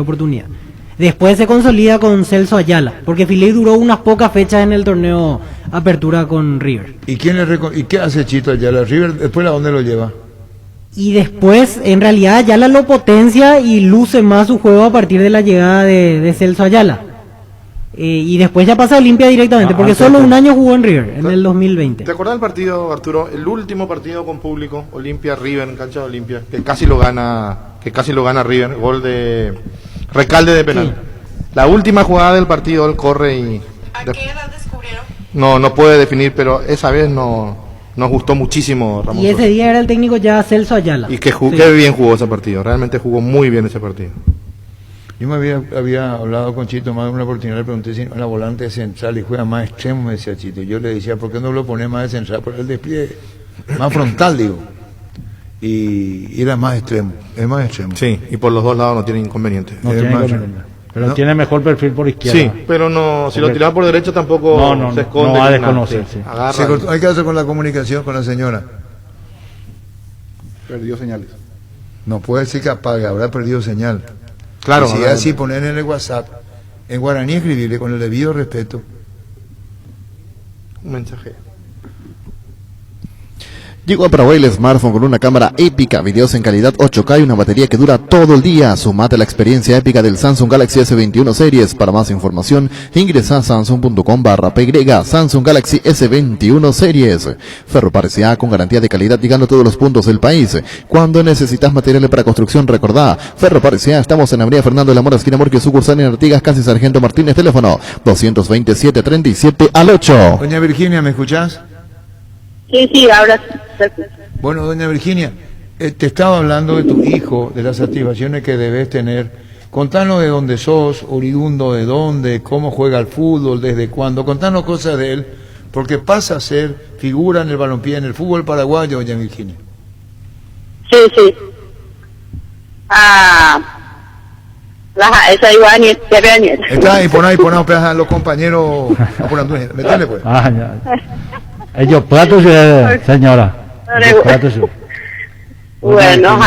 oportunidad. Después se consolida con Celso Ayala, porque Filey duró unas pocas fechas en el torneo Apertura con River. ¿Y qué hace Chito Ayala? River después a dónde lo lleva? Y después, en realidad, Ayala lo potencia y luce más su juego a partir de la llegada de Celso Ayala. Y después ya pasa a Olimpia directamente, porque solo un año jugó en River, en el 2020. ¿Te acordás del partido, Arturo? El último partido con público, Olimpia-River, en cancha de Olimpia, que casi lo gana River, gol de Recalde de penal. Sí. La última jugada del partido, él corre y... ¿A qué edad descubrieron? No puede definir, pero esa vez nos gustó muchísimo Ramón. Y ese día era el técnico ya Celso Ayala. Y qué bien jugó ese partido, realmente jugó muy bien ese partido. Yo me había hablado con Chito más de una oportunidad, le pregunté si la volante es central y juega más extremo, me decía Chito. Yo le decía, ¿por qué no lo pone más de central? Porque el despliegue más frontal, digo. Y era más extremo, es más extremo. Sí, y por los dos lados no tiene inconveniente. No tiene inconveniente. Pero no, tiene mejor perfil por izquierda. Sí, pero no, si lo tiraba por derecha tampoco se esconde. No va a desconocer, sí. Hay que hacer con la comunicación con la señora. Perdió señales. No puede decir que apague, habrá perdido señal. Claro. Y si es así, poner en el WhatsApp, en guaraní escribirle con el debido respeto. Un mensaje. Llegó a Paraguay el smartphone con una cámara épica, videos en calidad 8K y una batería que dura todo el día. Sumate a la experiencia épica del Samsung Galaxy S21 Series. Para más información, ingresa a samsung.com/py. Samsung Galaxy S21 Series. Ferropar S.A. con garantía de calidad llegando a todos los puntos del país. Cuando necesitas materiales para construcción, recordá, Ferropar S.A. Estamos en Avenida Fernando de la Mora, esquina Morquio, sucursal en Artigas, casi Sargento Martínez, teléfono 227-37 al 8. Doña Virginia, ¿me escuchás? Sí, ahora sí. Bueno, doña Virginia, te estaba hablando de tu hijo, de las satisfacciones que debes tener. Contanos de dónde sos, oriundo de dónde, cómo juega al fútbol, desde cuándo. Contanos cosas de él, porque pasa a ser figura en el balompié, en el fútbol paraguayo, doña Virginia. Sí. Esa igual Está ahí, pon ahí, a los compañeros apurando. Metele pues. Ya. Ellos platos, señora. Bueno,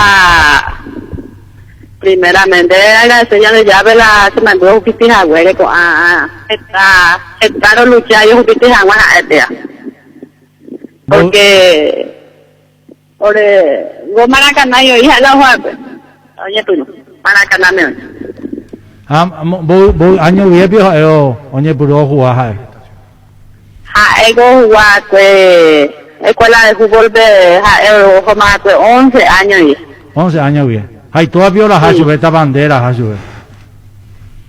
primeramente la señora ya ve la se mandó justicia a güey con está luchar yo justicia a ella. Porque go Maracaná yo hija la juega. Oye tú no, Maracaná me. Vos año viejo oye puro jugar. Ego jugar pues escuela de fútbol de más 11 años y 11 años bien. Ay, tú vio la hachu esta bandera hachu.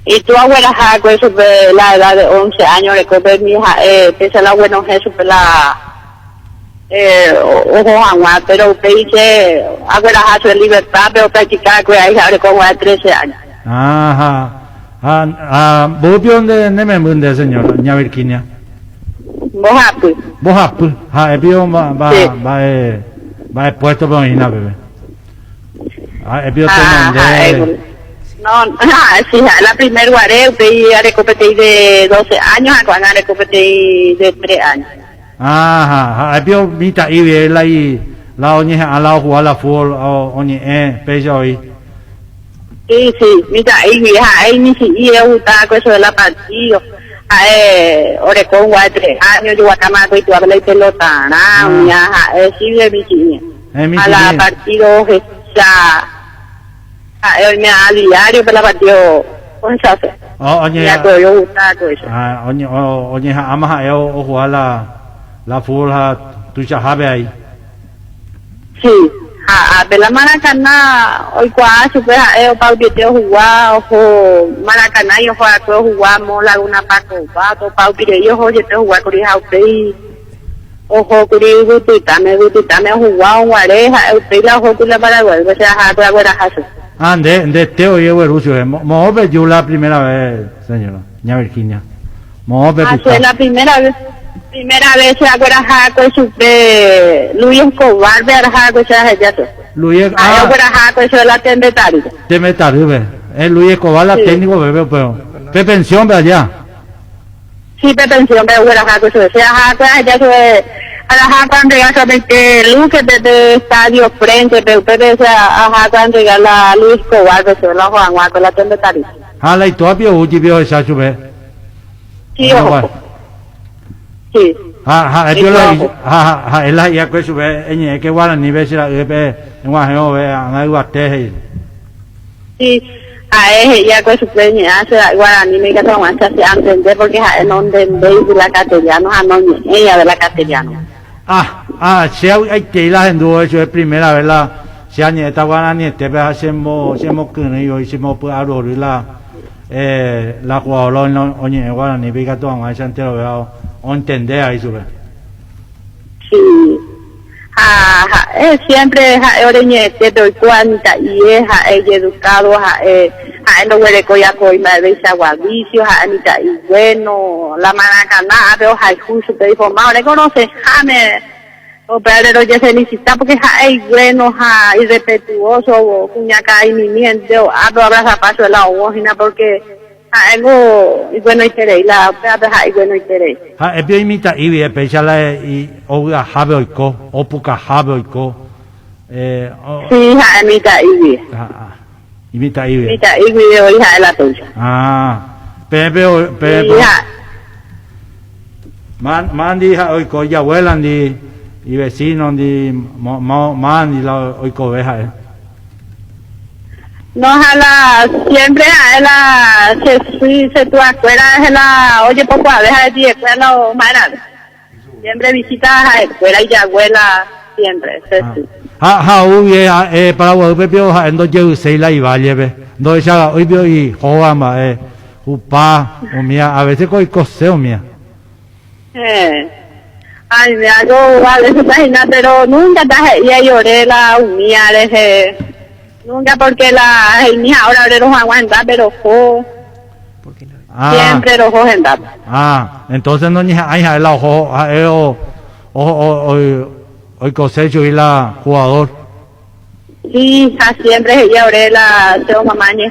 Y tu abuela haco eso de la edad de 11 años le compré mi hija pese la buena eso la ojo agua, pero que dice abuela hacho de libertad pero practicar que hay ahora como a 13 años. Vos vio donde me munde señora, doña Virginia. Bojapu. Ebio va puesto por Ina, bebé. Ebio sí, la primer guaré, y haré competí de 12 años, cuando haré competí de 3 años. Ebio mita y la oña a la jugar la fútbol oñe pecho hoy. Sí, mira, y ni siquiera gustaba con eso de la partido. Orecón guay 3 años yo guacamaco y tú hablas de pelota sí de Virginia a la partido ya me a diario para la partido con sabe oye yo gusta todo eso oye ama o jugar la fútbol tu chajabe ahí sí de la Maracaná hoy cuál super pauteo jugar o Maracaná yo jugamos Laguna Paco pato pauteo yo oye te jugar con hija usted ojo curi gutitame jugar guareja usted la ojo la Paraguay o sea para buena de te oye Rucio mo ve yo la primera vez señora doña Virginia mo ve la primera vez se acuerda con su Luis Escobar de Arjaco esa ya Luis eso es la Temetario Luis Escobar la técnico bebé pero qué pensión ve allá sí pensión ve Arjaco eso sea ya a cuando llegas solamente luz que te estadio frente, pero ustedes a cuando llega la Luis Cobar, que la Juan Guaco, la tienda Tarija. La historia uji vio esa chube. Sí, ojo. Sí. La ya que sube en que guarda ni ves la en guajeo ve a guate. Sí. A ella con su peña hace guaraní me queda más se entender porque no entendéis de la castellano, no ella de la castellano. Si hay que ir haciendo eso es primera vez la si añe esta guaraní te ve hacemos que no yo hicimos pues abrir la jugadora no oye guaraní ve que todo más entero veo o entender ahí sube. Sí. Siempre oreñe te doy cuenta y es educado no huele coya coi me veis aguavicio anita y bueno la Maracaná veo justo te dijo más le conoce jame o pero ya se necesita porque es bueno irrespetuoso cuñaca y mi miente o abraza paso de la ojina porque algo bueno y tere la pata bueno y tere bien imita y especial y oga habeiko opuka habeiko sí imita y imita y video hija de la tuya pero mandi oiko ya abuelan di y vecinos di mandi la oiko veja no, siempre se tu escuela, oye, poco a veces de escuela o más siempre visitas a escuela y abuela, siempre, para vos, Pepio, en dos yo sei la iba a llevar, dos ya hoy veo y joven, upa, o mía, a veces coi coseo mía. Ay, me hago a veces pero nunca te lloré la mía, nunca porque la niña ahora los aguanta, pero siempre los ojos en entonces no ni hay la ojo hoy cosecho y la jugador. Sí, siempre ella ahora la tengo mamá y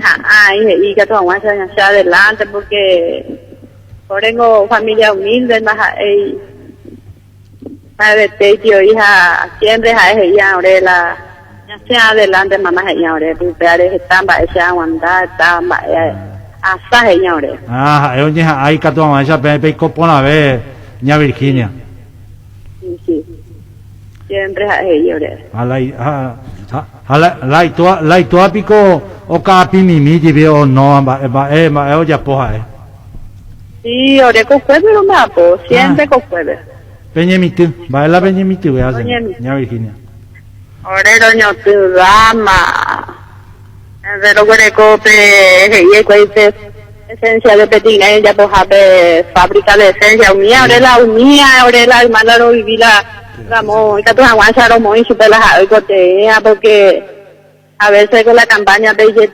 que todo aguanta hacia adelante porque tengo familia humilde más tío hija siempre a ella ahora la hacia adelante mamá ella ahora pero están para ese aguantar están hasta ella ahora es una hay que tomar esa pe copona ve ña Virginia sí siempre a ella ahora la tua pico o capi mimi vio no o ya poja sí ahora con pero me po siempre con jueves Peñemitu va la Peñemitu voy a hacer ña Virginia Orero tu dama. Pero que cope y que esencia de petina ella pues fábrica de esencia unía la hermana lo viví la mo y que tú aguantaron muy super la cotea porque a veces con la campaña de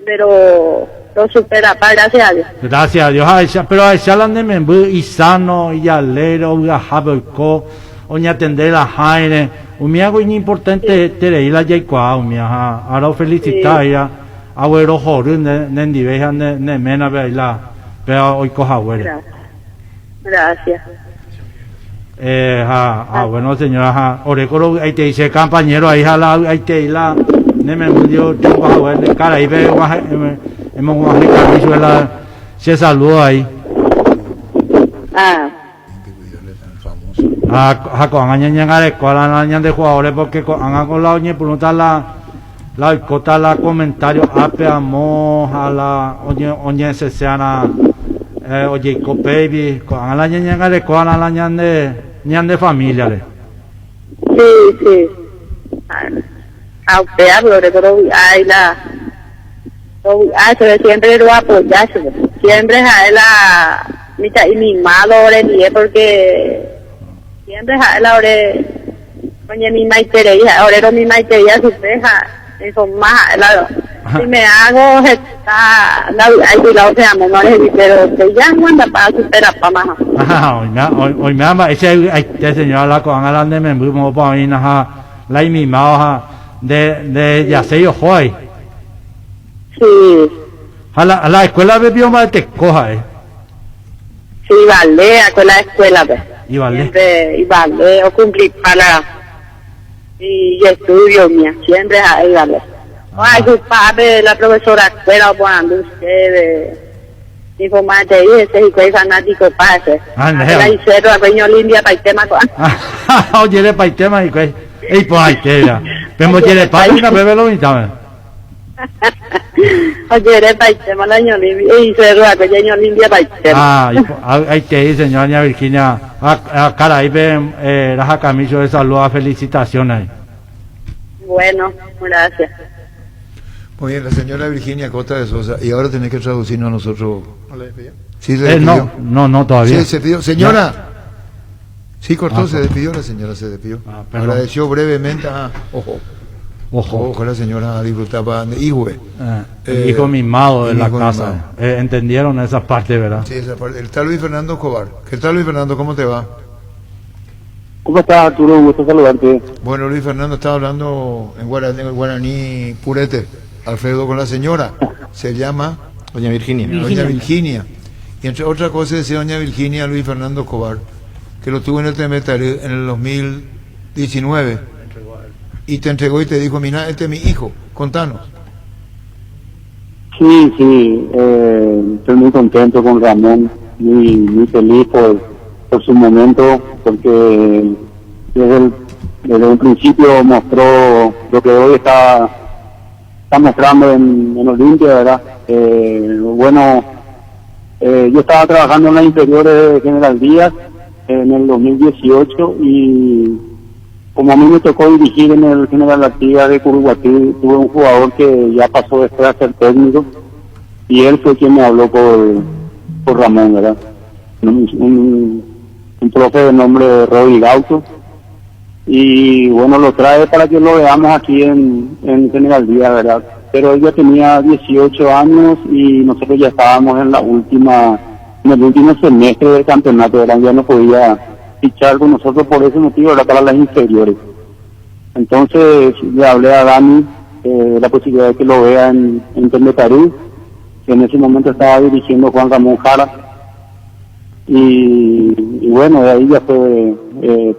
pero lo supera para gracias a Dios. Gracias a Dios. Pero a esa la nembu y sano y alero y habeco oña atender la jaire un algo importante tere la yaikwa ahora felicitar ya abuelo joru nendi veja ne mena veila pero hoy coja abuelo gracias bueno señora orecoro ahí te dice compañero ahí ahí te la ne me dio tiempo abuelo cara ahí ve hemos guajado se saluda ahí con añaña de escuela añaña de jugadores porque con la oñe pregunta la cota la comentario ape amo a la oñe se seana oye co baby con la añaña de escuela la ñan de familia sí a usted hablo de pero ay la siempre lo apoyas siempre a la mi madre ni porque siempre a la hora oye mi maitería ahora mi maitería su peja eso más la si me hago está hay la otra menores pero te ya cuando para superar para más hoy me ama ese señor la con la de me muy para ir la mi ma de ya sé yo hoy sí a la escuela bebió más te coja sí vale a la escuela Y vale. Siempre, y vale, o cumplir para y estudio, mía, siempre ahí vale. Ay, su padre, la profesora escuela, cuando usted, informante, ese y que es fanático, pase. La hicieron a Peño Limpia para el tema. Oye, le para el tema y que, y pues ahí queda. Pero oye, para una bebé lo invitamos. Oye, le para el tema, la Peño Limpia, y se rueda Peño Limpia para el tema. Ahí te dice, señora Virginia, cara, ahí ven, Raja Camillo de Salud, felicitaciones. Bueno, gracias. Muy bien, la señora Virginia Costa de Sosa, y ahora tenés que traducirnos a nosotros. ¿No le despidió? Sí, se despidió. No, todavía. Sí, se despidió. Señora. Sí, cortó, se despidió, la señora se despidió. Agradeció brevemente. Ojo, la señora disfrutaba de hijo. Hijo mimado de la casa. ¿Entendieron esa parte, verdad? Sí, esa parte. Está Luis Fernando Escobar. ¿Qué tal, Luis Fernando? ¿Cómo te va? ¿Cómo estás, Arturo? Gusto saludarte. Bueno, Luis Fernando estaba hablando en guaraní purete. Alfredo con la señora. Se llama Doña Virginia. Doña Virginia. Y entre otras cosas decía Doña Virginia Luis Fernando Escobar, que lo tuvo en el Temetaré en el 2019. Y te entregó y te dijo, mira, este es mi hijo. Contanos. Sí, estoy muy contento con Ramón, muy feliz por su momento, porque desde un principio mostró lo que hoy está mostrando en Olimpia, ¿verdad? Yo estaba trabajando en las inferiores de General Díaz en el 2018 y como a mí me tocó dirigir en el General Artigas de Curuguatí, tuve un jugador que ya pasó después a ser técnico y él fue quien me habló por Ramón, ¿verdad? Un profe de nombre Roby Gauto, y bueno, lo trae para que lo veamos aquí en General Díaz, ¿verdad? Pero él ya tenía 18 años y nosotros ya estábamos en el último semestre del campeonato, ¿verdad? Ya no podía fichar con nosotros por ese motivo, era para las inferiores. Entonces le hablé a Dani la posibilidad de que lo vea en Temetaré, que en ese momento estaba dirigiendo Juan Ramón Jara. Y bueno, de ahí ya fue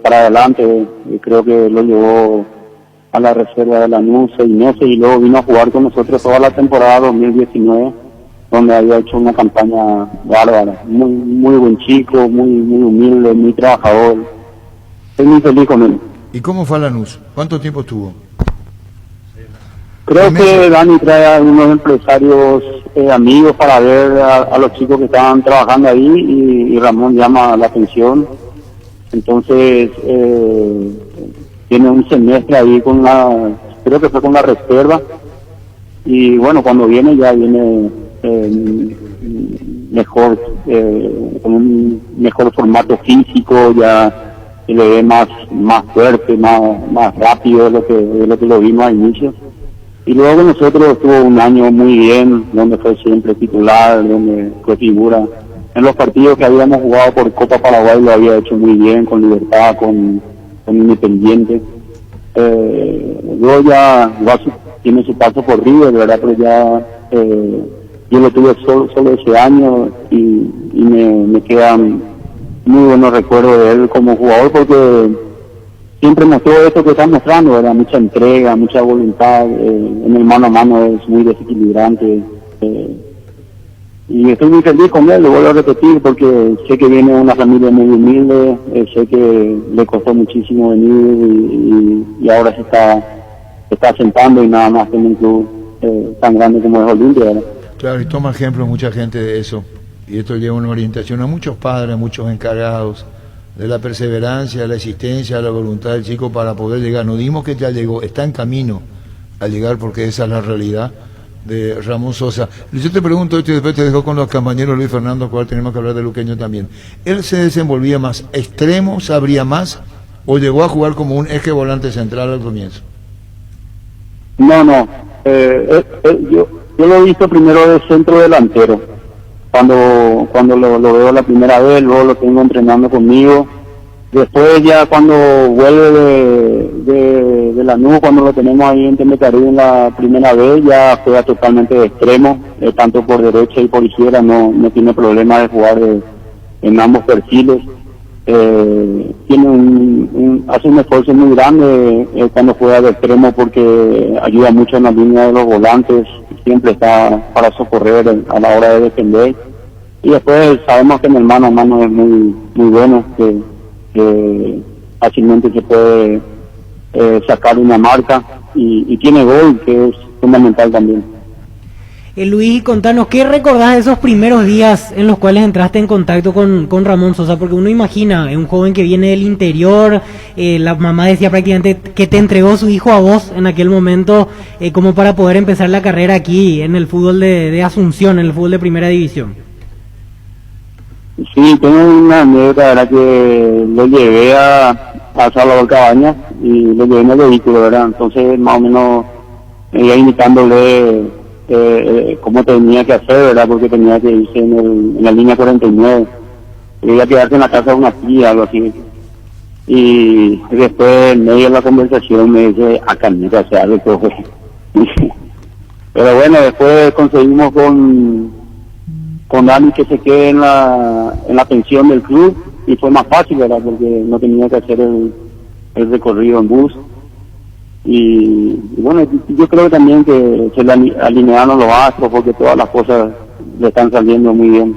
para adelante. Creo que lo llevó a la reserva de Lanús 6 meses y luego vino a jugar con nosotros toda la temporada 2019, donde había hecho una campaña bárbara. Muy buen chico, muy humilde, muy trabajador. Estoy muy feliz con él. ¿Y cómo fue Lanús? ¿Cuánto tiempo estuvo? Creo que Dani trae a unos empresarios amigos para ver a los chicos que estaban trabajando ahí y Ramón llama la atención. Entonces tiene un semestre ahí creo que fue con la reserva, y bueno, cuando viene ya viene mejor, con un mejor formato físico, ya se le ve más fuerte, más rápido de lo que lo vimos al inicio. Y luego nosotros estuvo un año muy bien, donde fue siempre titular, donde fue figura. En los partidos que habíamos jugado por Copa Paraguay lo había hecho muy bien, con Libertad, con Independiente. Luego ya tiene su paso por River, ¿verdad? Pero ya yo lo tuve solo ese año y me quedan muy buenos recuerdos de él como jugador, porque siempre mostró esto que está mostrando, ¿verdad? Mucha entrega, mucha voluntad, en el mano a mano es muy desequilibrante, y estoy muy feliz con él, lo vuelvo a repetir, porque sé que viene de una familia muy humilde, sé que le costó muchísimo venir y ahora se está asentando y nada más en un club tan grande como es Olimpia, ¿verdad? Claro, y toma ejemplo mucha gente de eso, y esto lleva una orientación a muchos padres, a muchos encargados, de la perseverancia, de la existencia, de la voluntad del chico para poder llegar. No dimos que ya llegó, está en camino a llegar, porque esa es la realidad de Ramón Sosa. Yo te pregunto esto y después te dejo con los compañeros Luis Fernando, cual tenemos que hablar de Luqueño también. ¿Él se desenvolvía más extremo, sabría más, o llegó a jugar como un eje volante central al comienzo? No, yo lo he visto primero de centro delantero. Cuando lo veo la primera vez, luego lo tengo entrenando conmigo. Después ya cuando vuelve de Lanús, cuando lo tenemos ahí en Temetaré en la primera vez, ya juega totalmente de extremo, tanto por derecha y por izquierda, no tiene problema de jugar en ambos perfiles. hace un esfuerzo muy grande cuando juega de extremo, porque ayuda mucho en la línea de los volantes, siempre está para socorrer a la hora de defender. Y después sabemos que en el mano a mano es muy bueno, que fácilmente se puede sacar una marca, y tiene gol, que es fundamental también. Luis, contanos, ¿qué recordás de esos primeros días en los cuales entraste en contacto con Ramón Sosa? Porque uno imagina, es un joven que viene del interior, la mamá decía prácticamente que te entregó su hijo a vos en aquel momento, como para poder empezar la carrera aquí en el fútbol de Asunción, en el fútbol de primera división. Sí, tengo una anécdota, ¿verdad? Que lo llevé a Salvador Cabañas y lo llevé en el vehículo, ¿verdad? Entonces, más o menos, iba indicándole cómo tenía que hacer, ¿verdad? Porque tenía que irse en la línea 49. Quería quedarse en la casa de una tía, algo así. Y después, en medio de la conversación, me dice, canita, o sea, algo que fue. Pero bueno, después conseguimos con Dani que se quede en la pensión del club, y fue más fácil, ¿verdad? Porque no tenía que hacer el recorrido en bus. Y bueno, yo creo también que se le alinearon los astros, porque todas las cosas le están saliendo muy bien.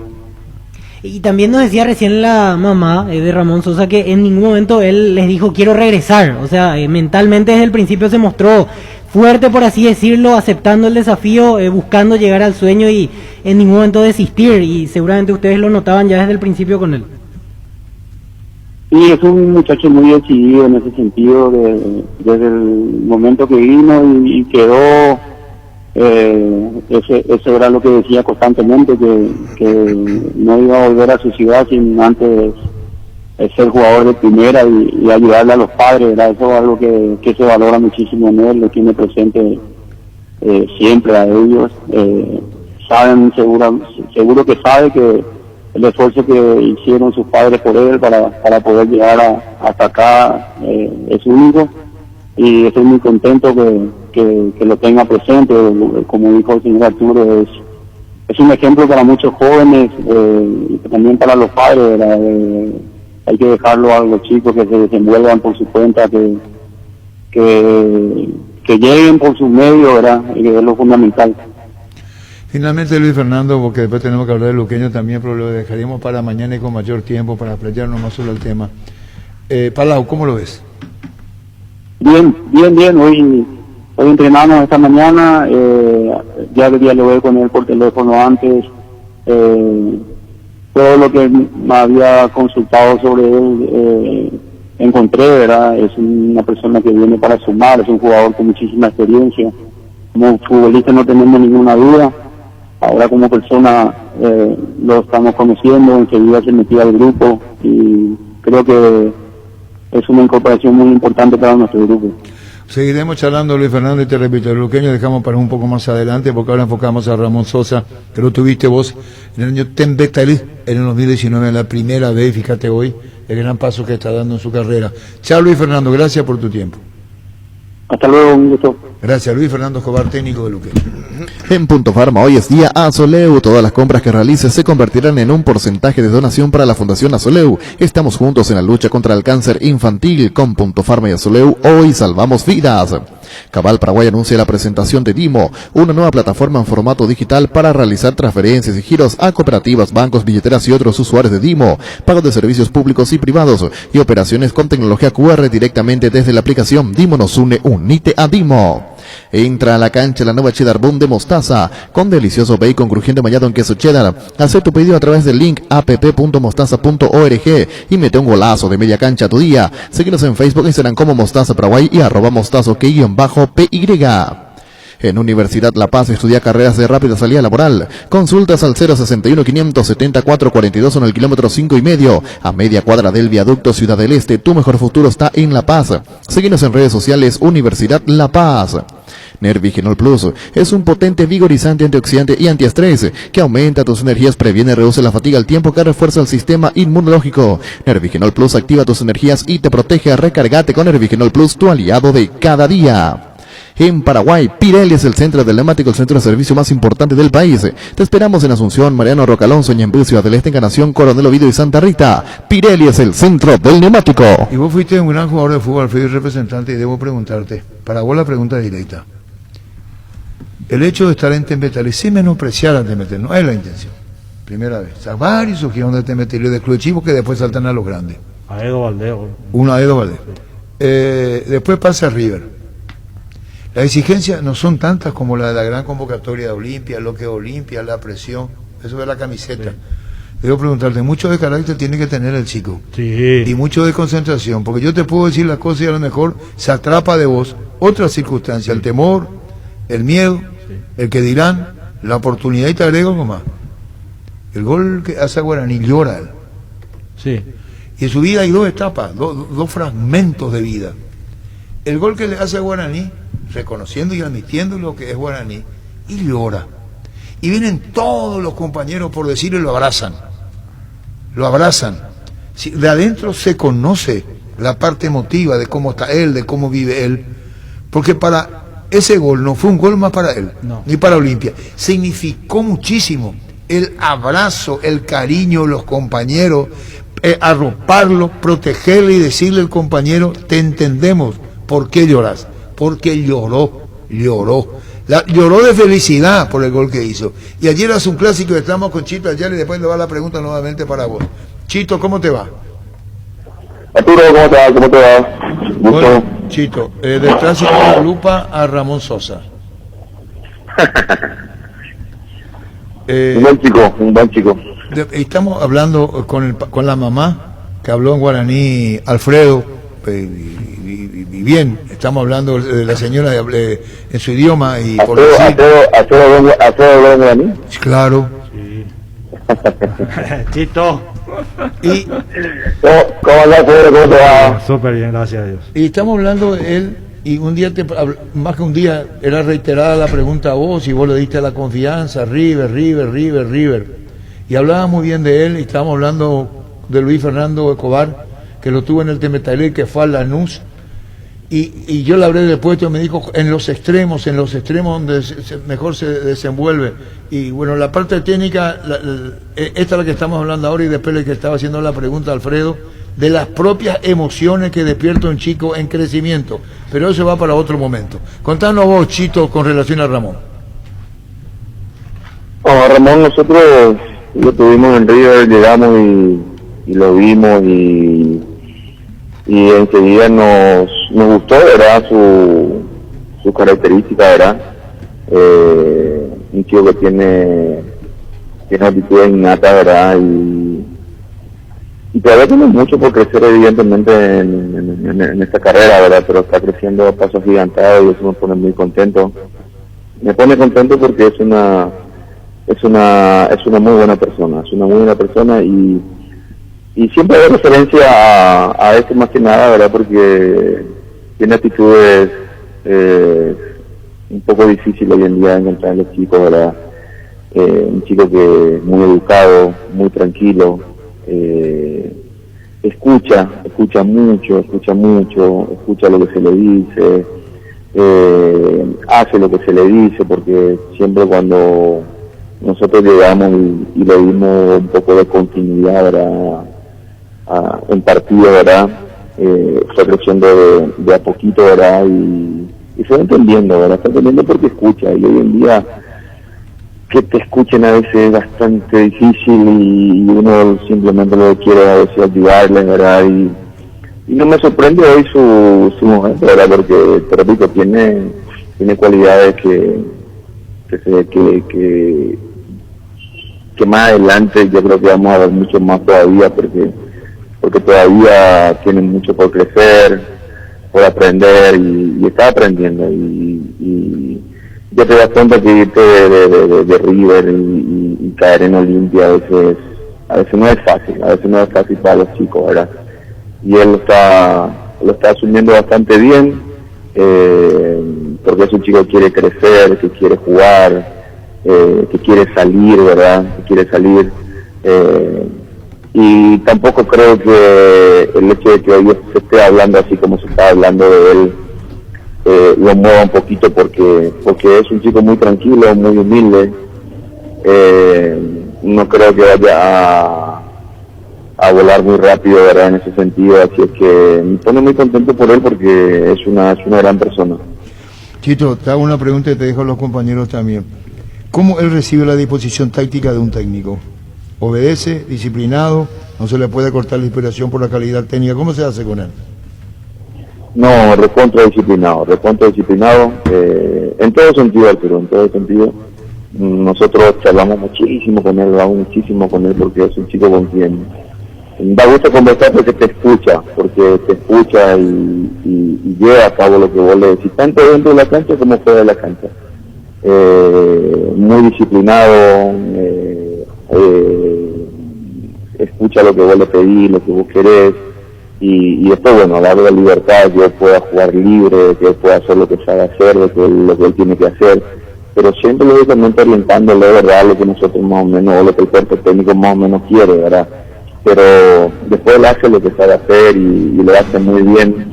Y también nos decía recién la mamá de Ramón Sosa que en ningún momento él les dijo quiero regresar, o sea, mentalmente desde el principio se mostró fuerte, por así decirlo, aceptando el desafío, buscando llegar al sueño y en ningún momento desistir, y seguramente ustedes lo notaban ya desde el principio con él. Sí, es un muchacho muy decidido en ese sentido, desde el momento que vino y quedó, eso era lo que decía constantemente, que no iba a volver a su ciudad sin antes ser jugador de primera y ayudarle a los padres, ¿verdad? Eso es algo que se valora muchísimo en él, lo tiene presente siempre a ellos. Saben, seguro que sabe que el esfuerzo que hicieron sus padres por él para poder llegar hasta acá es único, y estoy muy contento que lo tenga presente. Como dijo el señor Arturo, es un ejemplo para muchos jóvenes, y también para los padres, ¿verdad? Hay que dejarlo a los chicos que se desenvuelvan por su cuenta, que lleguen por sus medios, ¿verdad? Y que es lo fundamental. Finalmente, Luis Fernando, porque después tenemos que hablar de Luqueño también, pero lo dejaríamos para mañana y con mayor tiempo para playarnos más sobre el tema. Palau, ¿cómo lo ves? Bien. Hoy entrenamos esta mañana, ya dialogué con él por teléfono antes. Todo lo que me había consultado sobre él, encontré, ¿verdad? Es una persona que viene para sumar, es un jugador con muchísima experiencia. Como futbolista no tenemos ninguna duda. Ahora como persona lo estamos conociendo, enseguida se metió al grupo, y creo que es una incorporación muy importante para nuestro grupo. Seguiremos charlando, Luis Fernando, y te repito, el luqueño dejamos para un poco más adelante, porque ahora enfocamos a Ramón Sosa, que lo tuviste vos en el año Tembetali, en el 2019, en la primera vez, fíjate hoy, el gran paso que está dando en su carrera. Chao, Luis Fernando, gracias por tu tiempo. Hasta luego, un gusto. Gracias, Luis Fernando Escobar, técnico de Luqueño. En Punto Farma, hoy es día Azoleu. Todas las compras que realices se convertirán en un porcentaje de donación para la Fundación Azoleu. Estamos juntos en la lucha contra el cáncer infantil. Con Punto Farma y Azoleu, hoy salvamos vidas. Cabal Paraguay anuncia la presentación de Dimo, una nueva plataforma en formato digital para realizar transferencias y giros a cooperativas, bancos, billeteras y otros usuarios de Dimo, pago de servicios públicos y privados y operaciones con tecnología QR directamente desde la aplicación Dimo nos une, unite a Dimo. Entra a la cancha la nueva Cheddar Boom de mostaza, con delicioso bacon crujiente bañado en queso cheddar. Haz tu pedido a través del link app.mostaza.org y mete un golazo de media cancha a tu día. Síguenos en Facebook e Instagram como Mostaza Paraguay y @mostazo_PY. En Universidad La Paz estudia carreras de rápida salida laboral. Consultas al 061-574-42 en el kilómetro 5,5, a media cuadra del viaducto Ciudad del Este. Tu mejor futuro está en La Paz. Síguenos en redes sociales Universidad La Paz. Nervigenol Plus es un potente vigorizante, antioxidante y antiestrés que aumenta tus energías, previene y reduce la fatiga al tiempo que refuerza el sistema inmunológico. Nervigenol Plus activa tus energías y te protege. Recárgate con Nervigenol Plus, tu aliado de cada día. En Paraguay, Pirelli es el centro del neumático, el centro de servicio más importante del país. Te esperamos en Asunción, Mariano Roca Alonso, Ñemby, Ciudad del Este, Encarnación, Coronel Oviedo y Santa Rita. Pirelli es el centro del neumático. Y vos fuiste un gran jugador de fútbol, Alfredo, y representante, y debo preguntarte, para vos la pregunta directa. El hecho de estar en Tembetal, sin menospreciar a Tembetal, no es la intención. Primera vez. O sea, varios surgieron de Tembetal y de Club Chivo que después saltan a los grandes. A Edo Valdés. Uno a Edo Valdés. Después pasa a River. Las exigencias no son tantas como la de la gran convocatoria de Olimpia, lo que es Olimpia, la presión, eso de la camiseta. Sí. Debo preguntarte, mucho de carácter tiene que tener el chico. Sí. Y mucho de concentración, porque yo te puedo decir las cosas y a lo mejor se atrapa de vos otra circunstancia, el temor, el miedo, el que dirán, la oportunidad, y te agrego algo más. El gol que hace a Guaraní llora él. Sí. Y en su vida hay dos etapas, dos fragmentos de vida. El gol que le hace a Guaraní, reconociendo y admitiendo lo que es Guaraní, y llora. Y vienen todos los compañeros, por decirlo, y lo abrazan. Lo abrazan. Si de adentro se conoce la parte emotiva de cómo está él, de cómo vive él. Porque para ese gol no fue un gol más para él, no, ni para Olimpia. Significó muchísimo el abrazo, el cariño, los compañeros, arroparlo, protegerle y decirle al compañero, te entendemos. ¿Por qué lloras? Porque lloró. Lloró de felicidad por el gol que hizo. Y ayer hace un clásico, estamos con Chito Ayala y después le va la pregunta nuevamente para vos. Chito, ¿cómo te va? Arturo, ¿cómo te va? ¿Cómo te va? Bueno, Chito, del clásico de la Lupa a Ramón Sosa. Un buen chico. Estamos hablando con la mamá, que habló en guaraní, Alfredo, y bien, estamos hablando de la señora en su idioma y por decir... ¿Alfredo habló en guaraní? Claro. Sí. Chito. Y, ¿Cómo andás, Pedro? ¿Cómo te va? Súper bien, gracias a Dios. Y estamos hablando de él, y un día, más que un día, era reiterada la pregunta a vos, y vos le diste la confianza, River. Y hablaba muy bien de él, y estábamos hablando de Luis Fernando Escobar, que lo tuvo en el Tembetalí, que fue a Lanús, y yo le hablé del puesto y me dijo, en los extremos donde mejor se desenvuelve. Y bueno, la parte técnica, esta es la que estamos hablando ahora, y después el que estaba haciendo la pregunta, Alfredo, de las propias emociones que despierta un chico en crecimiento. Pero eso va para otro momento. Contanos vos, Chito, con relación a Ramón. A Ramón nosotros lo tuvimos en River, llegamos y lo vimos y enseguida nos gustó, ¿verdad? Su característica, ¿verdad? Un chico que tiene actitud innata, ¿verdad? Y todavía tiene mucho por crecer, evidentemente, en esta carrera, ¿verdad? Pero está creciendo a pasos gigantados y eso me pone muy contento. Me pone contento porque es una muy buena persona, y siempre hay referencia a esto más que nada, ¿verdad? Porque tiene actitudes un poco difíciles hoy en día encontrar en los chicos, ¿verdad? Un chico que es muy educado, muy tranquilo, escucha mucho, escucha lo que se le dice, hace lo que se le dice, porque siempre cuando nosotros llegamos y le dimos un poco de continuidad, ¿verdad? En partido, ¿verdad? Fue creciendo de a poquito, ¿verdad? Y se va entendiendo, ¿verdad? Está entendiendo porque escucha, y hoy en día que te escuchen a veces es bastante difícil y uno simplemente lo que quiere a veces ayudarles, ¿verdad? Y no me sorprende hoy su momento, ¿verdad? Porque, te repito, tiene cualidades que más adelante yo creo que vamos a ver mucho más todavía, porque todavía tienen mucho por crecer, por aprender, y está aprendiendo, y ya te das cuenta que irte de River y caer en Olimpia a veces no es fácil para los chicos, ¿verdad? Y él lo está asumiendo bastante bien, porque es un chico que quiere crecer, que quiere jugar, que quiere salir, ¿verdad? Y tampoco creo que el hecho de que hoy se esté hablando así como se está hablando de él lo mueva un poquito porque es un chico muy tranquilo, muy humilde. No creo que vaya a volar muy rápido, ¿verdad? En ese sentido, así es que me pone muy contento por él porque es una gran persona. Chito, te hago una pregunta y te dejo a los compañeros también. ¿Cómo él recibe la disposición táctica de un técnico? ¿Obedece, disciplinado? ¿No se le puede cortar la inspiración por la calidad técnica? ¿Cómo se hace con él? No, recontra disciplinado, en todo sentido, Arturo, en todo sentido. Nosotros charlamos muchísimo con él, hablamos muchísimo con él porque es un chico con quien da gusto conversar porque te escucha y lleva a cabo lo que vos le decís, tanto dentro de la cancha como fuera de la cancha. Muy disciplinado, escucha lo que vos le pedís, lo que vos querés, y después, bueno, darle la libertad, que él pueda jugar libre, que él pueda hacer lo que sabe hacer, lo que él tiene que hacer, pero siempre lógicamente orientándole, ¿verdad?, lo que nosotros más o menos, o lo que el cuerpo técnico más o menos quiere, ¿verdad? Pero después él hace lo que sabe hacer y lo hace muy bien,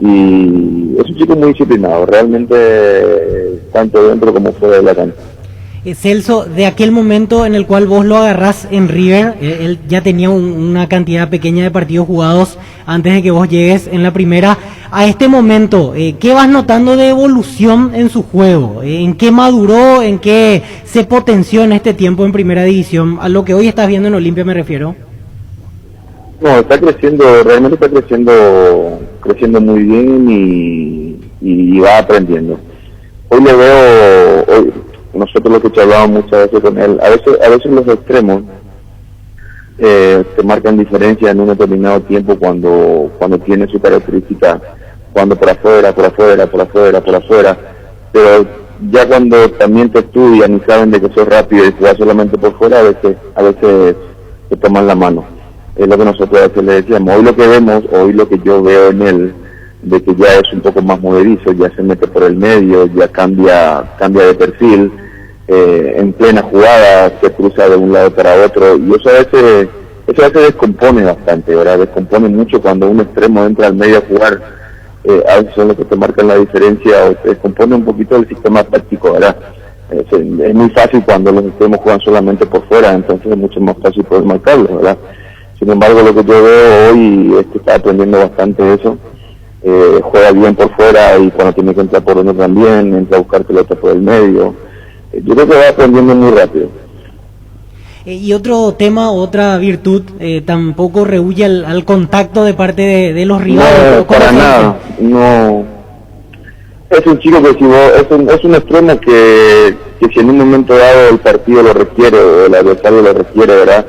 y es un chico muy disciplinado, realmente, tanto dentro como fuera de la cancha. Celso, de aquel momento en el cual vos lo agarrás en River, él ya tenía una cantidad pequeña de partidos jugados antes de que vos llegues en la primera, a este momento, ¿qué vas notando de evolución en su juego? ¿En qué maduró? ¿En qué se potenció en este tiempo en primera división? A lo que hoy estás viendo en Olimpia me refiero. No, está creciendo, realmente está creciendo muy bien y va aprendiendo. Hoy le veo, nosotros lo que charlábamos muchas veces con él, a veces los extremos te marcan diferencia en un determinado tiempo cuando tiene su característica, cuando por afuera, pero ya cuando también te estudian y saben de que sos rápido y jugás solamente por fuera, a veces te toman la mano. Es lo que nosotros a veces le decíamos. Hoy lo que yo veo en él, de que ya es un poco más movedizo, ya se mete por el medio, ya cambia de perfil, en plena jugada se cruza de un lado para otro, y eso a veces descompone bastante, ¿verdad? Descompone mucho cuando un extremo entra al medio a jugar, a veces son los que te marcan la diferencia, o te descompone un poquito el sistema táctico, ¿verdad? Es muy fácil cuando los extremos juegan solamente por fuera, entonces es mucho más fácil poder marcarlos, ¿verdad? Sin embargo, lo que yo veo hoy es que está aprendiendo bastante eso. Juega bien por fuera y cuando tiene que entrar por dentro también, entra a buscar pelota por el medio. Yo creo que va aprendiendo muy rápido. Y otro tema, otra virtud, tampoco rehúye al contacto de parte de los rivales. No, para nada, no. Es un chico que es un extremo que si en un momento dado el partido lo requiere o el adversario lo requiere, ¿verdad?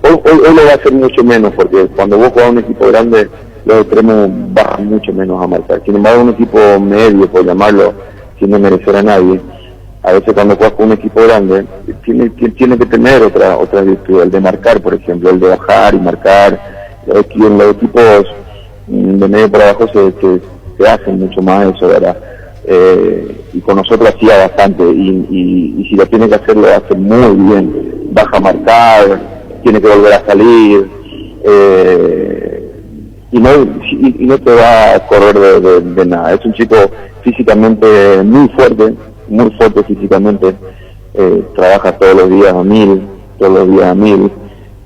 Hoy lo va a hacer mucho menos, porque cuando vos juegas un equipo grande, los extremos bajan mucho menos a marcar. Sin embargo, un equipo medio, por llamarlo, sin merecer a nadie, a veces cuando juegas con un equipo grande, tiene que tener otra virtud, el de marcar, por ejemplo, el de bajar y marcar. En los equipos de medio para abajo se hacen mucho más eso, ¿verdad? Y con nosotros hacía bastante, y si lo tiene que hacer, lo hace muy bien. Baja a marcar, tiene que volver a salir, y no te va a correr de nada. Es un chico físicamente muy fuerte físicamente, trabaja todos los días a mil,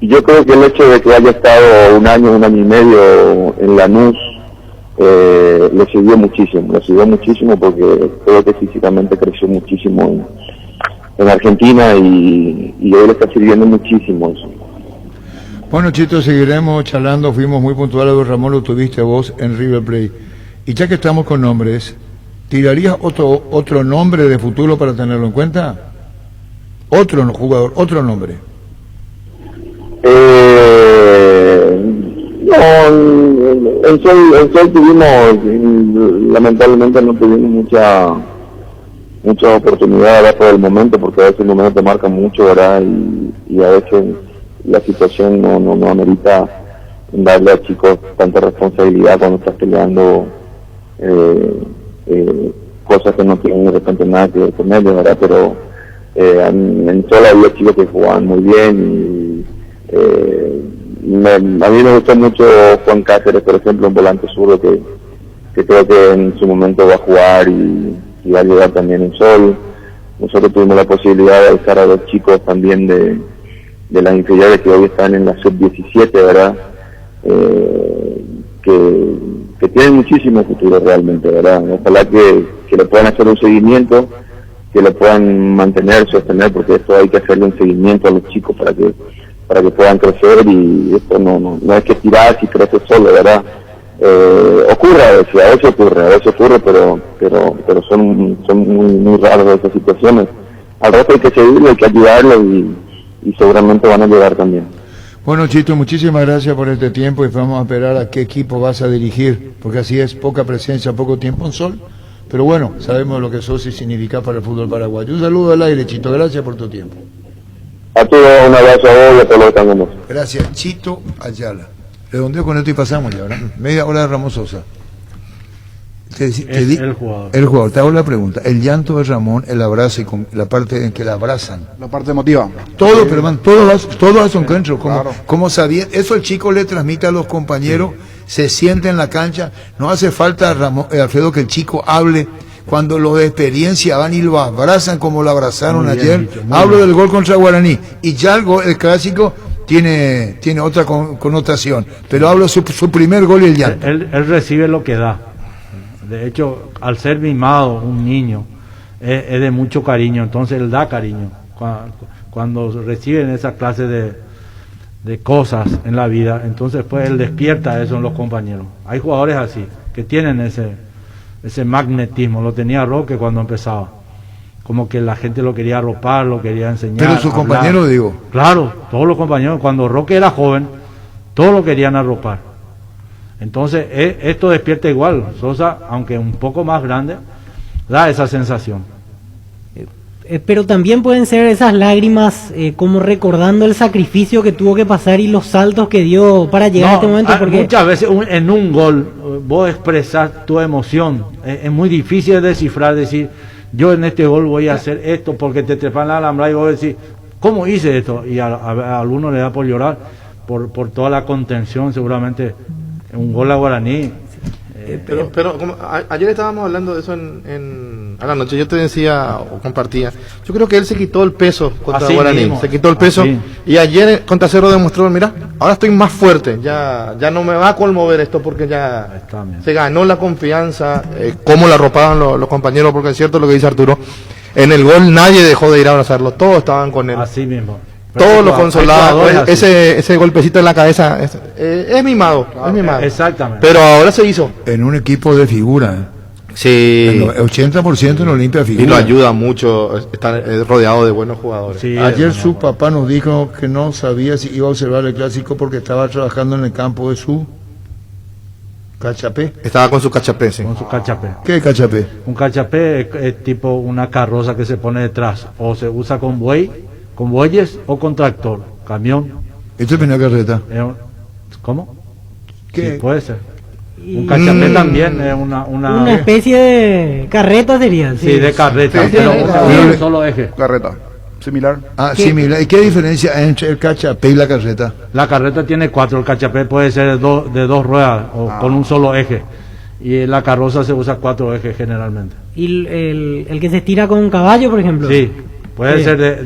y yo creo que el hecho de que haya estado un año y medio en Lanús le sirvió muchísimo porque creo que físicamente creció muchísimo en Argentina, y hoy le está sirviendo muchísimo eso. Bueno, Chito, seguiremos charlando. Fuimos muy puntuales, Ramón, lo tuviste vos en River Plate. Y ya que estamos con nombres, ¿tirarías otro nombre de futuro para tenerlo en cuenta? Otro jugador, otro nombre. No, en Sol tuvimos, lamentablemente no tuvimos mucha oportunidad, ¿verdad? Por el momento, porque a veces el momento te marca mucho, ¿verdad? Y a veces la situación no amerita darle a chicos tanta responsabilidad cuando estás peleando cosas que no tienen de repente nada que ver con ellos, ¿verdad? Pero en toda la vida chicos que jugaban muy bien, y a mí me gustó mucho Juan Cáceres, por ejemplo, un volante zurdo que creo que en su momento va a jugar y va a llegar también en Sol. Nosotros tuvimos la posibilidad de alzar a 2 chicos también de las inferiores que hoy están en la sub-17, ¿verdad? Que tienen muchísimo futuro realmente, ¿verdad? Ojalá que le puedan hacer un seguimiento, que lo puedan mantener, sostener, porque esto hay que hacerle un seguimiento a los chicos para que puedan crecer, y esto no es que tirar y crecer solo, ¿verdad? Ocurre a veces ocurre, pero son muy raras esas situaciones. Al resto hay que seguirlo, hay que ayudarlo y seguramente van a llegar también. Bueno, Chito, muchísimas gracias por este tiempo y vamos a esperar a qué equipo vas a dirigir, porque así es, poca presencia, poco tiempo en Sol, pero bueno, sabemos lo que sos y significa para el fútbol paraguayo. Un saludo al aire, Chito, gracias por tu tiempo. A todos un abrazo a vos y a todos los que están con nosotros. Gracias, Chito Ayala. Redondeo con esto y pasamos ya, ¿verdad? Media hora de Ramón Sosa. El jugador. El jugador, te hago la pregunta. El llanto de Ramón, el abrazo y con la parte en que la abrazan. La parte emotiva. Todo, pero man, todo a su encuentro. Claro. Como sabía, eso el chico le transmite a los compañeros, se siente en la cancha. No hace falta, Alfredo, que el chico hable. Cuando los de experiencia van y lo abrazan como lo abrazaron Muy bien ayer. dicho, muy Hablo bien. del gol contra Guaraní. Y ya el clásico tiene otra connotación. Pero hablo su primer gol y el llanto. Él recibe lo que da. De hecho, al ser mimado, un niño, es de mucho cariño, entonces él da cariño. Cuando reciben esa clase de cosas en la vida, entonces pues él despierta eso en los compañeros. Hay jugadores así, que tienen ese magnetismo, lo tenía Roque cuando empezaba. Como que la gente lo quería arropar, lo quería enseñar. Pero sus hablar. compañeros, digo. Claro, todos los compañeros, cuando Roque era joven, todos lo querían arropar. Entonces, esto despierta igual. Sosa, aunque un poco más grande, da esa sensación. Pero también pueden ser esas lágrimas como recordando el sacrificio que tuvo que pasar y los saltos que dio para llegar a este momento. Porque Muchas veces en un gol vos expresás tu emoción. Es muy difícil descifrar, decir, yo en este gol voy a hacer esto porque te trepan la alambrada y vos decís, ¿cómo hice esto? Y a alguno le da por llorar por toda la contención, seguramente. Un gol a Guaraní. Pero como ayer estábamos hablando de eso a la noche, yo te decía o compartía, yo creo que él se quitó el peso contra Así Guaraní, mismo. se quitó el peso, Así. y ayer contra Cerro demostró, mira, ahora estoy más fuerte, ya no me va a conmover esto porque ya Está bien. se ganó la confianza, cómo la arropaban los compañeros, porque es cierto lo que dice Arturo, en el gol nadie dejó de ir a abrazarlo, todos estaban con él. Así mismo. Todos los Hay consolados, jugadores así. ese golpecito en la cabeza es mimado, es mimado. Exactamente. Pero ahora se hizo. En un equipo de figura. Sí. El 80% en Olimpia figura. Y lo ayuda mucho estar rodeado de buenos jugadores. Sí, Ayer eso, su no, papá nos dijo que no sabía si iba a observar el clásico porque estaba trabajando en el campo de su cachapé. Estaba con su cachapé, sí. con su cachapé. ¿Qué cachapé? Un cachapé es tipo una carroza que se pone detrás, o se usa con bueyes o con tractor, camión. Esto es una carreta. ¿Cómo? ¿Qué? Sí, puede ser. y Un cachapé también es una especie de carreta sería. sí, de carreta, Sí, pero sí, usa sí. un solo eje. Carreta. Similar. Ah, ¿Qué? sí, mira. ¿Y qué diferencia hay entre el cachapé y la carreta? La carreta tiene 4, el cachapé puede ser de dos ruedas o con un solo eje. Y la carroza se usa 4 ejes generalmente. Y el que se estira con un caballo, por ejemplo. Sí, puede Sí. ser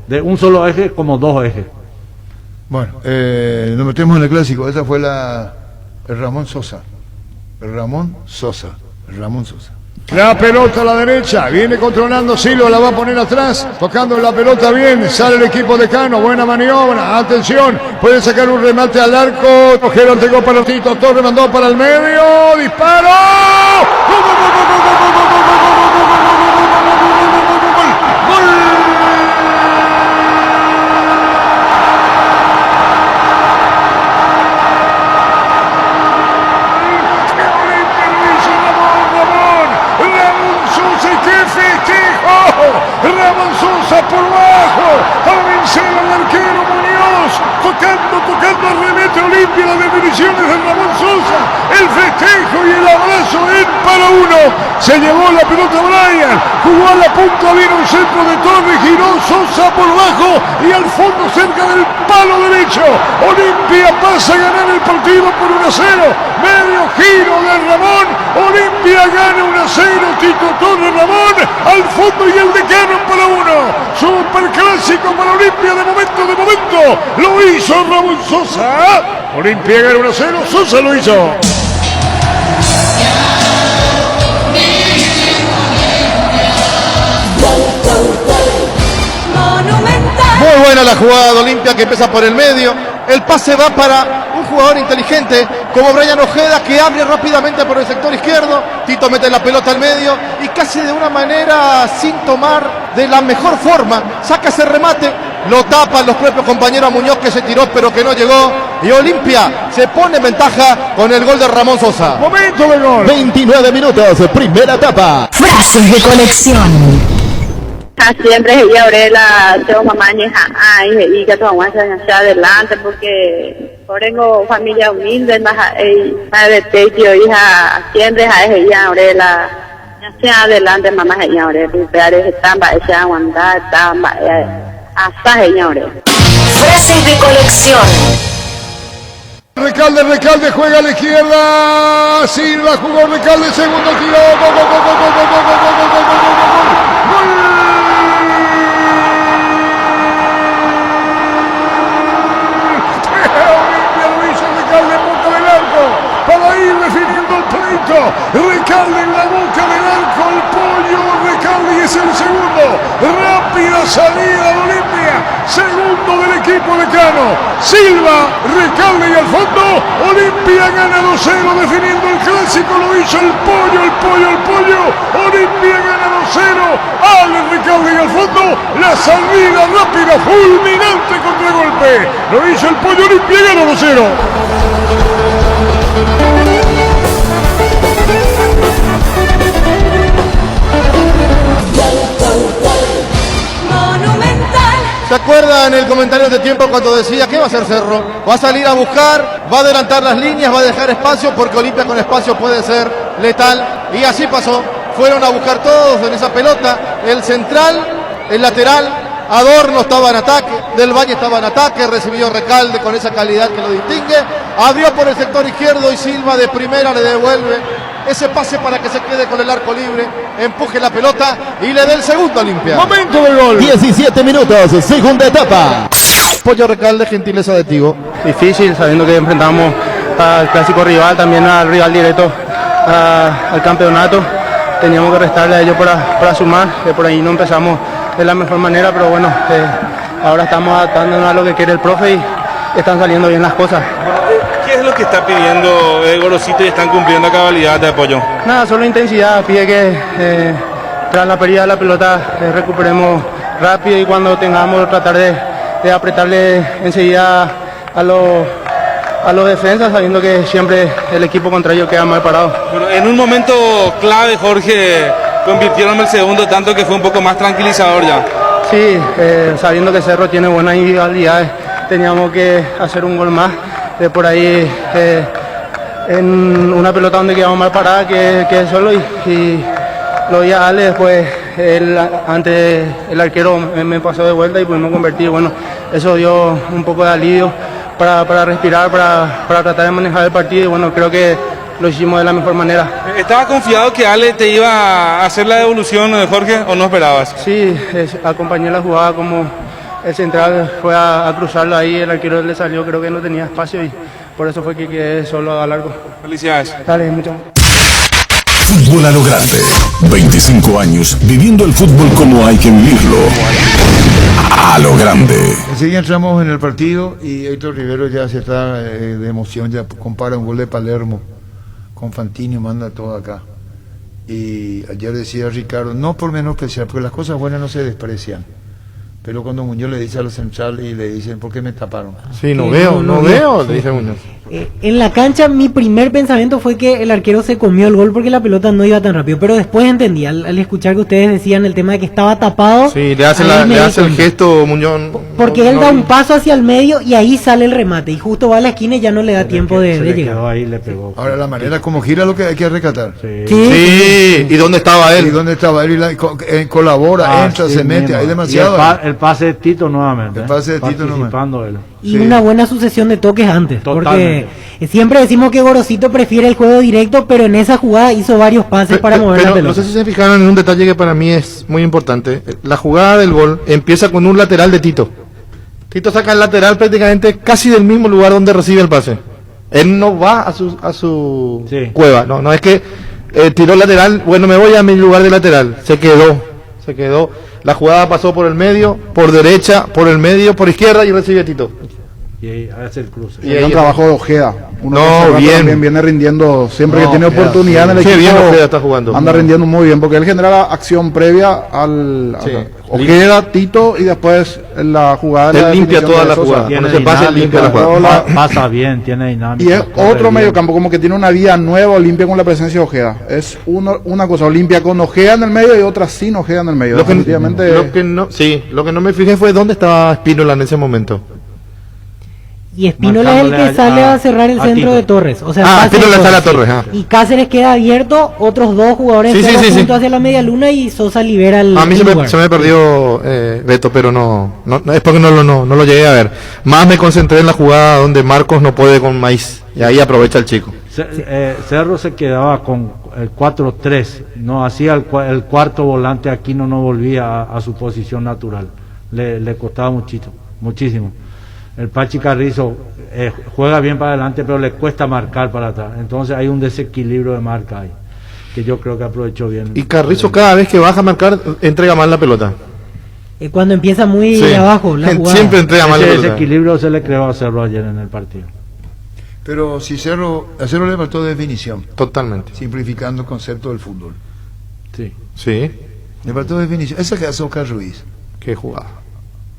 de un solo eje como 2 ejes. Bueno, nos metemos en el clásico. Esa fue el Ramón Sosa. El Ramón Sosa. La pelota a la derecha, viene controlando Silva, la va a poner atrás, tocando la pelota bien, sale el equipo de Cano, buena maniobra, atención, puede sacar un remate al arco, Ojero entregó para Tito, Torre mandó para el medio, disparo, ¡gol, gol, gol, gol, gol, gol, gol, gol, gol, gol, Ramón Sosa por bajo, para vencer al arquero Muñoz, tocando, remete Olimpia, las definiciones de Ramón Sosa, el festejo y el abrazo en para uno, se llevó la pelota Brian, jugó a la punta, vino un centro de Torre, giró Sosa por bajo y al fondo cerca del palo derecho, Olimpia pasa pasa a ganar el partido por 1-0. Medio giro de Ramón. Olimpia gana 1-0. Tito Torres, Ramón al fondo y el Decano para 1. Superclásico para Olimpia de momento. Lo hizo Ramón Sosa. Olimpia gana 1-0. Sosa lo hizo. Muy buena la jugada de Olimpia, que empieza por el medio. El pase va para un jugador inteligente como Brian Ojeda, que abre rápidamente por el sector izquierdo. Tito mete la pelota al medio y casi de una manera sin tomar de la mejor forma saca ese remate. Lo tapan los propios compañeros. Muñoz, que se tiró pero que no llegó. Y Olimpia se pone en ventaja con el gol de Ramón Sosa. Momento de gol. 29 minutos, primera etapa. Frases de colección. Siempre ella Aurela, tengo mamá y que todo hacia adelante porque tengo familia humilde, madre tío, hija, siempre ella Aurela, hacia adelante mamá ella Aurela, pero estamba ella aguantar, estamba hasta ella Aurela. Frases de colección. Recalde juega a la izquierda. Silva jugó Recalde, segundo tiro. Gol. Para ir definiendo el pleito. Recalde en la boca del arco, el pollo. Recalde y es el segundo. Rápida salida de Olimpia. Segundo del equipo de Cano. Silva, Recalde y al fondo. Olimpia gana 2-0 definiendo el clásico. Lo hizo el pollo. Olimpia gana 2-0. Ale Recalde y al fondo. La salida rápida, fulminante contragolpe. Lo hizo el pollo. Olimpia gana 2-0. ¿Se acuerdan el comentario de tiempo cuando decía qué va a hacer Cerro? Va a salir a buscar, va a adelantar las líneas, va a dejar espacio porque Olimpia con espacio puede ser letal. Y así pasó. Fueron a buscar todos en esa pelota. El central, el lateral, Adorno estaba en ataque, Del Valle estaba en ataque, recibió Recalde con esa calidad que lo distingue. Abrió por el sector izquierdo y Silva de primera le devuelve ese pase para que se quede con el arco libre, empuje la pelota y le dé el segundo a Olimpia. Momento de gol. 17 minutos, segunda etapa. Pollo Recalde, gentileza de Tigo. Difícil, sabiendo que enfrentamos al clásico rival, también al rival directo al campeonato. Teníamos que restarle a ellos para sumar, por ahí no empezamos de la mejor manera, pero bueno, ahora estamos adaptándonos a lo que quiere el profe y están saliendo bien las cosas. ¿Qué es lo que está pidiendo Gorosito y están cumpliendo a cabalidad de apoyo? Nada, solo intensidad, pide que tras la pérdida de la pelota recuperemos rápido y cuando tengamos tratar de apretarle enseguida a los defensas, sabiendo que siempre el equipo contrario queda mal parado. Bueno, en un momento clave, Jorge, convirtieron el segundo tanto que fue un poco más tranquilizador ya. Sí, sabiendo que Cerro tiene buenas individualidades, teníamos que hacer un gol más. Por ahí en una pelota donde quedamos mal parada que solo y lo vi a Ale, después antes el arquero me pasó de vuelta y pudimos convertir. Bueno, eso dio un poco de alivio para respirar, para tratar de manejar el partido y bueno, creo que lo hicimos de la mejor manera. ¿Estabas confiado que Ale te iba a hacer la devolución, Jorge, o no esperabas? Sí, acompañé la jugada como el central fue a cruzarlo ahí, el arquero le salió, creo que no tenía espacio y por eso fue que quedé solo a largo. Felicidades. Dale, mucho. Fútbol a lo grande. 25 años viviendo el fútbol como hay que vivirlo. A lo grande. Enseguida entramos en el partido y Héctor Rivero ya se está de emoción, ya compara un gol de Palermo con Fantini, manda todo acá. Y ayer decía Ricardo, no por menospreciar, porque las cosas buenas no se desprecian. Pero cuando Muñoz le dice a los centrales y le dicen, ¿por qué me taparon? Sí, no veo, le dice Muñoz. En la cancha mi primer pensamiento fue que el arquero se comió el gol porque la pelota no iba tan rápido, pero después entendí, al escuchar que ustedes decían el tema de que estaba tapado. Sí, le hace el gesto Muñoz. Porque él da un paso hacia el medio y ahí sale el remate, y justo va a la esquina y ya no le da tiempo de llegar. Ahí, le pegó. Ahora la manera como gira lo que hay que recatar. Sí. ¿Y dónde estaba él? ¿Y dónde estaba él? Y colabora, entra, se mete, hay demasiado. El pase de Tito nuevamente. El pase de Tito participando él. Y Sí. una buena sucesión de toques antes. Totalmente. Porque siempre decimos que Gorosito prefiere el juego directo, pero en esa jugada hizo varios pases para mover la Pero pelota. no sé si se fijaron en un detalle que para mí es muy importante. La jugada del gol empieza con un lateral de Tito. Tito saca el lateral prácticamente casi del mismo lugar donde recibe el pase. Él no va a su Sí. cueva. No es que tiró el lateral, bueno, me voy a mi lugar de lateral. Se quedó. La jugada pasó por el medio, por derecha, por el medio, por izquierda y recibe Tito. Y ahí hace el cruce. Y Y ahí un trabajo de Ojeda. Uno No, que hace rato bien. también viene rindiendo siempre No, que tiene oportunidad en el Qué equipo. bien Ojeda está jugando. Anda rindiendo muy bien porque él genera la acción previa al Sí. Ojeda, Tito y después la jugada. de Él la limpia definición toda de la Sosa. jugada. Tiene Con ese pase dinámica, limpia la jugada. Hola. pasa bien, tiene dinámica. Y es corre otro bien. mediocampo como que tiene una vida nueva Olimpia con la presencia de Ojeda. Es una cosa Olimpia con Ojeda en el medio y otra sin Ojeda en el medio. Lo que Definitivamente lo que no me fijé fue dónde estaba Espínola en ese momento. Y Espínola es el que Marcándole sale a- a cerrar el a centro Tito. de Torres. O sea, Ah, pase de Espínola sale a Torres, Torres, sí. Y Cáceres queda abierto, otros dos jugadores Sí, sí, solo sí, sí. juntos hacia la media luna y Sosa libera el A mí el se lugar. me perdió Beto, pero no es porque no lo llegué a ver. Más me concentré en la jugada donde Marcos no puede con Maíz y ahí aprovecha el chico. Cerro se quedaba con el 4-3, no hacía el cuarto volante, Aquino no volvía a su posición natural, le costaba muchísimo. El Pachi Carrizo juega bien para adelante, pero le cuesta marcar para atrás, entonces hay un desequilibrio de marca ahí, que yo creo que aprovechó bien. Y Carrizo cada vez que baja a marcar entrega mal la pelota. Cuando empieza muy Sí. abajo la jugada. Siempre entrega mal la Ese pelota. desequilibrio se le creó a Cerro ayer en el partido. Pero si a Cerro le faltó definición, Totalmente. simplificando el concepto del fútbol. Sí. Sí. Le faltó definición. Esa que hace Oscar Ruiz. Qué jugada.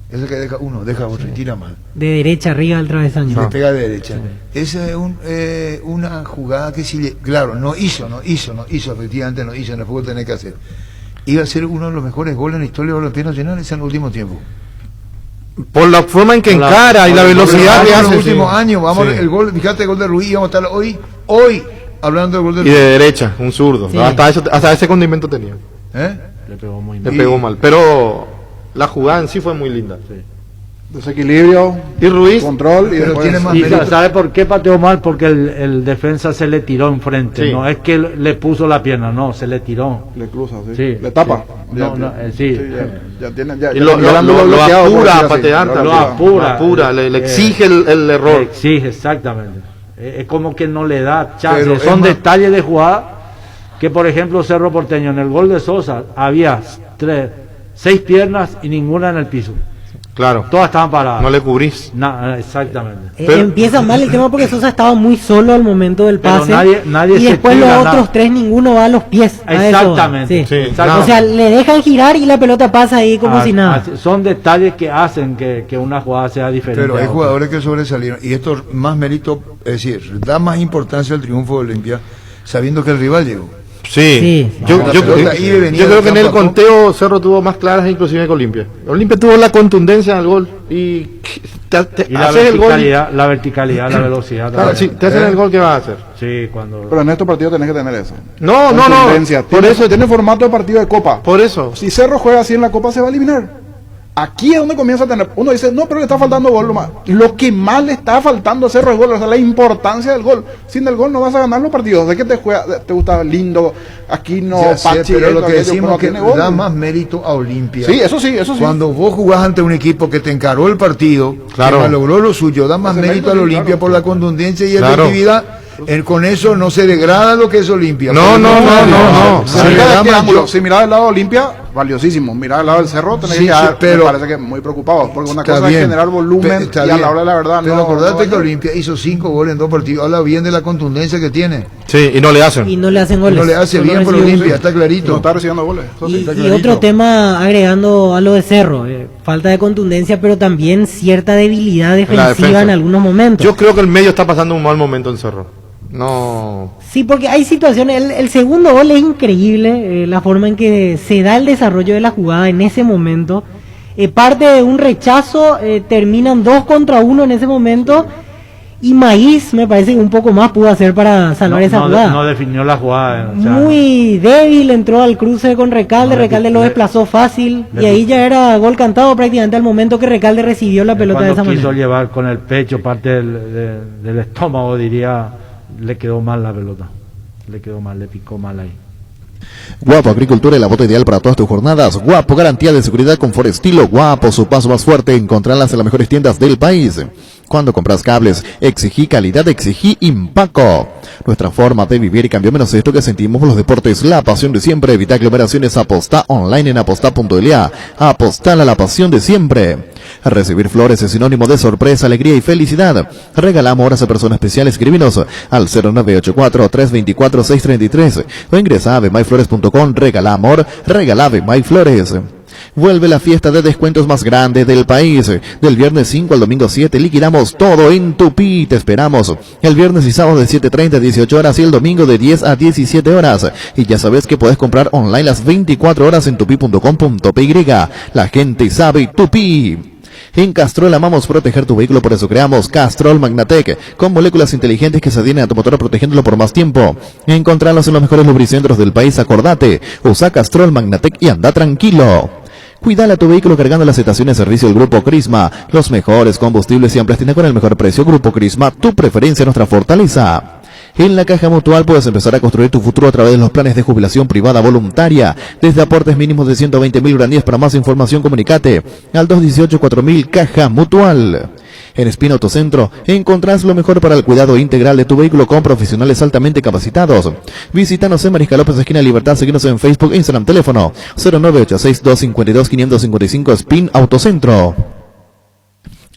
Esa que deja uno, deja otro y tira mal. De derecha arriba del travesaño. Y le pega de derecha. Esa es una jugada que si claro, no hizo, efectivamente no hizo, en el fútbol tenía que hacer. Iba a ser uno de los mejores goles en la historia de Balompié Nacional en el último tiempo. Por la forma en que Por la- encara y la por el- velocidad que En hace. los últimos sí. años, vamos, Sí. el gol, fíjate el gol de Ruiz, vamos a estar hoy hablando del gol de Y Ruiz. de derecha, un zurdo. Sí. Hasta ese condimento tenía. ¿Eh? Le pegó muy Le mal. pegó mal. Pero la jugada en sí fue muy linda. desequilibrio, Y Ruiz, control y Pero después tiene más Y mérito. ¿sabe por qué pateó mal? Porque el defensa se le tiró enfrente. Sí. No es que le puso la pierna, no, se le tiró. le cruza, sí. Sí, Le tapa. sí. Sí. Ya tiene, ya y lo ángulo bloqueado, por apura decir a así. patear Lo también. apura. Le exige el error. Exige, exactamente. Es como que no le da chance. Pero es Son más- detalles de jugada que, por ejemplo, Cerro Porteño, en el gol de Sosa, había 6 piernas y ninguna en el piso. Claro. Todas estaban paradas. No le cubrís. Exactamente. Pero- Empieza mal el tema porque Sosa estaba muy solo al momento del Pero pase. nadie y se después tira los nada. otros tres, ninguno va a los pies. a eso va. Exactamente. Sí. Sí, Exacto. O sea, le dejan girar y la pelota pasa ahí como si nada. Son detalles que hacen que una jugada sea diferente. Pero a hay otra. jugadores que sobresalieron y esto más mérito, es decir, da más importancia al triunfo de Olimpia sabiendo que el rival llegó. Sí. Sí. Yo, La yo- pelota yo- iba y venía yo creo del que en el campo a conteo Cerro tuvo más claras inclusive que Olimpia. Olimpia tuvo la contundencia del gol y Y la haces el gol. verticalidad, la velocidad. Claro, también. si te hacen el gol, ¿qué vas a hacer? Sí, cuando. Pero en estos partidos tenés que tener eso. No. Contundencia. Por Tiene- eso, tiene formato de partido de copa. por eso. Si Cerro juega así en la copa se va a eliminar. Aquí es donde comienza a tener. Uno dice, no, pero le está faltando gol. Lo que más le está faltando a Cerro es gol, o sea, la importancia del gol. Sin el gol no vas a ganar los partidos. ¿De qué te gusta lindo? Aquí no, Ya sé, Pachi, pero lo esto, que aquello, decimos pero es que tiene gol. da más mérito a Olimpia. Sí, eso sí, eso sí. Cuando vos jugás ante un equipo que te encaró el partido, Claro. que logró lo suyo, da más Ese mérito mérito, al sí, Olimpia claro. por la contundencia y Claro. efectividad. Con eso no se degrada lo que es Olimpia. No. Se Si le mirás da de qué mayor- ángulo, si mirás del lado de Olimpia, valiosísimo. Mirás del lado del Cerro, tenés Sí, que quedar, sí, pero- me parece que muy preocupados. Porque una Está cosa bien. es generar volumen Está y a bien. la hora de la verdad Pero no. acordate no que Olimpia hizo 5 goles en 2 partidos. Habla bien de la contundencia que tiene. Sí, y no le hacen. Y no le hacen goles. No le hace Solo bien por recibe Olimpia, un- está no clarito. está recibiendo goles. Eso sí. Y, está y clarito. otro tema agregando a lo de Cerro, falta de contundencia, pero también cierta debilidad defensiva defensa. en algunos momentos. Yo creo que el medio está pasando un mal momento en Cerro. No. Sí, porque hay situaciones, el segundo gol es increíble, la forma en que se da el desarrollo de la jugada en ese momento. Parte de un rechazo, terminan 2 contra 1 en ese momento Y Maíz me parece que un poco más pudo hacer para salvar esa jugada. No definió la jugada. O sea, muy débil, entró al cruce con Recalde, Recalde lo desplazó fácil y ahí ya era gol cantado prácticamente al momento que Recalde recibió la pelota de esa manera. Quiso llevar con el pecho parte del estómago, diría, le quedó mal la pelota. Le quedó mal, le picó mal ahí. Guapo Agricultura, la bota ideal para todas tus jornadas. Guapo, garantía de seguridad, confort, estilo. Guapo, su paso más fuerte. Encontrarlas en las mejores tiendas del país. Cuando compras cables, exigí calidad, exigí Impaco. Nuestra forma de vivir y cambió menos esto que sentimos por los deportes. La pasión de siempre. Evita aglomeraciones. Apostá online en apostá.la. Apostá a la pasión de siempre. Recibir flores es sinónimo de sorpresa, alegría y felicidad. Regalamos horas a personas especiales. Escríbenos al 0984-324-633 o ingresa a avemyflores.com. Regala amor, regala Ave My Flores. Vuelve la fiesta de descuentos más grande del país. Del viernes 5 al domingo 7 liquidamos todo en Tupí. Te esperamos el viernes y sábado de 7:30 a 18 horas y el domingo de 10 a 17 horas. Y ya sabes que puedes comprar online las 24 horas en tupi.com.py. La gente sabe Tupí. En Castrol amamos proteger tu vehículo, por eso creamos Castrol Magnatec, con moléculas inteligentes que se adhieren a tu motor protegiéndolo por más tiempo. Encontrarlos en los mejores lubricentros del país, acordate, usa Castrol Magnatec y anda tranquilo. Cuidale a tu vehículo cargando las estaciones de servicio del Grupo Crisma. Los mejores combustibles y amplias tiendas con el mejor precio. Grupo Crisma, tu preferencia, nuestra fortaleza. En la Caja Mutual puedes empezar a construir tu futuro a través de los planes de jubilación privada voluntaria. Desde aportes mínimos de 120.000 guaraníes. Para más información, comunicate al 218-4000 Caja Mutual. En Espina Autocentro encontrás lo mejor para el cuidado integral de tu vehículo con profesionales altamente capacitados. Visítanos en Mariscal López, esquina Libertad. Seguinos en Facebook, Instagram, teléfono 0986-252-555 Spin Autocentro.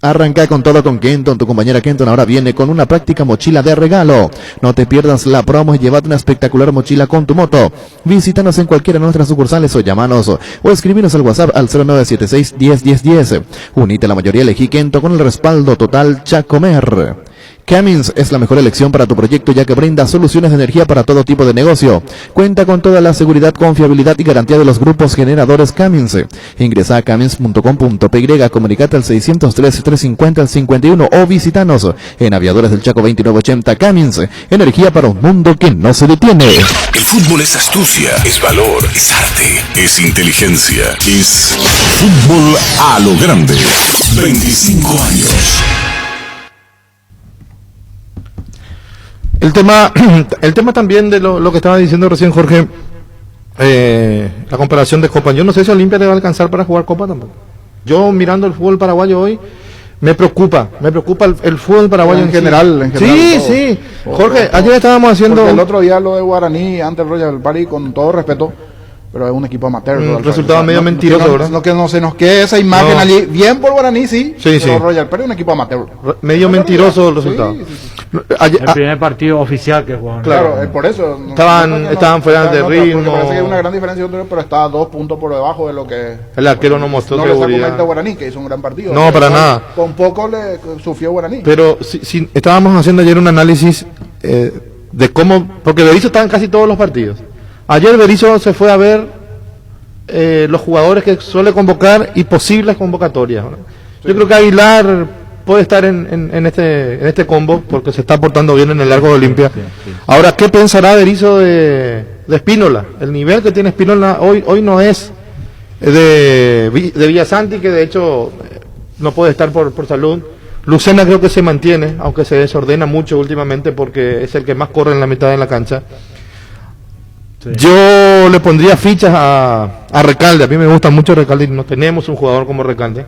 Arranca con todo con Kenton. Tu compañera Kenton ahora viene con una práctica mochila de regalo. No te pierdas la promo y llévate una espectacular mochila con tu moto. Visítanos en cualquiera de nuestras sucursales o llamanos o escribinos al WhatsApp al 0976-101010. Unite a la mayoría, elegí Kenton con el respaldo total Chacomer. Cummins es la mejor elección para tu proyecto, ya que brinda soluciones de energía para todo tipo de negocio. Cuenta con toda la seguridad, confiabilidad y garantía de los grupos generadores Cummins. Ingresa a cummins.com.py, comunicate al 603-350-51 o visítanos en Aviadores del Chaco 2980. Cummins, energía para un mundo que no se detiene. El fútbol es astucia, es valor, es arte, es inteligencia, es fútbol a lo grande. 25 años. El tema también de lo que estaba diciendo recién Jorge, la comparación de Copa. Yo no sé si Olimpia le va a alcanzar para jugar Copa tampoco. Yo mirando el fútbol paraguayo hoy, me preocupa el fútbol paraguayo en general. Sí. Jorge, ayer estábamos haciendo... Porque el otro día lo de Guaraní, ante el Royal Party, con todo respeto, pero es un equipo amateur. Resultado medio mentiroso, ¿verdad? No que no se nos quede esa imagen allí. Bien por Guaraní, sí. Pero Royal Party es un equipo amateur. Medio mentiroso el resultado. El primer partido oficial que jugaron. Claro, por eso. Estaban fuera de ritmo. Me parece que hay una gran diferencia, pero está 2 puntos por debajo de lo que... El arquero no mostró seguridad. No le saco a Guaraní, que hizo un gran partido. No, para nada. Con poco le sufrió Guaraní. Pero si estábamos haciendo ayer un análisis de cómo... Porque Berizzo estaba en casi todos los partidos. Ayer Berizzo se fue a ver los jugadores que suele convocar y posibles convocatorias. Yo creo que Aguilar puede estar en este combo porque se está portando bien en el largo de Olimpia. Ahora, ¿qué pensará Berizzo de Spínola? El nivel que tiene Spínola hoy no es de Villasanti, que de hecho no puede estar por salud. Lucena creo que se mantiene, aunque se desordena mucho últimamente porque es el que más corre en la mitad de la cancha. Sí. Yo le pondría fichas a Recalde. A mí me gusta mucho Recalde y no tenemos un jugador como Recalde.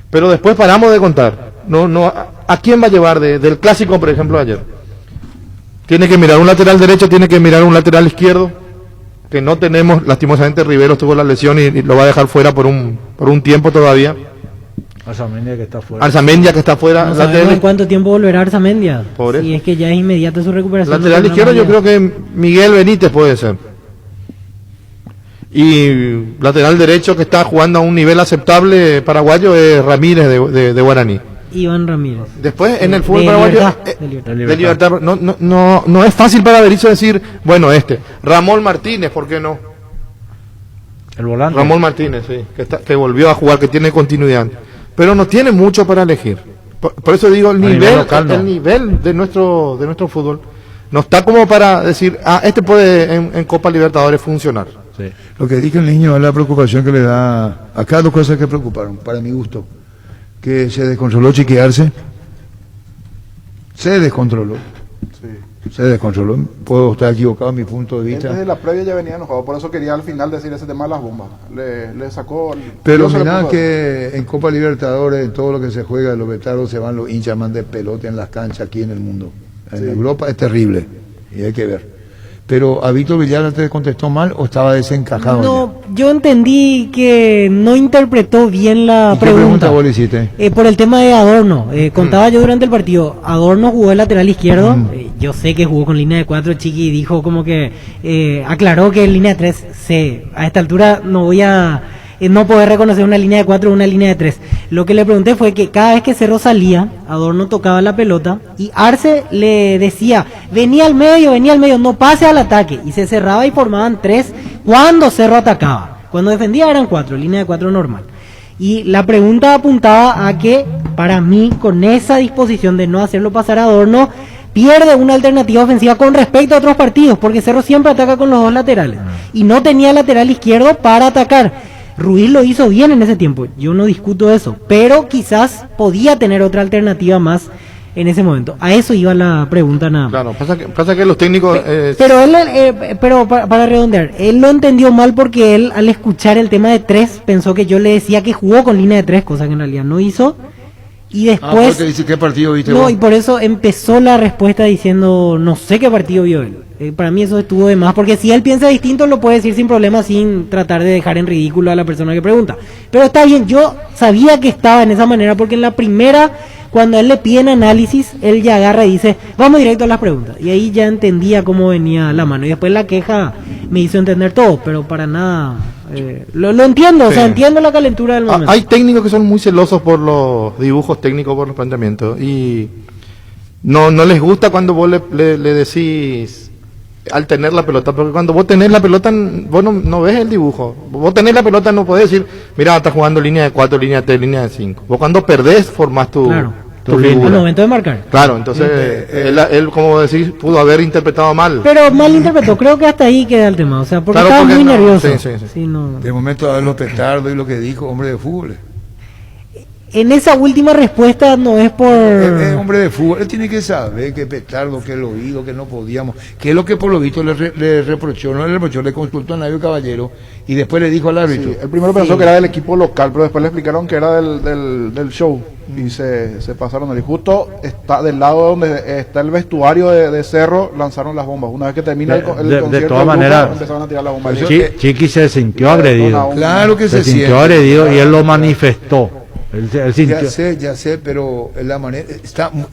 Pero después paramos de contar. ¿A quién va a llevar del clásico, por ejemplo, ayer? Tiene que mirar un lateral derecho, tiene que mirar un lateral izquierdo, que no tenemos. Lastimosamente Riveros tuvo la lesión y lo va a dejar fuera por un tiempo todavía. Arzamendia que está fuera. Arzamendia que está fuera. No sabemos en cuánto tiempo volverá Arzamendia. Si es que ya es inmediata su recuperación. Lateral izquierdo yo creo que Miguel Benítez puede ser. Y lateral derecho que está jugando a un nivel aceptable paraguayo es Ramírez de Guaraní. Iván Ramírez. Después en el fútbol paraguayo de Libertad. No es fácil para Berizzo decir, bueno, Ramón Martínez, ¿por qué no? El volante. Ramón Martínez, sí, que volvió a jugar, que tiene continuidad. Pero no tiene mucho para elegir. Por eso digo, el nivel nivel, local, no. el nivel de nuestro fútbol no está como para decir, este puede en Copa Libertadores funcionar. Sí. Lo que dije el niño es la preocupación que le da. Acá dos cosas que preocuparon, para mi gusto. Que se descontroló Chiquiarse. Se descontroló. Se descontroló. Puedo estar equivocado en mi punto de vista. Desde la previa ya venía enojado, por eso quería al final decir ese tema de las bombas. Le sacó. Pero mirá que en Copa Libertadores, en todo lo que se juega, los vetardos se van los hinchas más de pelota en las canchas aquí en el mundo. En Europa es terrible y hay que ver. Pero ¿a Víctor Villar te contestó mal o estaba desencajado? No, yo entendí que no interpretó bien la ¿Y qué pregunta pregunta. vos le hiciste? Por el tema de Adorno. Contaba yo durante el partido, Adorno jugó el lateral izquierdo. Yo sé que jugó con línea de 4, Chiqui dijo como que aclaró que en línea de 3 a esta altura no voy a no poder reconocer una línea de 4 o una línea de 3. Lo que le pregunté fue que cada vez que Cerro salía, Adorno tocaba la pelota y Arce le decía, venía al medio, no pase al ataque, y se cerraba y formaban 3 cuando Cerro atacaba. Cuando defendía eran 4, línea de 4 normal. Y la pregunta apuntaba a que, para mí, con esa disposición de no hacerlo pasar a Adorno, pierde una alternativa ofensiva con respecto a otros partidos, porque Cerro siempre ataca con los dos laterales, y no tenía lateral izquierdo para atacar. Ruiz lo hizo bien en ese tiempo, yo no discuto eso, pero quizás podía tener otra alternativa más en ese momento. A eso iba la pregunta nada más. Claro, pasa que los técnicos... Pero él, para redondear, él lo entendió mal porque él, al escuchar el tema de 3, pensó que yo le decía que jugó con línea de 3, cosa que en realidad no hizo. Y después... te dice qué partido viste no, vos. y por eso empezó la respuesta diciendo, no sé qué partido vio él. Para mí eso estuvo de más, porque si él piensa distinto lo puede decir sin problema, sin tratar de dejar en ridículo a la persona que pregunta. Pero está bien, yo sabía que estaba en esa manera, porque en la primera, cuando a él le piden análisis, él ya agarra y dice, vamos directo a las preguntas. Y ahí ya entendía cómo venía la mano. Y después la queja me hizo entender todo, pero para nada... lo entiendo, sí. O sea, entiendo la calentura del momento. Hay técnicos que son muy celosos por los dibujos técnicos, por los planteamientos, y no les gusta cuando vos le decís al tener la pelota, porque cuando vos tenés la pelota vos no ves el dibujo. Vos tenés la pelota, no podés decir, mira, estás jugando línea de 4, línea de 3, línea de 5. Vos cuando perdés formás tu figura. Al momento de marcar. Claro, entonces él, como decís, pudo haber interpretado mal. Pero mal interpretó, creo que hasta ahí queda el tema, o sea, porque estaba muy nervioso. Sí. De momento a ver los petardos y lo que dijo, hombre de fútbol. En esa última respuesta no es por... Es hombre de fútbol, él tiene que saber que petardo, que el oído, que no podíamos, que es lo que por lo visto le reprochó, le consultó a Nadio Caballero y después le dijo al árbitro. Sí, el primero pensó que era del equipo local, pero después le explicaron que era del show y se pasaron. Y justo está del lado donde está el vestuario de Cerro, lanzaron las bombas. Una vez que termina el concierto, de todas maneras, empezaron a tirar las bombas. Chiqui se sintió agredido. Claro que se sintió agredido y él lo manifestó. Él sintió... Ya sé, pero la manera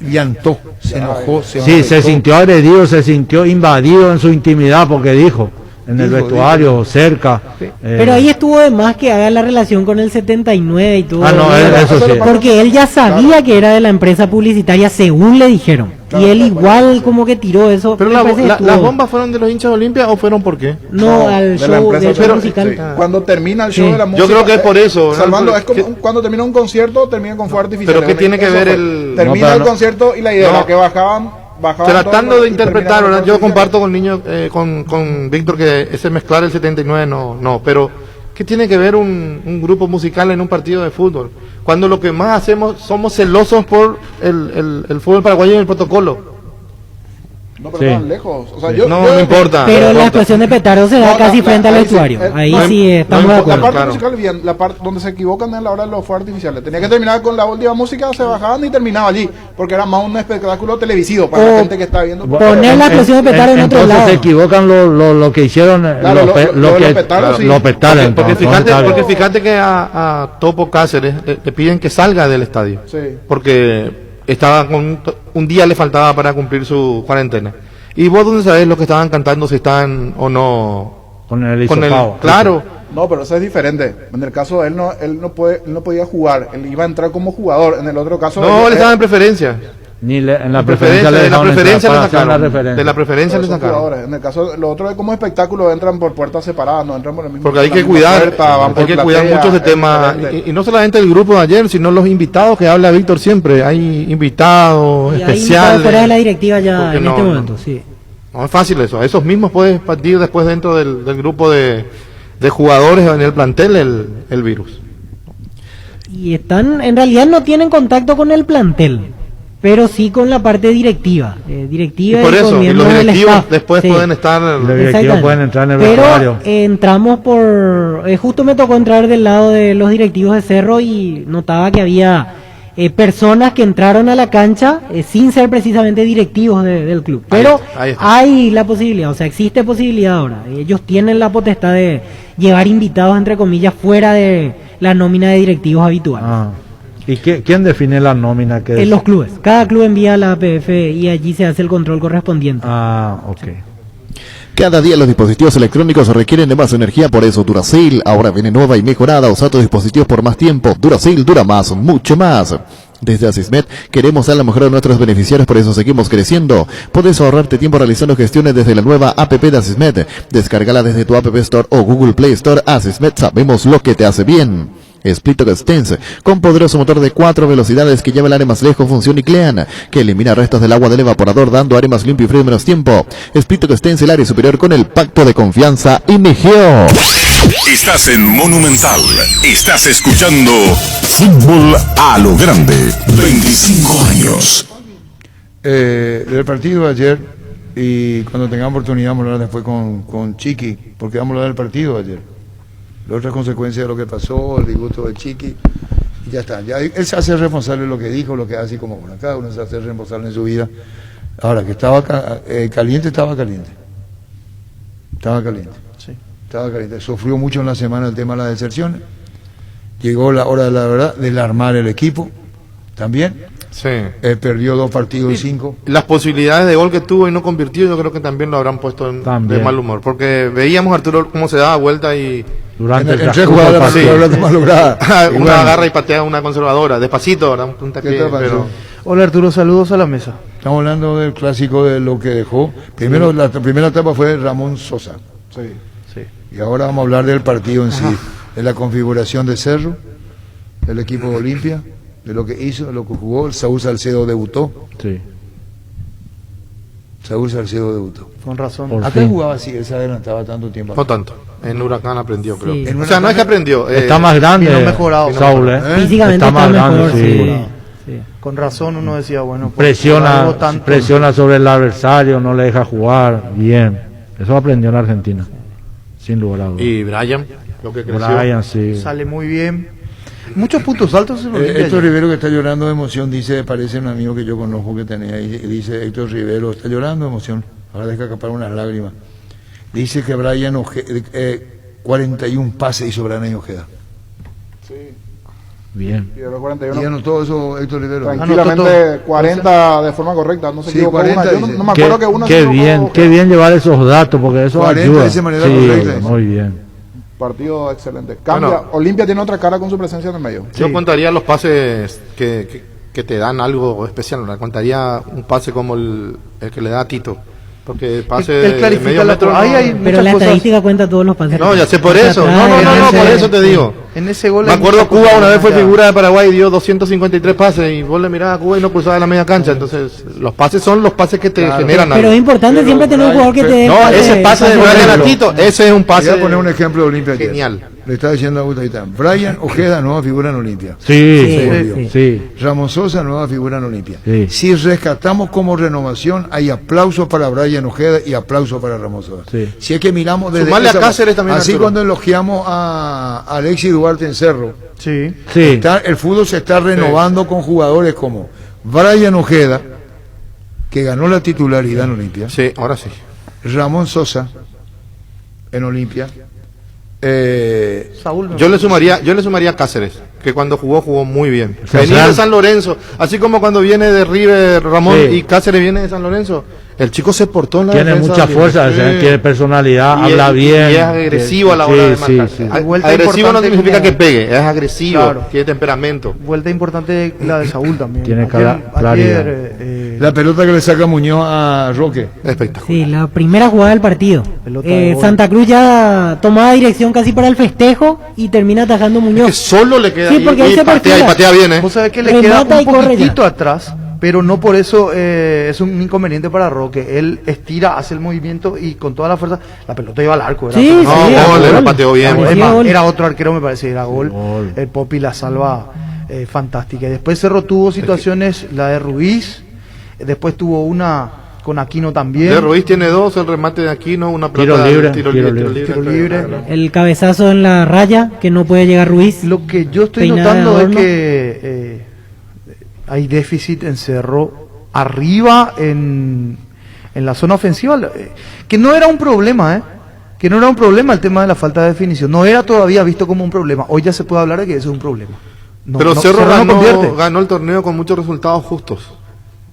llantó, se enojó, se sintió agredido, se sintió invadido en su intimidad porque dijo en el vestuario, cerca. Pero ahí estuvo de más que haga la relación con el 79 y todo. Eso sí. Porque él ya sabía que era de la empresa publicitaria, según le dijeron. Y él igual como que tiró eso. Pero ¿las bombas fueron de los hinchas de Olimpia o fueron por qué? No, al show musical. Sí. Cuando termina el show de la música. Yo creo que es por eso. Salvando, es como cuando termina un concierto, termina con fuego artificial. Pero ¿qué tiene que ver el...? Termina el concierto y la idea era que bajaban tratando de interpretar, ¿verdad? Yo comparto con niños, con Víctor, que ese mezclar el 79 no, pero ¿qué tiene que ver un grupo musical en un partido de fútbol? Cuando lo que más hacemos, somos celosos por el fútbol paraguayo y el protocolo. No, pero estaban lejos. O sea, no importa. Pero la explosión de petardo se da casi frente al vestuario. Ahí sí estamos de acuerdo. La parte musical bien, la parte donde se equivocan es la hora de los fuegos artificiales. Tenía que terminar con la última música, se bajaban y terminaba allí, porque era más un espectáculo televisivo para la gente que está viendo. Poner la explosión de petardo en otro lado. Entonces se equivocan lo que hicieron los petardos. Porque fíjate que a Topo Cáceres le piden que salga del estadio. Sí. Porque estaba un día le faltaba para cumplir su cuarentena. ¿Y vos dónde sabés los que estaban cantando si están o no? Con el hisopado. Claro. No, pero eso es diferente. En el caso de él no podía jugar, él iba a entrar como jugador. En el otro caso él estaba en preferencia. En la preferencia de la preferencia le para hacer sacaron. la referencia. De la preferencia le Son sacaron. jugadores. En el caso, lo otro es como espectáculo, entran por puertas separadas, no entran por el mismo. Porque hay la que misma cuidar, puerta, van por hay que cuidar platea, mucho ese es tema. diferente. Y no solamente el grupo de ayer, sino los invitados que habla Víctor siempre. Hay invitados Y hay invitados especiales. fuera de la directiva ya Porque en no, este no. momento, sí. No es fácil eso. Esos mismos puedes partir después dentro del grupo de jugadores en el plantel el virus. Y en realidad no tienen contacto con el plantel, pero sí con la parte directiva. Directiva Y por y eso, con y miembros los del directivos staff. después Sí. pueden estar. Los directivos Exactamente. pueden entrar en el Pero vestuario. entramos justo me tocó entrar del lado de los directivos de Cerro y notaba que había personas que entraron a la cancha sin ser precisamente directivos del club. Pero Ahí está. hay la posibilidad, o sea, existe posibilidad ahora. Ellos tienen la potestad de llevar invitados, entre comillas, fuera de la nómina de directivos habituales. Ah. ¿Y quién define la nómina que En los clubes. Cada club envía a la APF y allí se hace el control correspondiente. Ah, ok. Cada día los dispositivos electrónicos requieren de más energía, por eso Duracell ahora viene nueva y mejorada. Usa tus dispositivos por más tiempo. Duracell dura más, mucho más. Desde Asismet queremos dar lo mejor a nuestros beneficiarios, por eso seguimos creciendo. Puedes ahorrarte tiempo realizando gestiones desde la nueva app de Asismet. Descárgala desde tu App Store o Google Play Store. Asismet, sabemos lo que te hace bien. Splitoc Extense, con poderoso motor de 4 velocidades que lleva el aire más lejos, función Clean, que elimina restos del agua del evaporador, dando aire más limpio y frío en menos tiempo. Splitoc Extense, el aire superior con el pacto de confianza Inigeo. Estás en Monumental. Estás escuchando Fútbol a lo Grande. 25 años. Del partido de ayer, y cuando tengamos oportunidad vamos a hablar después con Chiqui, porque vamos a hablar del partido de ayer. Las otras consecuencias de lo que pasó, el disgusto de Chiqui, y ya está. Ya él se hace responsable de lo que dijo, lo que hace, como bueno, cada uno se hace responsable en su vida. Ahora, que estaba caliente, estaba caliente. Estaba caliente. Sí. Estaba caliente. Sufrió mucho en la semana el tema de las deserciones. Llegó la hora de la verdad, de armar el equipo también. Sí. Perdió 2 partidos de 5. Las posibilidades de gol que tuvo y no convirtió, yo creo que también lo habrán puesto de mal humor. Porque veíamos a Arturo cómo se daba vuelta y. Durante el en 3 transcurso jugadas del la partido. partido más lograda. Una Bueno, agarra y patea una conservadora. Despacito, ¿verdad? Un ¿qué taque, te pasó? pero. Hola Arturo, saludos a la mesa. Estamos hablando del clásico de lo que dejó. Primero, la primera etapa fue Ramón Sosa. Sí. Sí. Y ahora vamos a hablar del partido en sí, de la configuración de Cerro, del equipo de Olimpia, de lo que hizo, de lo que jugó. El Saúl Salcedo debutó. Sí. Saúl Salcedo debutó. Con razón. Por ¿A qué fin. jugaba así? Él se adelantaba tanto tiempo. No tanto. En Huracán aprendió, creo. Sí. O sea, no es que aprendió. Está más grande. vino mejorado. Saúl, Físicamente Está más grande, mejor, sí. sí. Sí. Con razón uno decía, bueno, por Presiona, algo tanto. presiona sobre el adversario, no le deja jugar. Bien. Eso aprendió en Argentina. Sin lugar a dudas. Y Brian, lo que creció. Brian, sí. Sale muy bien. Muchos puntos altos en Olimpia Héctor ayer. Rivero, que está llorando de emoción, dice, parece un amigo que yo conozco que tenía ahí, dice Héctor Rivero, está llorando de emoción, ahora deja escapar unas lágrimas. Dice que Brian 41 pases hizo Brian Ojeda. Bien. Y de los Y 41. anotó eso Héctor Rivero. Tranquilamente 40 de forma correcta, no se Sí, equivocó 40 una. Yo no, dice. no me acuerdo que una Qué se equivocó. bien, qué bien llevar esos datos, porque eso 40 ayuda. de esa manera Sí, correcta, dice. muy bien. Partido excelente. Cambia. Bueno. Olimpia tiene otra cara con su presencia en el medio. Yo contaría los pases que te dan algo especial. ¿No? Contaría un pase como el que le da a Tito. Porque el pase Él clarifica de medio la metro. co- ahí no- hay Pero muchas la cosas. estadística cuenta todos los pases. No, ya sé por Hacia eso. atrás, No, adelante. por eso te digo. En ese gol Me hay acuerdo muchas Cuba cosas una vez fue ya. figura de Paraguay y dio 253 pases y vos le mirabas a Cuba y no cruzaba la media cancha. Entonces, los pases son los pases que te generan Pero es algo. importante siempre tener un jugador que te dé. No, ese pase de Brian ejemplo. a Tito, ese es un pase. Voy a poner un ejemplo de Olimpia ayer. Genial. Le está diciendo a Augusto Aitán. Brian Ojeda, nueva figura en Olimpia. Sí, Sí, sí, sí. sí. Ramón Sosa, nueva figura en Olimpia. Sí. Si rescatamos como renovación, hay aplauso para Brian Ojeda y aplauso para Ramón Sosa. Sí. Si es que miramos desde Sumarle a esa- Cáceres también, así Arturo. cuando elogiamos a Alexis Duarte en Cerro, Sí. Sí. el fútbol se está renovando con jugadores como Brian Ojeda, que ganó la titularidad en Olimpia, Sí, ahora sí. Ramón Sosa en Olimpia, Saúl, Yo le sumaría a Cáceres, que cuando jugó muy bien. Central. Venía de San Lorenzo, así como cuando viene de River Ramón Sí. y Cáceres viene de San Lorenzo. El chico se portó en la Tiene defensa mucha bien. fuerza, o sea, Sí. tiene personalidad, Y habla es- bien. y es agresivo a la hora de Sí, marcar. sí. Vuelta Agresivo no importante significa como- que pegue, es agresivo, Claro. tiene temperamento. Vuelta importante la de Saúl también. Tiene Ayer, claridad. La pelota que le saca Muñoz a Roque. Espectacular. Sí, la primera jugada del partido. Pelota de gol. Santa Cruz ya tomaba dirección casi para el festejo y termina atajando Que Muñoz. solo le queda Sí, ahí, porque él y se patea y perfila. patea bien, ¿eh? Vos sabés que le Remata queda y un corre poquitito ya. atrás, pero no por eso es un inconveniente para Roque. Él estira, hace el movimiento y con toda la fuerza, la pelota iba al arco. Era Sí, No, sí, gol, gol. lo pateó bien. Sí, Es más, gol. era otro arquero, me parece, era gol. Gol. El Popi la salva fantástica. Y después Cerro tuvo situaciones, la de Ruiz, después tuvo una con Aquino también. De Ruiz tiene dos, el remate de Aquino, una Tiro pelota libre, tiro tiro libre. Tiro libre. El cabezazo en la raya que no puede llegar Ruiz. Lo que yo estoy Peinada de notando es adorno. que hay déficit en Cerro arriba en la zona ofensiva, que no era un problema, que no era un problema el tema de la falta de definición, no era todavía visto como un problema, hoy ya se puede hablar de que eso es un problema. No, Pero no, Cerro no convierte. ganó el torneo con muchos resultados justos,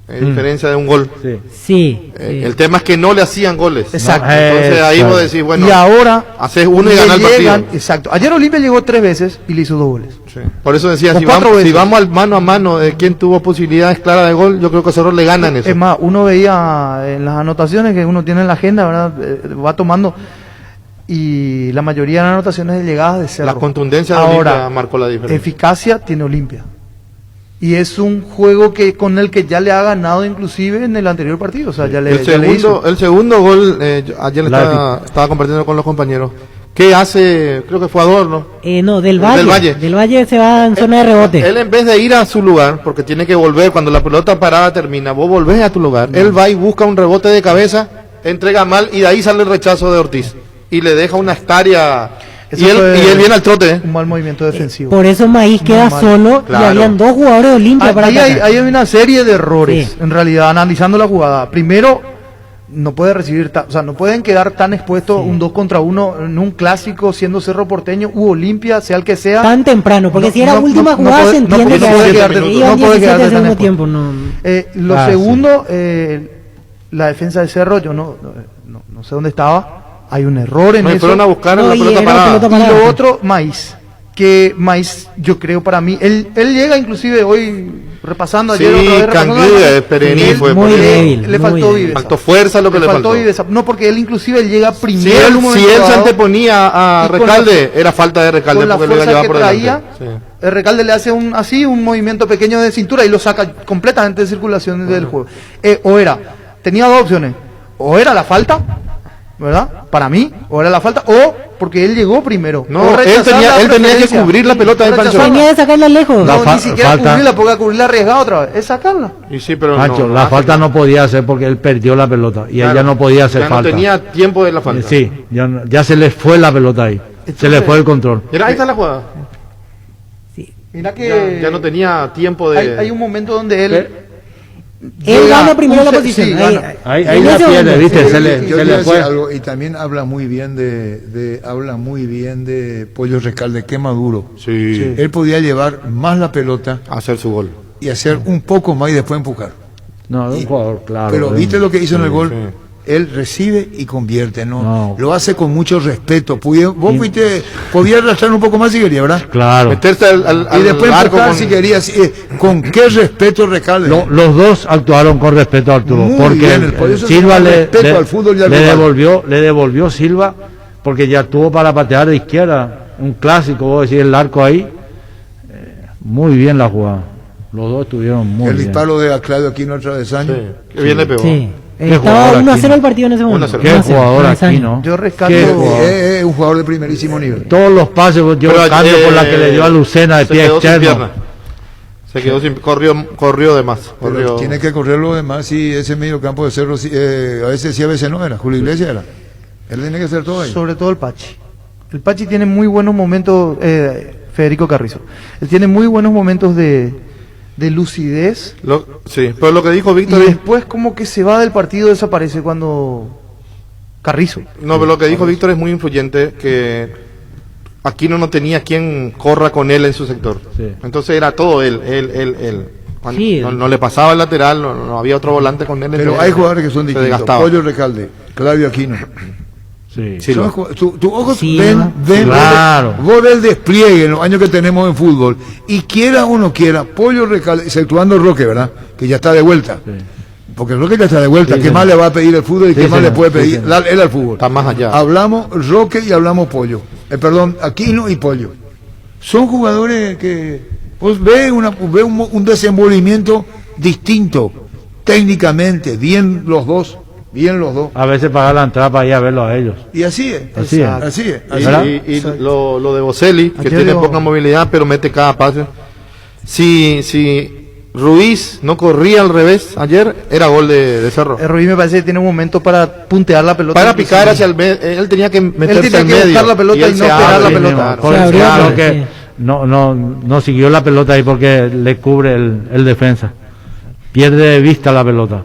en diferencia de un gol. Sí. Sí. El tema es que no le hacían goles. Exacto. Entonces ahí Exacto. vos decís, bueno, y ahora haces uno y le ganas el partido. llegan- exacto, ayer Olimpia llegó 3 veces y le hizo 2 goles. Sí. Por eso decía, O si 4 vamos, veces. si vamos al mano a mano de quién tuvo posibilidades claras de gol, yo creo que a Cerro le ganan eso. Es más, uno veía en las anotaciones que uno tiene en la agenda, ¿verdad? Va tomando, y la mayoría de las anotaciones de llegadas de Cerro. La contundencia de Ahora, Olimpia marcó la diferencia. eficacia tiene Olimpia. Y es un juego que con el que ya le ha ganado inclusive en el anterior partido. O sea, ya le, El ya le hizo. segundo gol, ayer le La estaba compartiendo con los compañeros. ¿Qué hace? Creo que fue Adorno. No, del Valle. Del Valle se va en zona de rebote. Él en vez de ir a su lugar, porque tiene que volver, cuando la pelota parada termina, vos volvés a tu lugar, él va y busca un rebote de cabeza, entrega mal y de ahí sale el rechazo de Ortiz. Y le deja una estaria. Eso Y fue él viene al trote. Un mal movimiento defensivo. Por eso Maíz queda mal. solo Claro. y habían 2 jugadores de Olimpia para Ahí hay, atacar. hay una serie de errores, Sí. en realidad, analizando la jugada. Primero, no puede recibir, o sea, no pueden quedar tan expuestos un 2 contra 1 en un clásico, siendo Cerro Porteño u Olimpia, sea el que sea. Tan temprano, porque No, si era no, última no jugada puede- se no entiende puede- que no puede iban quedarte- no 17 puede quedarte de tan segundo expuesto. tiempo. No. Lo Ah, segundo, la defensa de Cerro, yo no sé dónde estaba. Hay un error en Me eso. fueron a buscar No, la y pelota era parada. pelota Y parada. lo otro, Maíz. Que Maíz, yo creo para mí, él llega inclusive hoy repasando Sí, ayer otra vez. repasando Canguil, ayer, Perení él fue muy porque débil. Le faltó muy viveza. faltó fuerza lo que le faltó. viveza. No, porque él inclusive llega Si primero en un él, momento se dado, anteponía a y con Recalde, era falta de Recalde con la porque lo iba a fuerza llevar que por traía, delante. Sí. el Recalde le hace un movimiento pequeño de cintura y lo saca completamente de circulación del juego. Tenía 2 opciones. O era la falta, ¿verdad? Para mí, o era la falta, o porque él llegó primero. O No, él rechazar tenía la que preferencia. cubrir la pelota del Rechazar Pancho. Tenía que sacarla lejos. La No, fa- ni siquiera falta- cubrirla, porque cubrirla arriesgada otra vez. Es sacarla. Y sí, pero Pancho, no, la no, falta no podía hacer porque él perdió la pelota y claro, ella no podía hacer ya falta. no tenía tiempo de la falta. Sí, ya se le fue la pelota ahí. Se le fue el control. Mira, ahí está la jugada. Mira que Ya no tenía tiempo de... hay un momento donde él Él llega gana primero la sí, posición. gana. Ahí En la ese pierde, momento, ¿viste? sí. Se le Yo quiero decir fue. algo, y también habla muy bien habla muy bien de Pollo Recalde, que maduro. Sí. Él podía llevar más la pelota Hacer su gol. y hacer un poco más y después empujar. No, es un jugador, claro. Pero es- viste lo que hizo en el gol. sí. Él recibe y convierte, ¿no? No. Lo hace con mucho respeto. Vos podías arrastrar un poco más si querías, ¿verdad? Claro. Meterse al Y después arco empujar con... si querías. ¿Con qué respeto Recalde? Los dos actuaron con respeto a Arturo, Muy porque bien, el por eso Silva se llama le respeto al fútbol y al rival. le devolvió Silva porque ya tuvo para patear de izquierda, un clásico, vos decís el arco ahí. Muy bien la jugada. Los dos estuvieron muy El bien. disparo de Claudio Aquino al travesaño. Sí, que bien le pegó. Sí. Qué Estaba jugador 1-0 Aquino. el partido en ese momento. 1-0. Qué 1-0, jugador aquí, Sainz. ¿no? Yo rescato- Qué Es jugador. un jugador de primerísimo nivel. Todos los pases, yo Pero, cambio por la que le dio a Lucena de se pie quedó sin externo. pierna. Se quedó sin... Corrió de más. Pero Corrió... tiene que correr lo demás y ese medio campo de Cerro, a veces sí, a veces no era. Julio Iglesias era. Él tiene que hacer todo ahí. sobre todo el Pachi. El Pachi tiene muy buenos momentos, Federico Carrizo. Él tiene muy buenos momentos de lucidez. Sí, pero lo que dijo Y Víctor es... después como que se va del partido, desaparece cuando Carrizo. No, pero lo que dijo Víctor es muy influyente, que Aquino no tenía quien corra con él en su sector. Sí. Entonces era todo él. Cuando Sí. no le pasaba el lateral, no había otro volante con él. Pero entonces hay jugadores que son se distintos. desgastaba. Pollo Recalde, Claudio Aquino. Sí. Sí, Son tus ojos Sí, ven, ¿no? Claro. vos ves el despliegue en los años que tenemos en fútbol, y quiera o no quiera, Pollo Recalde, exceptuando Roque, ¿verdad? Que ya está de vuelta. Sí. Porque Roque ya está de vuelta. Sí, ¿Qué señor. más le va a pedir el fútbol y Sí, qué más le señor. puede Sí, pedir señor. él al fútbol? Está más allá. Hablamos Roque y hablamos Pollo. Perdón, Aquino y Pollo. Son jugadores que vos ves un desenvolvimiento distinto, técnicamente, bien los dos. A veces pagar la entrada para ir a verlo a ellos. Y así es. Así es. Así es. ¿Verdad? Y lo de Boselli, que Ayer tiene yo- poca movilidad, pero mete cada pase. Si Ruiz no corría al revés ayer, era gol de Cerro. Ruiz me parece que tiene un momento para puntear la pelota. Para picar hacia el medio, él tenía que meterse tenía al que medio. buscar la pelota él y no se pegar abre, la sí, pelota. claro. Por Se abrió, claro pero que sí. no siguió la pelota ahí porque le cubre el defensa. Pierde de vista la pelota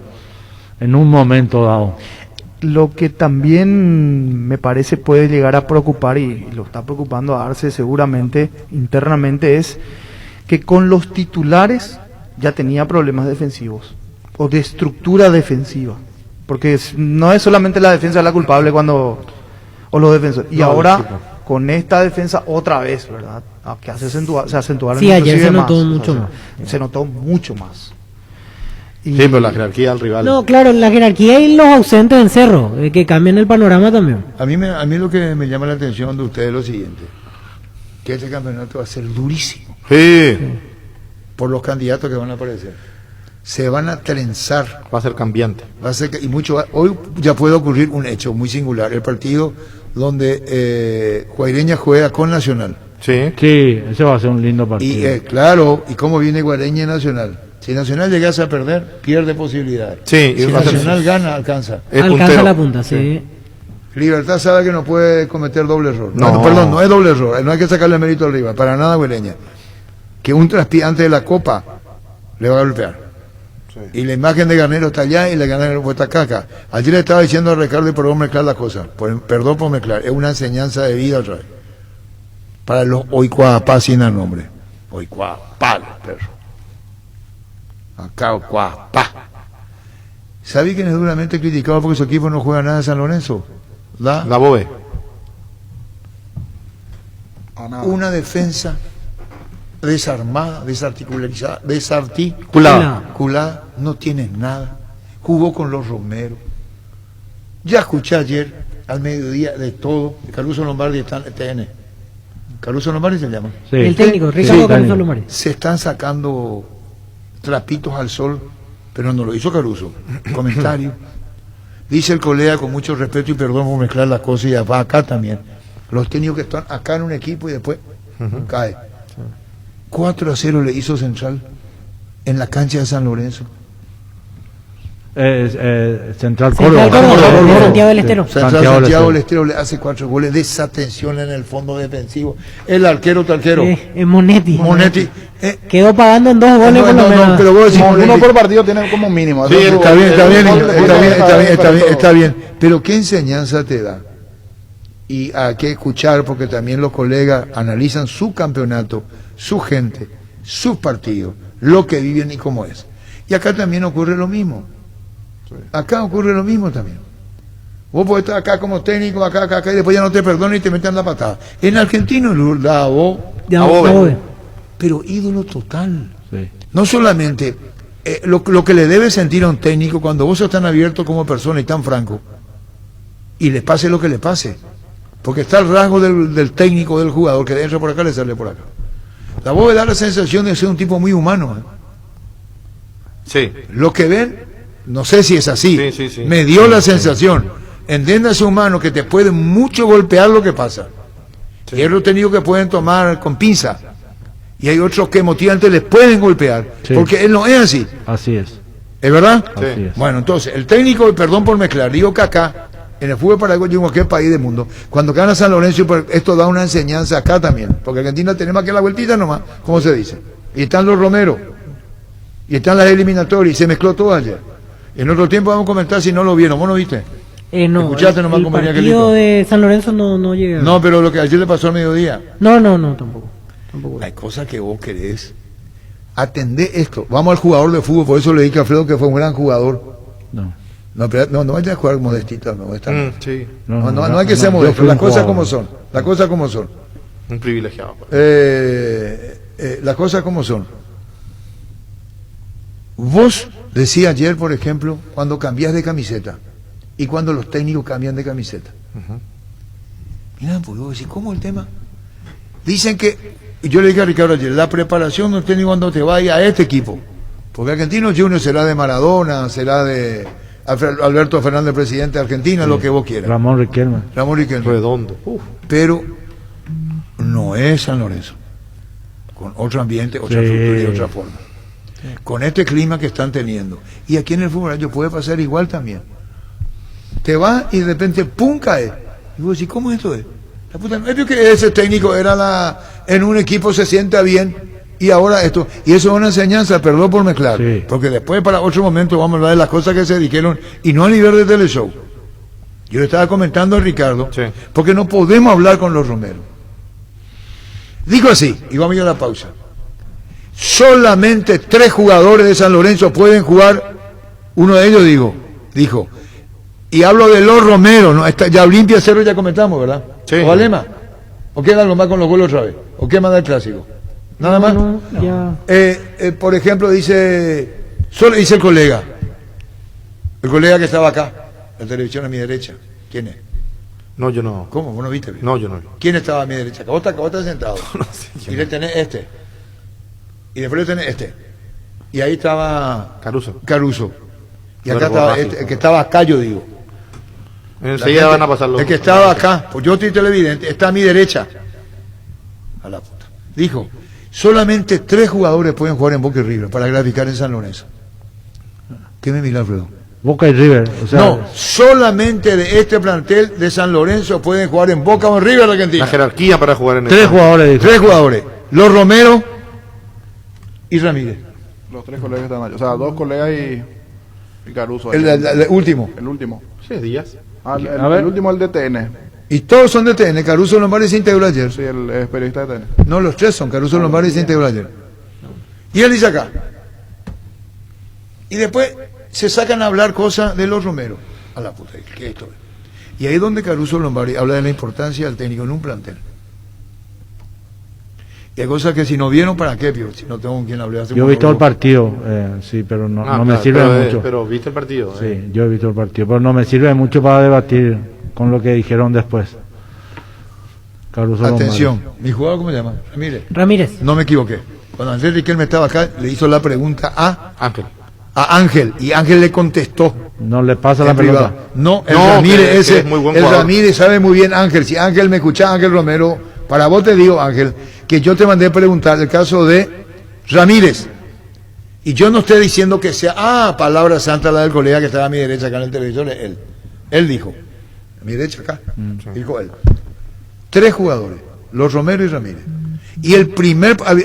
en un momento dado. Lo que también me parece puede llegar a preocupar, y lo está preocupando a Arce seguramente internamente, es que con los titulares ya tenía problemas defensivos o de estructura defensiva, porque no es solamente la defensa la culpable o los defensores, y No, ahora disculpa. con esta defensa otra vez, ¿verdad? Que se acentuaron Sí, ayer inclusive se notó más. mucho más. Se notó mucho más. Y- Sí, pero la jerarquía del rival. No, claro, la jerarquía y los ausentes en Cerro, que cambian el panorama también. A mí lo que me llama la atención de ustedes es lo siguiente, que este campeonato va a ser durísimo Sí, por los candidatos que van a aparecer. Se van a trenzar. va a ser cambiante. Va a ser y mucho. Hoy ya puede ocurrir un hecho muy singular, el partido donde Guaireña juega con Nacional. Sí. Sí, ese va a ser un lindo partido. Y claro, ¿y cómo viene Guaireña y Nacional? Si Nacional llegase a perder, pierde posibilidades. Sí, Si y va a ser- Nacional gana, alcanza. Es Alcanza puntero. la punta, sí. Libertad sabe que no puede cometer doble error. No. No, perdón, no es doble error. No hay que sacarle mérito al rival. Para nada, Guaireña. Que un traspiante de la Copa le va a golpear. Y la imagen de Garnero está allá y la Garnero está acá. Ayer le estaba diciendo a Ricardo, y perdón mezclar las cosas. Perdón por mezclar. Es una enseñanza de vida otra vez. Para los Oicuapá sin nombre. Oicuapá, los perros. Acá Oicuapá. ¿Sabe quién es duramente criticado porque su equipo no juega nada en San Lorenzo? La Bobe. Una defensa desarmada, desarticulada, Culada. no tiene nada. Jugó con los Romero. Ya escuché ayer al mediodía de todo. Caruso Lombardi está en TN. Caruso Lombardi se llama. Sí. El técnico, Ricardo Caruso Lombardi. Se están sacando trapitos al sol, pero no lo hizo Caruso. Comentario. Dice el colega con mucho respeto y perdón por mezclar las cosas, y va acá también. Los técnicos que están acá en un equipo y después cae. 4-0 le hizo Central en la cancha de San Lorenzo. Central Central Córdoba. Córdoba, de Santiago del Estero. Santiago del Estero le hace 4 goles. Desatención en el fondo defensivo. El arquero. Monetti. Monetti. Quedó pagando en 2 goles por lo menos. pero vos decís, Uno por partido tiene como mínimo. Sí, Eso- Está bien, está bien, el- niño, el- está bien, está bien, está bien, todo. está bien. Pero ¿qué enseñanza te da? Y hay que escuchar, porque también los colegas analizan su campeonato, su gente, sus partidos, lo que viven y cómo es. Y acá también ocurre lo mismo. Acá ocurre lo mismo también. Vos podés estar acá como técnico, acá, y después ya no te perdonan y te meten la patada. En Argentino, De Abobe. pero ídolo total. Sí. No solamente lo que le debe sentir a un técnico cuando vos sos tan abierto como persona y tan franco, y le pase lo que le pase, porque está el rasgo del técnico, del jugador, que entra por acá, le sale por acá. La voz da la sensación de ser un tipo muy humano. Sí. Lo que ven, no sé si es así, Sí. me dio la sensación. Entiéndase, humano, que te puede mucho golpear lo que pasa. Y hay otros técnicos que pueden tomar con pinza, y hay otros que emotivamente les pueden golpear, Sí. porque él no es así. Así es. ¿Es verdad? Así es. Bueno, entonces, el técnico, y perdón por mezclar, digo que acá, en el fútbol paraguayo, en cualquier país del mundo, cuando gana San Lorenzo, pues, esto da una enseñanza acá también, porque Argentina tenemos aquí la vueltita nomás, como se dice. Y están los Romero, y están las eliminatorias, y se mezcló todo ayer. En otro tiempo vamos a comentar si no lo vieron, ¿vos no viste? No, ¿Escuchaste nomás el cómo venía partido Quelito? de San Lorenzo no llegué. No, pero lo que ayer le pasó al mediodía. No, tampoco. Hay cosas que vos querés. Atendé esto. Vamos al jugador de fútbol, por eso le dije a Alfredo que fue un gran jugador. No vayas a jugar modestito, sí. No hay que ser modesto, las cosas como son. Las cosas como son. Un privilegiado. Las cosas como son. Vos decías ayer, por ejemplo, cuando cambias de camiseta y cuando los técnicos cambian de camiseta. Mira, pues vos decís, ¿cómo el tema? Dicen que, yo le dije a Ricardo ayer, la preparación del técnico cuando te vaya a este equipo, porque Argentinos Junior será de Maradona, será de Alberto Fernández, presidente de Argentina, lo que vos quieras. Ramón Riquelme. Redondo. Pero no es San Lorenzo, con otro ambiente, otra estructura y otra forma. Con este clima que están teniendo. Y aquí en el fútbol puede pasar igual también. Te va y de repente ¡pum! Cae. Y vos decís, ¿cómo esto es? La puta, no es que ese técnico en un equipo se sienta bien y ahora esto. Y eso es una enseñanza, perdón por mezclar. Porque después para otro momento vamos a hablar de las cosas que se dijeron y no a nivel de teleshow. Yo le estaba comentando a Ricardo, porque no podemos hablar con los Romero. Digo así, y vamos a ir a la pausa. Solamente 3 jugadores de San Lorenzo pueden jugar, uno de ellos dijo, y hablo de los Romero, ¿no? Ya Olimpia Cerro ya comentamos, ¿verdad? Sí. ¿O Alema? ¿O queda algo más con los goles otra vez? ¿O qué más da el clásico? ¿Nada más? Por ejemplo, dice el colega que estaba acá, la televisión a mi derecha, ¿quién es? No, yo no. ¿Cómo? ¿Vos no viste? No, yo no vi. ¿Quién estaba a mi derecha? Vos estás sentado. No sé, y le tenés este. Y después le tenés este. Y ahí estaba Caruso. Y acá estaba el que estaba acá, yo digo. Enseguida van a pasar los... El que estaba acá, pues yo estoy televidente, está a mi derecha. A la puta. Dijo, solamente 3 jugadores pueden jugar en Boca y River para graficar en San Lorenzo. ¿Qué me mira, Alfredo? Boca y River, o sea... No, solamente de este plantel de San Lorenzo pueden jugar en Boca o en River de Argentina. La jerarquía para jugar en 3 jugadores. 3 jugadores. Los Romero y Ramírez. Los 3 colegas están allá. O sea, 2 colegas y Caruso. El último. El último. 6 días. El último, el de TN. Y todos son de TN. Caruso Lombardi se integró ayer. Sí, el periodista de TN. No, los 3 son. Caruso Lombardi se integró ayer. Y él dice acá. Y después se sacan a hablar cosas de los Romero. A la puta, ¿qué esto es? Y ahí es donde Caruso Lombardi habla de la importancia del técnico en un plantel. Y hay cosas que si no vieron, ¿para qué, Pio? Si no tengo con quien hablar. Yo he visto el partido, sí, pero no me sirve mucho. Pero viste el partido. Sí, yo he visto el partido, pero no me sirve mucho para debatir con lo que dijeron después. Caruso Atención, Lombardi. ¿mi jugador cómo se llama? Ramírez. No me equivoqué. Cuando Andrés Riquelme estaba acá, le hizo la pregunta a Ángel. y Ángel le contestó. No le pasa la pelota. Privado. No, Ramírez es muy buen el jugador. Ramírez sabe muy bien Ángel. Si Ángel me escucha, Ángel Romero, para vos te digo, Ángel, que yo te mandé a preguntar el caso de Ramírez. Y yo no estoy diciendo que sea, palabra santa la del colega que estaba a mi derecha acá en el televisor, él dijo, a mi derecha acá, dijo él. 3 jugadores, los Romero y Ramírez. Y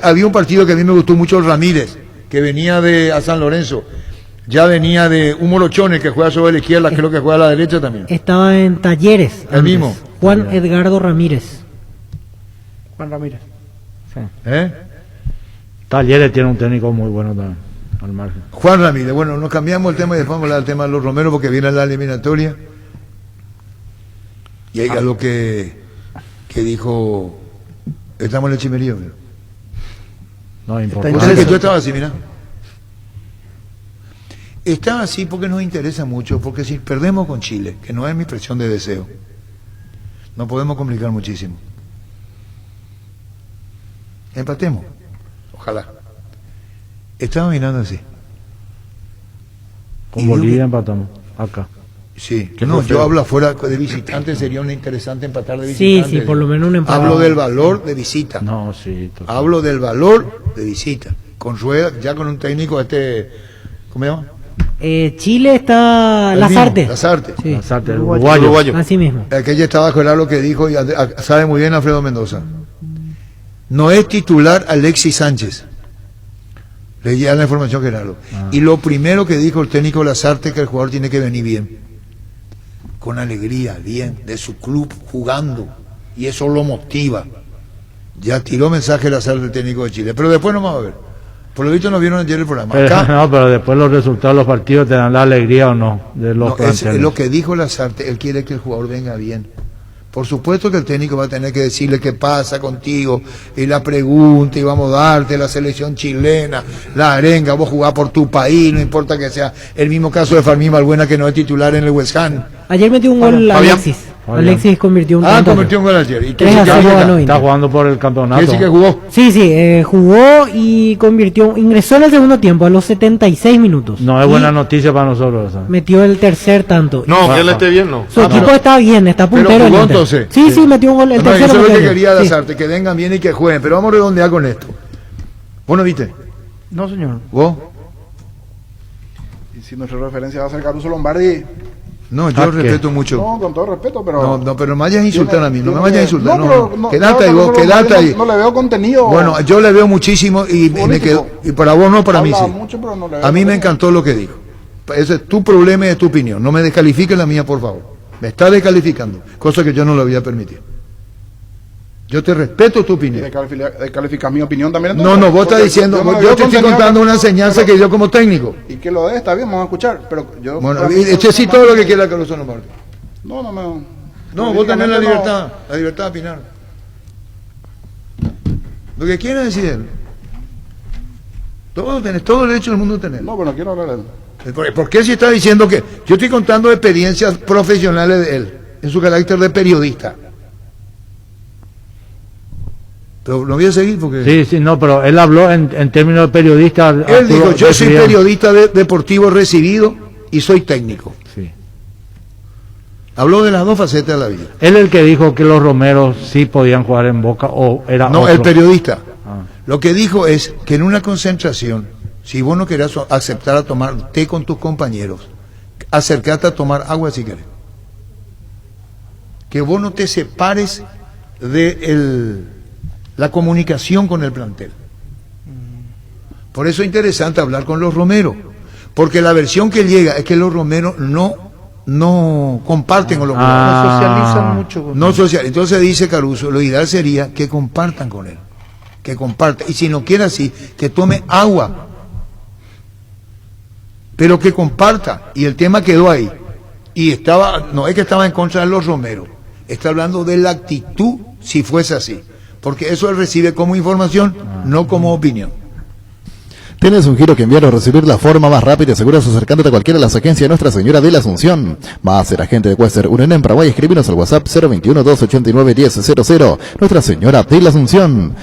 había un partido que a mí me gustó mucho, Ramírez, que venía a San Lorenzo. Ya venía de un Morochone que juega sobre la izquierda, creo que juega a la derecha también. Estaba en Talleres. El mismo. Juan Edgardo Ramírez. Juan Ramírez. Sí. Talleres tiene un técnico muy bueno también, al margen. Juan Ramírez. Bueno, nos cambiamos el tema y después vamos a hablar del tema de los Romero porque viene la eliminatoria. Y hay algo que dijo, estamos en el chimerío. No, importante. O sea que yo estaba así, mira. Estaba así porque nos interesa mucho, porque si perdemos con Chile, que no es mi expresión de deseo, nos podemos complicar muchísimo. Empatemos, ojalá. Estaba mirando así. Con Bolivia empatamos, acá. Sí, no, yo hablo afuera de visitante, sería una interesante empatar de visitante. Sí, por lo menos un empate. Hablo del valor de visita. No, sí. Hablo del valor de visita. Con Rueda, ya con un técnico ¿cómo se llama? Chile está Lazarte. Lazarte. Sí. Lazarte, el uruguayo. Así mismo. Aquella estaba con lo que dijo y sabe muy bien Alfredo Mendoza. No es titular Alexis Sánchez. Leía la información que era. Y lo primero que dijo el técnico Lazarte que el jugador tiene que venir bien. con alegría, bien, de su club jugando, y eso lo motiva. Ya tiró mensaje la sala del técnico de Chile, pero después no vamos a ver. Por lo visto no vieron ayer el programa. No, pero después los resultados de los partidos te dan la alegría o no de los planteles. Es lo que dijo Lazarte, él quiere que el jugador venga bien. Por supuesto que el técnico va a tener que decirle qué pasa contigo, y la pregunta, y vamos a darte la selección chilena, la arenga, vos jugás por tu país, no importa que sea el mismo caso de Fermín Balbuena, que no es titular en el West Ham. Ayer metió un gol Alexis. Alexis convirtió un gol. Convirtió un gol ayer. ¿Y qué está jugando por el campeonato? ¿Qué sí que jugó? Sí, jugó y ingresó en el segundo tiempo a los 76 minutos. No es buena noticia para nosotros. ¿sabes? Metió el tercer tanto. No, que él esté bien, no. Su equipo está bien, está puntero. Pero jugó entonces. Sí, metió un gol. El tercero. Eso es lo que quería Lazarte, que vengan bien y que jueguen. Pero vamos a redondear con esto. ¿Vos no viste? No, señor. ¿Vos? Y si nuestra referencia va a ser Caruso Lombardi. No, yo respeto mucho. No, con todo respeto, pero... No, pero no me vayas a insultar a mí, no me vayas a insultar. No, quedate ahí vos, quedate ahí. No le veo contenido. Bueno, yo le veo muchísimo y me quedo. Y para vos no, para mí sí. Mucho, pero no le veo a mí me contenido. encantó lo que dijo. Ese es tu problema y es tu opinión. No me descalifiques la mía, por favor. Me está descalificando, cosa que yo no lo voy a permitir. Yo te respeto tu opinión. ¿Descalificas mi opinión también? No, vos estás diciendo, yo te estoy contando una enseñanza que yo como técnico. Y que lo de está bien, vamos a escuchar. Pero yo... Bueno, eche sí todo lo que quiera Caruso Lombardi. No, vos tenés la libertad de opinar. Lo que quiera decir él. Tenés todo el derecho del mundo de tener. No, pero no quiero hablar de él. ¿Por qué si está diciendo que yo estoy contando experiencias profesionales de él, en su carácter de periodista? Pero no voy a seguir porque... Sí, no, pero él habló en términos de periodista. Él dijo, yo soy periodista deportivo recibido y soy técnico. Sí. Habló de las dos facetas de la vida. Él el que dijo que los Romeros sí podían jugar en Boca o era No, otro. el periodista. Lo que dijo es que en una concentración, si vos no querés aceptar a tomar té con tus compañeros, acercate a tomar agua si querés. Que vos no te separes de la comunicación con el plantel. Por eso es interesante hablar con los Romeros, porque la versión que llega es que los Romeros no comparten con los jugadores. No socializan mucho. No socializan. Entonces dice Caruso, lo ideal sería que compartan con él, que comparta, y si no quiere así, que tome agua, pero que comparta. Y el tema quedó ahí, y no es que estaba en contra de los Romeros, está hablando de la actitud si fuese así, porque eso él recibe como información, no como opinión. ¿Tienes un giro que enviar o recibir la forma más rápida y segura acercándote a cualquiera de las agencias de Nuestra Señora de la Asunción? Va a ser agente de Western Unión en Paraguay. Escríbenos al WhatsApp 021-289-1000. Nuestra Señora de la Asunción.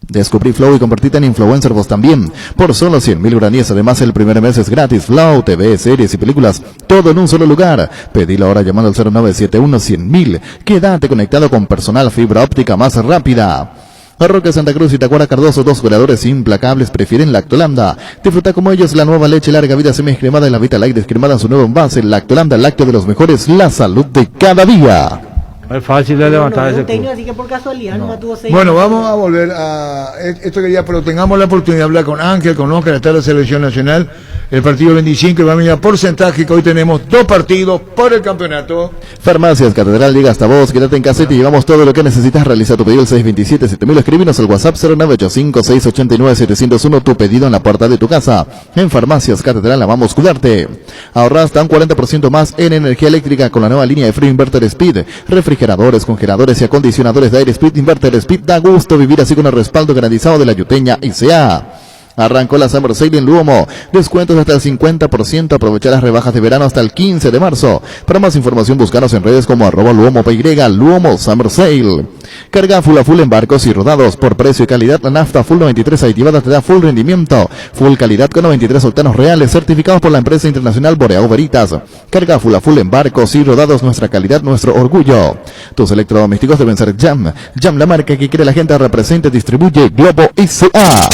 Descubrí Flow y convertite en influencer vos también. Por solo 100.000 guaraníes, además el primer mes es gratis. Flow, TV, series y películas, todo en un solo lugar. Pedilo ahora llamando al 0971-100.000. Quédate conectado con personal fibra óptica más rápida. Roque Santa Cruz y Tacuara Cardoso, dos goleadores implacables, prefieren Lactolanda. Disfruta como ellos la nueva leche larga vida semi-descremada y la Vita Light descremada en su nuevo envase. Lactolanda, el lácteo de los mejores, la salud de cada día. Es fácil de levantar ese club. Así que por casualidad no tuvo 6. Bueno, vamos a volver a esto que ya, pero tengamos la oportunidad de hablar con Ángel, con Oscar, está la selección nacional, el partido 25, y vamos a mirar porcentaje, que hoy tenemos 2 partidos por el campeonato. Farmacias Catedral llega hasta vos, quédate en casa y te llevamos todo lo que necesitas. Realiza tu pedido al 627-7000, escríbenos al WhatsApp 0985-689-701, tu pedido en la puerta de tu casa. En Farmacias Catedral amamos cuidarte. Ahorra hasta un 40% más en energía eléctrica con la nueva línea de frío Inverter Speed. Refrigeradores, congeladores y acondicionadores de aire Speed Inverter Speed. Da gusto vivir así con el respaldo garantizado de la Yuteña ICA. Arrancó la Summer Sale en Luomo. Descuentos hasta el 50%. Aprovecha las rebajas de verano hasta el 15 de marzo. Para más información, búscanos en redes como @LuomoPY, Luomo Summer Sale. Carga full a full en barcos y rodados. Por precio y calidad, la nafta Full 93 aditivada te da full rendimiento. Full calidad con 93 octanos reales, certificados por la empresa internacional Boreao Veritas. Carga full a full en barcos y rodados. Nuestra calidad, nuestro orgullo. Tus electrodomésticos deben ser Jam. Jam, la marca que quiere la gente, representa y distribuye Globo ICA.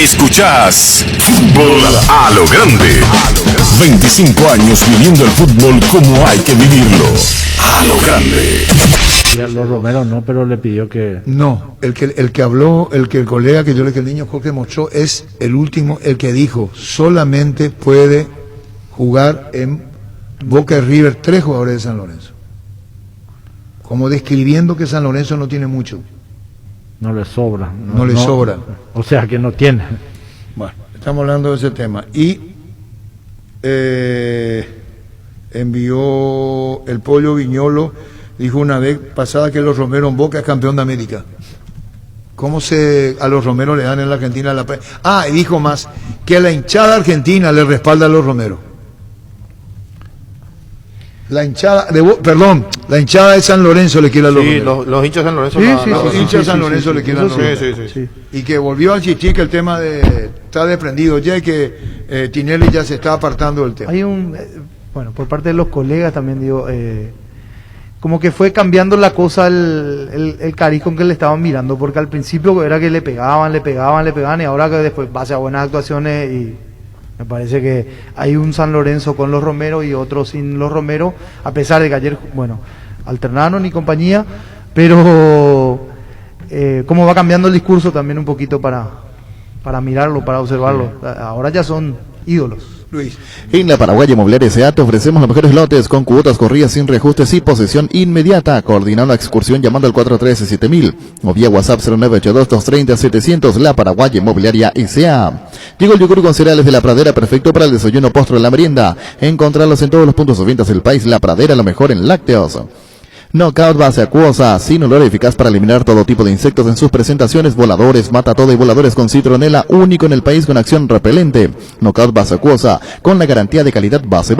Escuchás Fútbol a lo Grande. 25 años viviendo el fútbol como hay que vivirlo. A lo Grande. Ya los Romeros no, pero le pidió que... No, el que habló, el colega que yo le que el niño Jorge mostró es el último, el que dijo solamente puede jugar en Boca y River, 3 jugadores de San Lorenzo. Como describiendo que San Lorenzo no tiene mucho. No le sobra. No le sobra. O sea que no tiene. Bueno, estamos hablando de ese tema. Y envió el Pollo Viñolo, dijo una vez pasada que los Romero en Boca es campeón de América. ¿Cómo a los Romero le dan en la Argentina la... y dijo más, que la hinchada argentina le respalda a los Romero. La hinchada la hinchada de San Lorenzo le quiere a los Romero. Los hinchas de San Lorenzo. Los hinchas de San Lorenzo le quieren a los Romero. Sí. Y que volvió a insistir que el tema está desprendido ya, y que Tinelli ya se está apartando del tema. Hay bueno, por parte de los colegas también digo, como que fue cambiando la cosa el cariz con que le estaban mirando, porque al principio era que le pegaban, y ahora que después base a buenas actuaciones, y me parece que hay un San Lorenzo con los Romero y otro sin los Romero, a pesar de que ayer, bueno, alternaron y compañía, pero cómo va cambiando el discurso también un poquito para mirarlo, para observarlo. Ahora ya son ídolos. Luis. En la Paraguaya Inmobiliaria S.A. te ofrecemos los mejores lotes con cuotas corridas sin reajustes y posesión inmediata. Coordina una excursión llamando al 413-7000 o vía WhatsApp 0982-230-700. La Paraguaya Inmobiliaria S.A. Llegó el yogur con cereales de La Pradera, perfecto para el desayuno, postre o la merienda. Encontrarlos en todos los puntos de ventas del país. La Pradera, lo mejor en lácteos. Knockout base acuosa, sin olor, eficaz para eliminar todo tipo de insectos en sus presentaciones, voladores, mata todo y voladores con citronela, único en el país con acción repelente. Knockout base acuosa, con la garantía de calidad base.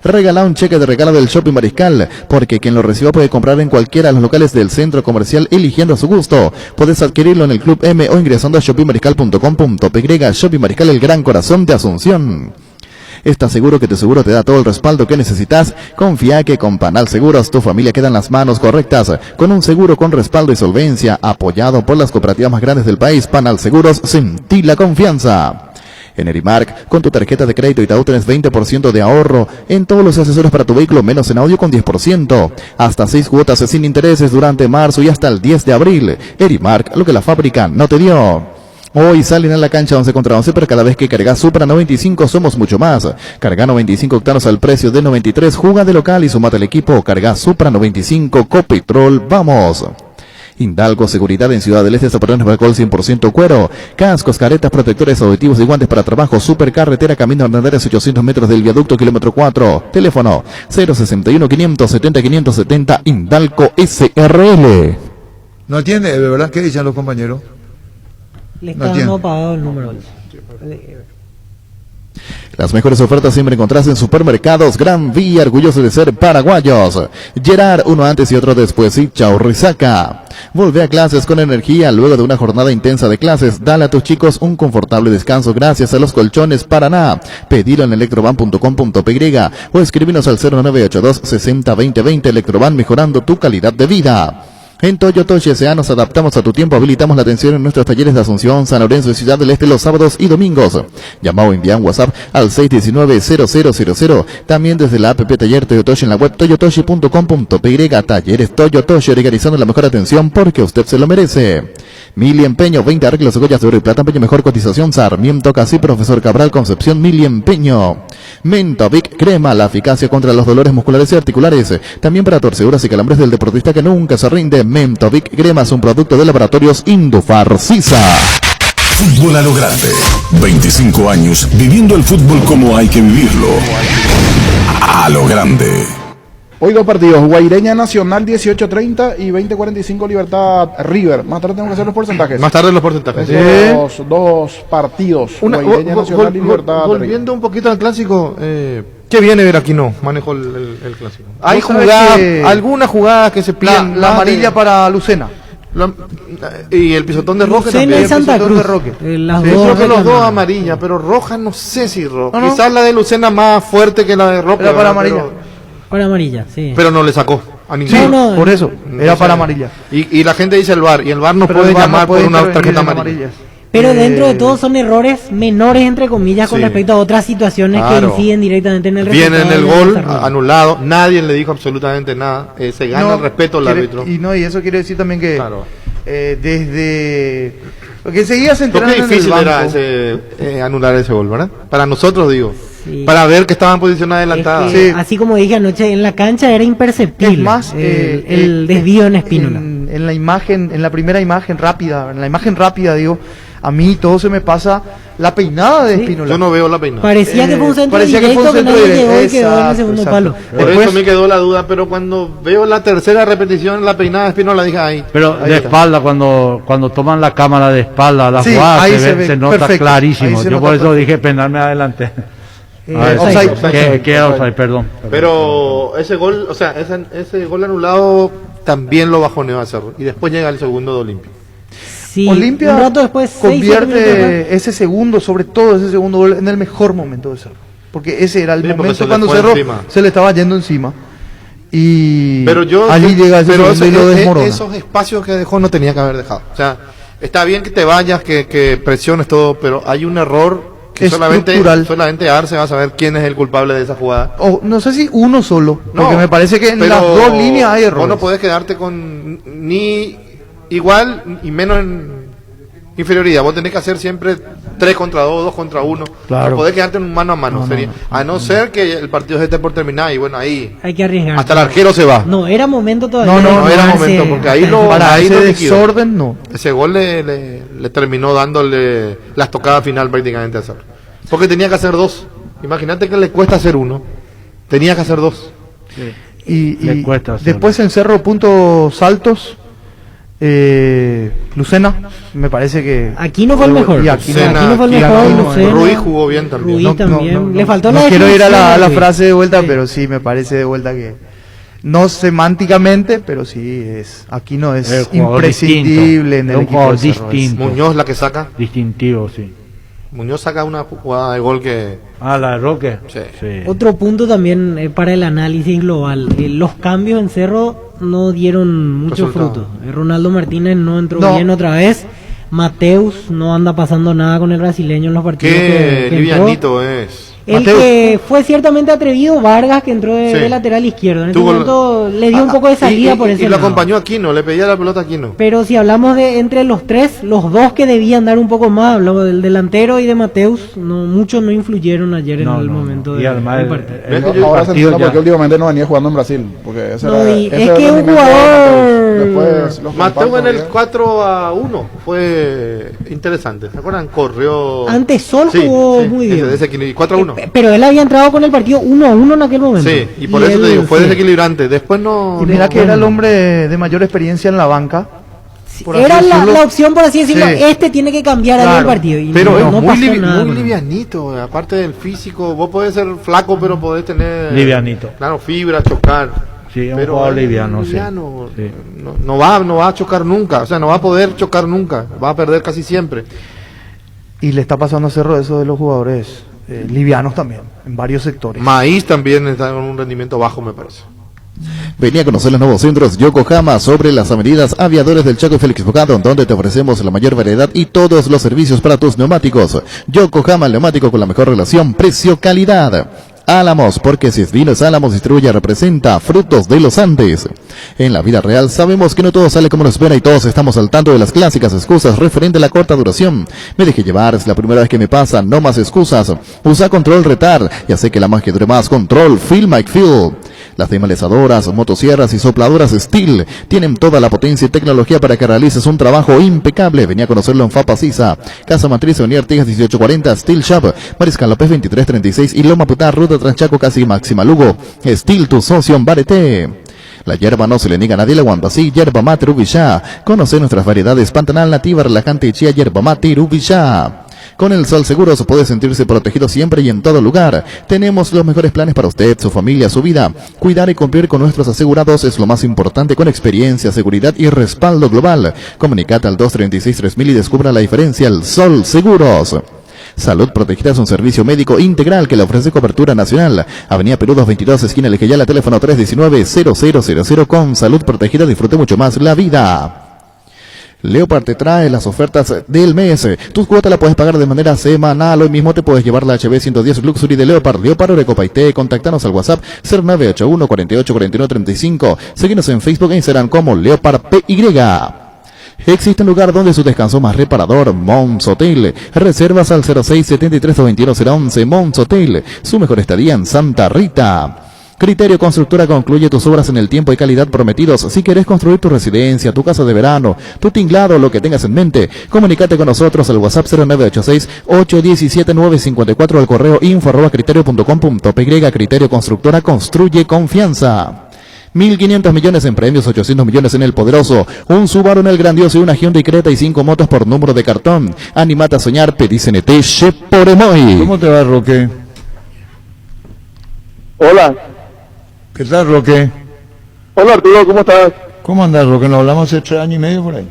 Regala un cheque de regalo del Shopping Mariscal, porque quien lo reciba puede comprar en cualquiera de los locales del centro comercial eligiendo a su gusto. Puedes adquirirlo en el Club M o ingresando a shoppingmariscal.com.py. Shopping Mariscal, el gran corazón de Asunción. ¿Estás seguro que tu seguro te da todo el respaldo que necesitas? Confía que con Panal Seguros tu familia queda en las manos correctas. Con un seguro con respaldo y solvencia, apoyado por las cooperativas más grandes del país, Panal Seguros, sentí la confianza. En Erimark, con tu tarjeta de crédito Itaú tenés 20% de ahorro en todos los accesorios para tu vehículo, menos en audio con 10%. Hasta 6 cuotas sin intereses durante marzo y hasta el 10 de abril. Erimark, lo que la fábrica no te dio. Hoy salen a la cancha 11 contra 11, pero cada vez que cargas Supra 95 somos mucho más. Carga 95 octanos al precio de 93, juega de local y sumate al equipo. Carga Supra 95, Copetrol, vamos. Hidalgo Seguridad en Ciudad del Este, zapatones de alcohol 100% cuero, cascos, caretas, protectores auditivos y guantes para trabajo. Supercarretera, camino Hernández, 800 metros del viaducto, kilómetro 4. Teléfono 061 570 570, Hidalgo SRL. ¿No atiende, de verdad? ¿Qué dicen los compañeros? Le está dando apagado el número. Las mejores ofertas siempre encontrás en Supermercados Gran Vía, orgulloso de ser paraguayos. Gerard, uno antes y otro después, y chao Risaca. Volvé a clases con energía luego de una jornada intensa de clases. Dale a tus chicos un confortable descanso gracias a los colchones Paraná. Pedilo en electroban.com.py o escríbenos al 0982 60 20 20. Electroban, mejorando tu calidad de vida. En Toyotoshi S.A. nos adaptamos a tu tiempo, habilitamos la atención en nuestros talleres de Asunción, San Lorenzo y Ciudad del Este los sábados y domingos. Llama o envía un WhatsApp al 619-0000. También desde la app Taller Toyotoshi en la web toyotoshi.com.py. Talleres Toyotoshi, organizando la mejor atención porque usted se lo merece. Mili Empeño, 20 arreglos de joyas de oro y plata, empeño mejor cotización, Sarmiento Casi, Profesor Cabral, Concepción, Mili Empeño. Mentovic Crema, la eficacia contra los dolores musculares y articulares. También para torceduras y calambres del deportista que nunca se rinde. Mentovic Crema es un producto de laboratorios Indufar Sisa. Fútbol a lo grande. 25 años viviendo el fútbol como hay que vivirlo. A lo grande. Hoy 2 partidos, Guaireña Nacional 18:30 y 20:45 Libertad River. Más tarde tengo que hacer los porcentajes. Más tarde los porcentajes. Dos partidos, Guaireña Nacional y Libertad volviendo River. un poquito al clásico, ¿qué viene ver aquí? No manejó el clásico. Hay algunas jugadas que se piden. La amarilla para Lucena. Y el pisotón de Roque Lucena también. y Santa Cruz. Las dos Creo que los dos reclamadas. amarillas, pero roja no sé si roja. No. Quizás la de Lucena más fuerte que la de Roque. Era para ¿verdad? amarilla. Para amarilla, sí. Pero no le sacó a Sí, ninguno. No, por eso, era O sea, para amarilla. Y la gente dice el VAR, y el VAR no Pero puede el VAR llamar no puede por una intervenir tarjeta en amarilla. Pero dentro de todo son errores menores, entre comillas, con Sí. respecto a otras situaciones Claro. que inciden directamente en el Viene en resultado el del gol, desarrollo. anulado, nadie le dijo absolutamente nada, se gana No, el respeto al árbitro. Y eso quiere decir también que Claro. desde... Porque seguía Creo centrando que en el difícil banco. era anular ese gol, ¿verdad? Para nosotros, digo. Sí. para ver que estaban en posición adelantada. Es que, así como dije anoche, en la cancha era imperceptible Es más, el desvío en Espínola. En la imagen, en la primera imagen rápida, digo, a mí todo se me pasa la peinada de Espínola. Yo no veo la peinada. Parecía que fue un centro parecía que directo fue un que centro nadie llegó y directo. quedó en el segundo Exacto. palo. Por Después- eso me quedó la duda, pero cuando veo la tercera repetición, la peinada de Espínola, dije ahí. Pero ahí de está. espalda, cuando toman la cámara de espalda, la Sí, jugada ahí se, se ve, ve se nota perfecto, clarísimo. ahí se Yo nota por eso perfecto. dije penal, me adelanté. Offside. Offside. ¿Qué offside? Pero ese gol, o sea, ese gol anulado también lo bajoneó a Cerro. Y después llega el segundo de Olimpia. Sí, Olimpia un rato después, 6, 7 minutos convierte ese segundo, sobre todo ese segundo gol, en el mejor momento de Cerro. Porque ese era el Sí, porque momento se le cuando fue Cerro encima. se le estaba yendo encima. Y Pero allí llega ese pero segundo y lo desmorona. esos espacios que dejó no tenía que haber dejado. O sea, está bien que te vayas, que presiones todo, pero hay un error que Estructural. solamente Arce va a saber quién es el culpable de esa jugada. O no sé si uno solo, porque No, me parece que en pero las dos líneas hay Vos errores. no podés quedarte con ni igual y menos en inferioridad. Vos tenés que hacer siempre 3 contra 2, 2 contra 1. Claro. No podés quedarte en un mano a mano. No, sería, a no ser que el partido se esté por terminar y bueno, ahí Hay que arriesgar. hasta el arquero se va. No, era momento todavía. No, No era de momento, porque ahí lo Para ahí ese lo liquidó. desorden, no. Ese gol le terminó dándole las tocadas final prácticamente a Cerro. Porque tenía que hacer 2. Imagínate que le cuesta hacer 1. Tenía que hacer 2. Le cuesta hacerlo. Después en Cerro, puntos altos. Lucena, me parece que Aquí no fue el mejor. Y aquí no- Lucena, aquí no fue el aquí mejor. no, Lucena. Ruiz jugó bien también. Ruiz también. Le faltó no la quiero ir a definición, la Ruiz. frase de vuelta, Sí. pero sí me parece de vuelta que no semánticamente, pero sí es aquí no es Es un jugador imprescindible en distinto, el es un equipo jugador de Cerro, es- distinto. Muñoz la que saca. Distintivo, sí. Muñoz saca una jugada de gol que... Ah, la de Roque. Sí. Otro punto también para el análisis global. Los cambios en Cerro no dieron mucho Resultado. fruto. Ronaldo Martínez no entró No. bien otra vez. Mateus no anda pasando nada con el brasileño en los partidos Qué que entró. livianito es. El Mateus. que fue ciertamente atrevido, Vargas, que entró de, Sí. de lateral izquierdo. En ese Tuvo- momento le dio un poco de salida por ese y lo lado. acompañó a Aquino, le pedía la pelota a Aquino. Pero si hablamos de entre los tres, los dos que debían dar un poco más, hablamos del delantero y de Mateus, no muchos no influyeron ayer en el momento Y además del el- partido. el Ahora se partido entiende ya- porque últimamente no venía jugando en Brasil. Porque ese No, era, y ese es era el que un rendimiento de jugador- Mateus. Después los Mateo en comparto el bien. 4-1 fue interesante. ¿Se acuerdan? Corrió. Antes Sol jugó muy bien. ese Aquino, y 4-1. Pero él había entrado con el partido 1-1 en aquel momento. Sí, y por eso él, te digo, fue sí. desequilibrante. Después no. Y mira no- que era el hombre de mayor experiencia en la banca. por así Era decirlo. la opción, por así decirlo, Sí. este tiene que cambiar ahí el Claro. partido. Y Pero no, es no muy, pasó nada muy con él. livianito, aparte del físico. Vos podés ser flaco, pero podés tener. Livianito. Claro, fibra, chocar. Sí, es un Pero jugador es liviano, sí. liviano. Sí. No va a chocar nunca. O sea, no va a poder chocar nunca. Va a perder casi siempre. Y le está pasando a Cerro eso de los jugadores livianos también, en varios sectores. Maíz también está con un rendimiento bajo, me parece. Venía a conocer los nuevos centros Yokohama sobre las avenidas Aviadores del Chaco y Félix Bocado, donde te ofrecemos la mayor variedad y todos los servicios para tus neumáticos. Yokohama, el neumático con la mejor relación precio-calidad. Álamos, porque si es Vinos Álamos distribuye representa frutos de los Andes. En la vida real sabemos que no todo sale como nos espera y todos estamos al tanto de las clásicas excusas referente a la corta duración. Me dejé llevar, es la primera vez que me pasa, no más excusas. Usa Control Retard, ya sé que la magia dure más. Control Feel Mike Feel. Las desmalezadoras, motosierras y sopladoras Steel tienen toda la potencia y tecnología para que realices un trabajo impecable. Venía a conocerlo en Fapa Sisa, Casa Matriz, Avenida Artigas 1840, Steel Shop, Mariscal López 2336 y Loma Putá, Ruta Transchaco, casi Máxima Lugo. Steel, tu socio en Bareté. La hierba no se le niega a nadie, la Guambasí, yerba mate Rubillá. Conoce nuestras variedades Pantanal, Nativa, Relajante y Chía, yerba mate Rubillá. Con el Sol Seguros puede sentirse protegido siempre y en todo lugar. Tenemos los mejores planes para usted, su familia, su vida. Cuidar y cumplir con nuestros asegurados es lo más importante, con experiencia, seguridad y respaldo global. Comunicate al 236-3000 y descubra la diferencia. El Sol Seguros. Salud Protegida es un servicio médico integral que le ofrece cobertura nacional. Avenida Perú 222, esquina El Ejeyala, teléfono 319-0000. Con Salud Protegida disfrute mucho más la vida. Leopard te trae las ofertas del mes. Tu cuota la puedes pagar de manera semanal. Hoy mismo te puedes llevar la HB 110 Luxury de Leopard. Leopard Orecopaité. Contactanos al WhatsApp 0981 48 49 35. Síguenos en Facebook e Instagram como Leopard PY. Existe un lugar donde su descanso más reparador, Mons Hotel. Reservas al 06-73-21011. Mons Hotel, su mejor estadía en Santa Rita. Criterio Constructora concluye tus obras en el tiempo y calidad prometidos. Si querés construir tu residencia, tu casa de verano, tu tinglado, lo que tengas en mente, comunícate con nosotros al WhatsApp 0986-817-954, al correo info@criterio.com.py. Criterio Constructora construye confianza. 1.500 millones en premios, 800 millones en el poderoso, un Subaru en el grandioso y una Hyundai Creta y 5 motos por número de cartón. Animate a soñar, pedí CNT Sheporemoy. ¿Cómo te va, Roque? Hola. ¿Qué tal, Roque? Hola, Arturo, ¿cómo estás? ¿Cómo andas, Roque? Nos hablamos hace 3 años y medio por ahí.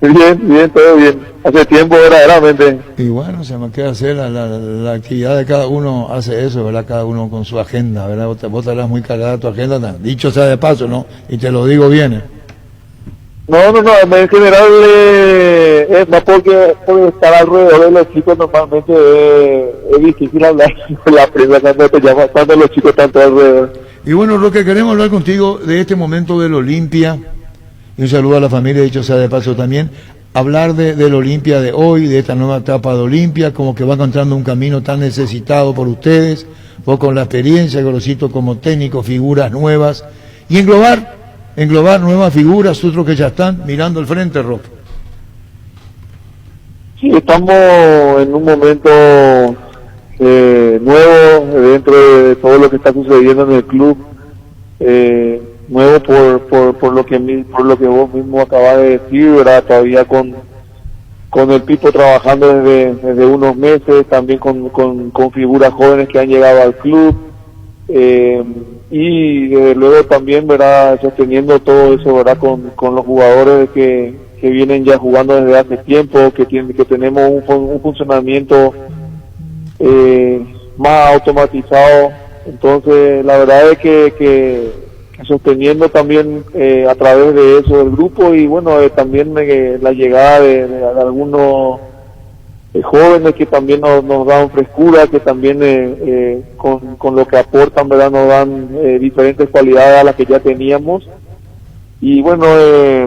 Bien, todo bien. Hace tiempo, verdaderamente. Y bueno, se me queda hacer la actividad de cada uno, hace eso, ¿verdad? Cada uno con su agenda, ¿verdad? Vos te hablas muy cargada tu agenda, dicho sea de paso, ¿no? Y te lo digo bien. No, en general es más porque estar alrededor de los chicos normalmente es difícil hablar con la prensa cuando los chicos están todos alrededor. Y bueno, Roque, queremos hablar contigo de este momento del Olimpia, y un saludo a la familia, dicho sea de paso también, hablar del Olimpia de hoy, de esta nueva etapa de Olimpia, como que va encontrando un camino tan necesitado por ustedes, vos con la experiencia, Gorosito como técnico, figuras nuevas, y englobar nuevas figuras, otros que ya están mirando al frente, Roque. Sí, estamos en un momento nuevo dentro de todo lo que está sucediendo en el club, nuevo por lo que vos mismo acabas de decir, ¿verdad? Todavía con el Pipo trabajando desde unos meses, también con figuras jóvenes que han llegado al club, y desde luego también, ¿verdad?, sosteniendo todo eso, ¿verdad?, con los jugadores que vienen ya jugando desde hace tiempo, que tenemos un funcionamiento más automatizado. Entonces la verdad es que sosteniendo también a través de eso el grupo, y bueno, también la llegada de algunos jóvenes que también nos dan frescura, que también con lo que aportan, ¿verdad?, nos dan diferentes cualidades a las que ya teníamos. Y bueno,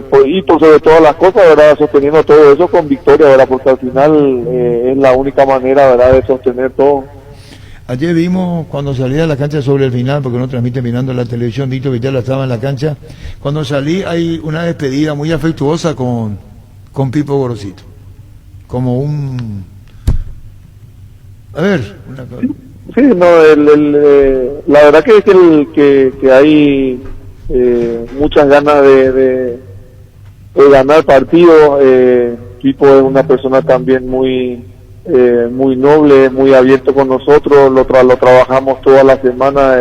por sobre todas las cosas, ¿verdad?, sosteniendo todo eso con victoria, ¿verdad?, porque al final es la única manera, ¿verdad?, de sostener todo. Ayer vimos cuando salí a la cancha sobre el final, porque no transmite mirando en la televisión, Vito Vitela estaba en la cancha. Cuando salí hay una despedida muy afectuosa con Pipo Gorosito. Como un... A ver... Sí, no, la verdad que hay muchas ganas de ganar partido. Pipo es una persona también muy noble, muy abierto con nosotros, lo trabajamos toda la semana,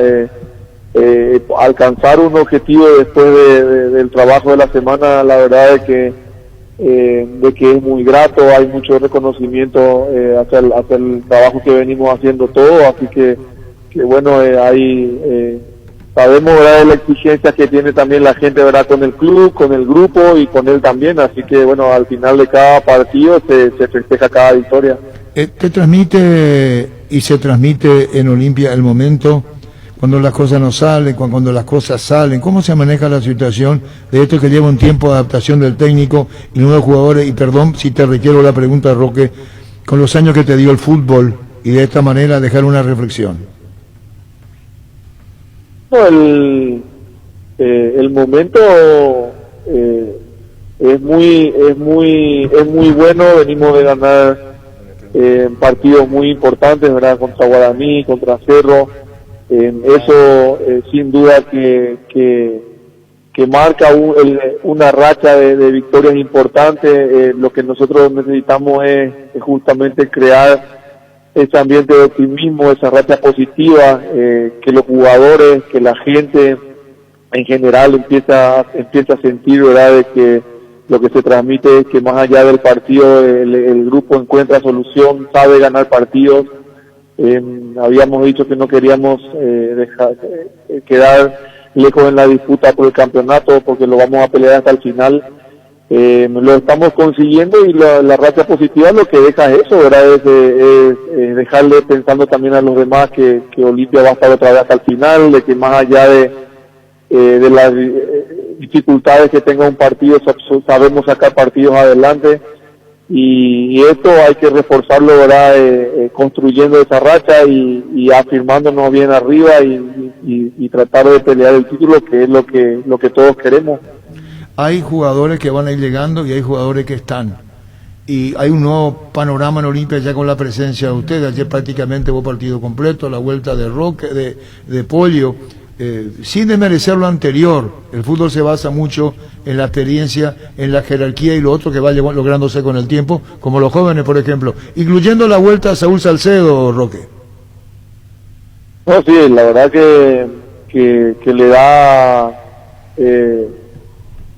alcanzar un objetivo después del trabajo de la semana, la verdad es que es muy grato, hay mucho reconocimiento hacia el trabajo que venimos haciendo todo, así que bueno, sabemos, ¿verdad?, de la exigencia que tiene también la gente, ¿verdad?, con el club, con el grupo y con él también, así que bueno, al final de cada partido se festeja cada victoria. ¿Te transmite y se transmite en Olimpia el momento cuando las cosas no salen, cuando las cosas salen? ¿Cómo se maneja la situación de esto que lleva un tiempo de adaptación del técnico y nuevos jugadores? Y perdón si te requiero la pregunta, Roque, con los años que te dio el fútbol y de esta manera dejar una reflexión. No, el momento es muy bueno, venimos de ganar partidos muy importantes, ¿verdad?, contra Guaraní, contra Cerro, eso sin duda que marca una racha de victorias importantes. Lo que nosotros necesitamos es justamente crear ese ambiente de optimismo, esa racha positiva, que los jugadores, que la gente en general empieza a sentir, ¿verdad?, de que lo que se transmite es que más allá del partido el grupo encuentra solución, sabe ganar partidos. Habíamos dicho que no queríamos quedar lejos en la disputa por el campeonato, porque lo vamos a pelear hasta el final. Lo estamos consiguiendo, y la racha positiva lo que deja es eso, ¿verdad?, es dejarle pensando también a los demás que Olimpia va a estar otra vez hasta el final, de que más allá de dificultades que tenga un partido, sabemos sacar partidos adelante, y esto hay que reforzarlo, ¿verdad? Construyendo esa racha y afirmándonos bien arriba y tratar de pelear el título, que es lo que todos queremos. Hay jugadores que van a ir llegando y hay jugadores que están. Y hay un nuevo panorama en Olimpia ya con la presencia de ustedes. Ayer prácticamente hubo partido completo, la vuelta de Roque, de Pollo. Sin desmerecer lo anterior, el fútbol se basa mucho en la experiencia, en la jerarquía y lo otro que va lográndose con el tiempo, como los jóvenes, por ejemplo, incluyendo la vuelta a Saúl Salcedo, Roque. No, sí, la verdad que le da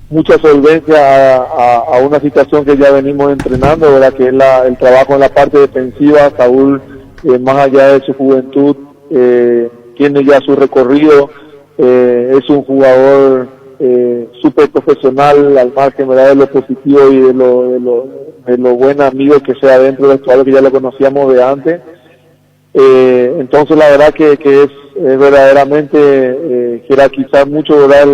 mucha solvencia a una situación que ya venimos entrenando, ¿verdad? Que es el trabajo en la parte defensiva. Saúl, más allá de su juventud, tiene ya su recorrido, es un jugador súper profesional, al margen, ¿verdad?, de lo positivo y de lo buen amigo que sea dentro del vestuario, que ya lo conocíamos de antes. Entonces la verdad que es verdaderamente jerarquizar mucho, ¿verdad?,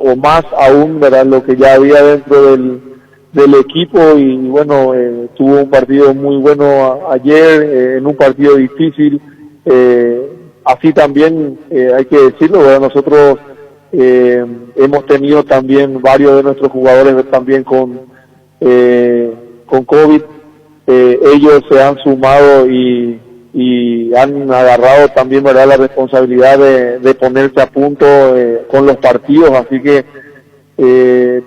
o más aún, ¿verdad?, lo que ya había dentro del equipo, y bueno, tuvo un partido muy bueno ayer, en un partido difícil. Así también hay que decirlo, ¿verdad? Nosotros hemos tenido también varios de nuestros jugadores también con COVID. Ellos se han sumado y han agarrado también, ¿verdad?, la responsabilidad de ponerse a punto con los partidos, así que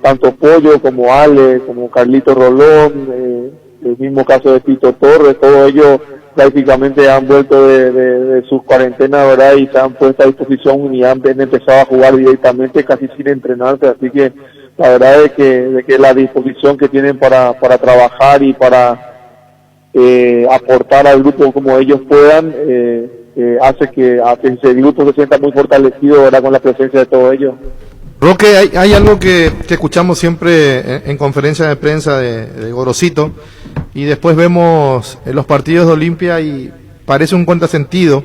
tanto Pollo como Ale, como Carlito Rolón, el mismo caso de Tito Torres, todos ellos prácticamente han vuelto de sus cuarentenas, ¿verdad?, y se han puesto a disposición y han empezado a jugar directamente, casi sin entrenarse, así que la verdad es que la disposición que tienen para trabajar y para aportar al grupo como ellos puedan, hace que ese grupo se sienta muy fortalecido, ¿verdad?, con la presencia de todos ellos. Roque, hay algo que escuchamos siempre en conferencia de prensa de Gorosito, y después vemos los partidos de Olimpia y parece un contrasentido.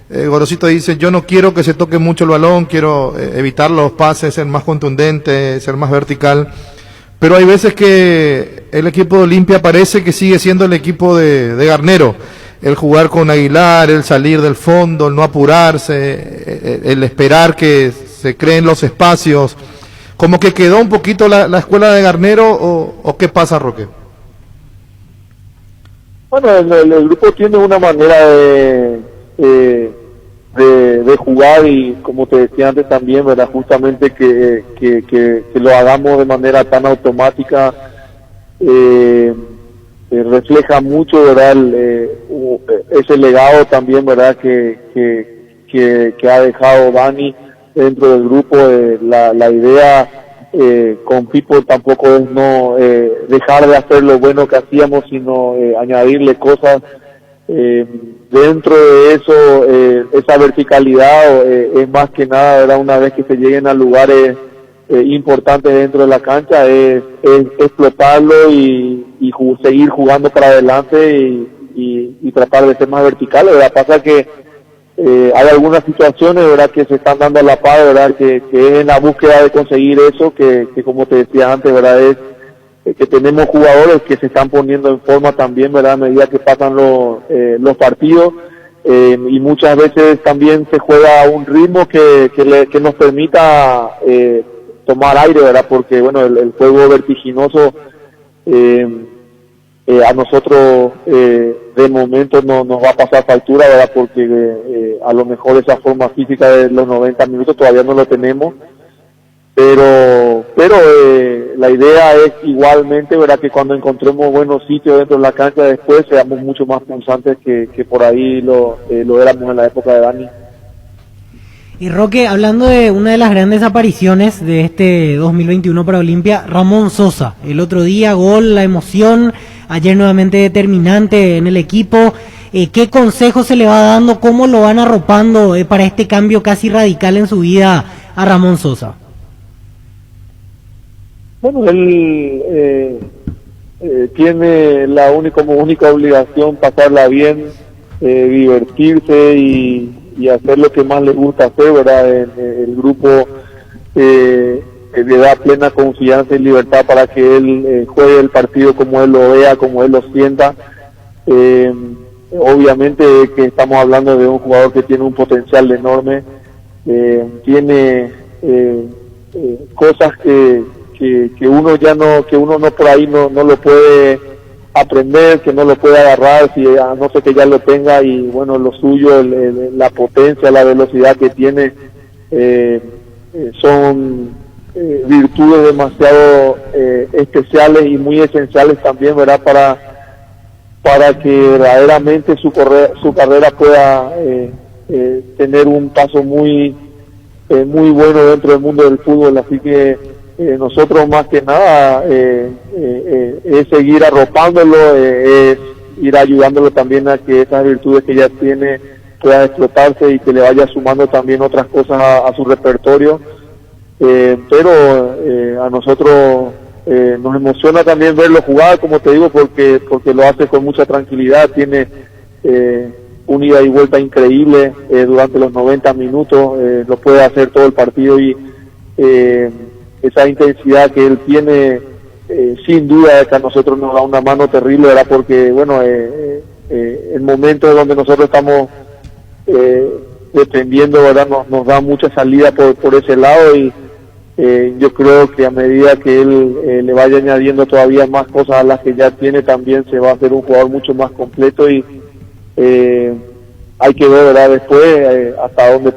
Gorosito dice: yo no quiero que se toque mucho el balón, quiero evitar los pases, ser más contundente, ser más vertical. Pero hay veces que el equipo de Olimpia parece que sigue siendo el equipo de Garnero. El jugar con Aguilar, el salir del fondo, el no apurarse, el esperar que se creen los espacios. ¿Como que quedó un poquito la escuela de Garnero o qué pasa, Roque? Bueno, el grupo tiene una manera de jugar, y como te decía antes también, ¿verdad?, justamente que lo hagamos de manera tan automática refleja mucho, ¿verdad?, ese legado también, ¿verdad?, que ha dejado Dani dentro del grupo. La idea con Pipo tampoco es no dejar de hacer lo bueno que hacíamos, sino añadirle cosas dentro de eso. Esa verticalidad es más que nada, ¿verdad?, una vez que se lleguen a lugares importantes dentro de la cancha, es explotarlo y seguir jugando para adelante y tratar de ser más verticales, ¿verdad? Pasa que hay algunas situaciones, ¿verdad?, que se están dando a la par, ¿verdad?, que es en la búsqueda de conseguir eso, que como te decía antes, ¿verdad?, es que tenemos jugadores que se están poniendo en forma también, ¿verdad?, a medida que pasan los partidos, y muchas veces también se juega a un ritmo que nos permita tomar aire, ¿verdad?, porque bueno, el juego vertiginoso a nosotros de momento no nos va a pasar factura, ¿verdad?, porque a lo mejor esa forma física de los 90 minutos todavía no lo tenemos, pero la idea es igualmente, ¿verdad?, que cuando encontremos buenos sitios dentro de la cancha después seamos mucho más punzantes que por ahí lo éramos en la época de Dani. Y Roque, hablando de una de las grandes apariciones de este 2021 para Olimpia, Ramón Sosa, el otro día gol, la emoción, ayer nuevamente determinante en el equipo. ¿Qué consejo se le va dando, cómo lo van arropando para este cambio casi radical en su vida a Ramón Sosa? Bueno, él tiene como única obligación pasarla bien, divertirse y hacer lo que más le gusta hacer, ¿verdad? El grupo le da plena confianza y libertad para que él juegue el partido como él lo vea, como él lo sienta. Obviamente que estamos hablando de un jugador que tiene un potencial enorme, tiene cosas que uno ya no, que uno no por ahí no lo puede aprender, que no lo puede agarrar, si a no ser que ya lo tenga. Y bueno, lo suyo, la potencia, la velocidad que tiene, son virtudes demasiado especiales y muy esenciales también, ¿verdad? Para que verdaderamente su carrera pueda tener un paso muy bueno dentro del mundo del fútbol. Así que nosotros más que nada es seguir arropándolo, es ir ayudándolo también a que esas virtudes que ya tiene puedan explotarse y que le vaya sumando también otras cosas a su repertorio. Pero a nosotros nos emociona también verlo jugar, como te digo, porque lo hace con mucha tranquilidad, tiene una ida y vuelta increíble durante los 90 minutos, lo puede hacer todo el partido, y esa intensidad que él tiene, sin duda es que a nosotros nos da una mano terrible, ¿verdad? Porque bueno, el momento donde nosotros estamos dependiendo, ¿verdad? Nos da mucha salida por ese lado, y yo creo que a medida que él le vaya añadiendo todavía más cosas a las que ya tiene, también se va a hacer un jugador mucho más completo. Y hay que ver, ¿verdad?, después hasta dónde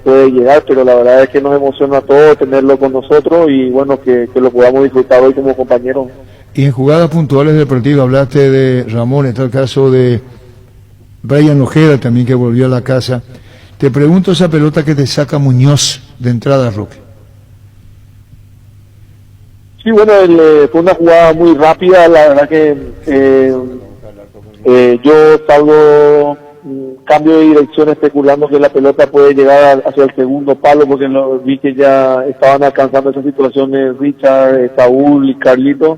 puede llegar, pero la verdad es que nos emociona a todos tenerlo con nosotros, y bueno, que lo podamos disfrutar hoy como compañeros. Y en jugadas puntuales del partido hablaste de Ramón, está el caso de Brian Ojeda también, que volvió a la casa. Te pregunto, esa pelota que te saca Muñoz de entrada, Roque. Sí, bueno, fue una jugada muy rápida, la verdad que yo salgo, cambio de dirección especulando que la pelota puede llegar hacia el segundo palo, porque vi que ya estaban alcanzando esas situaciones Richard, Saúl y Carlito.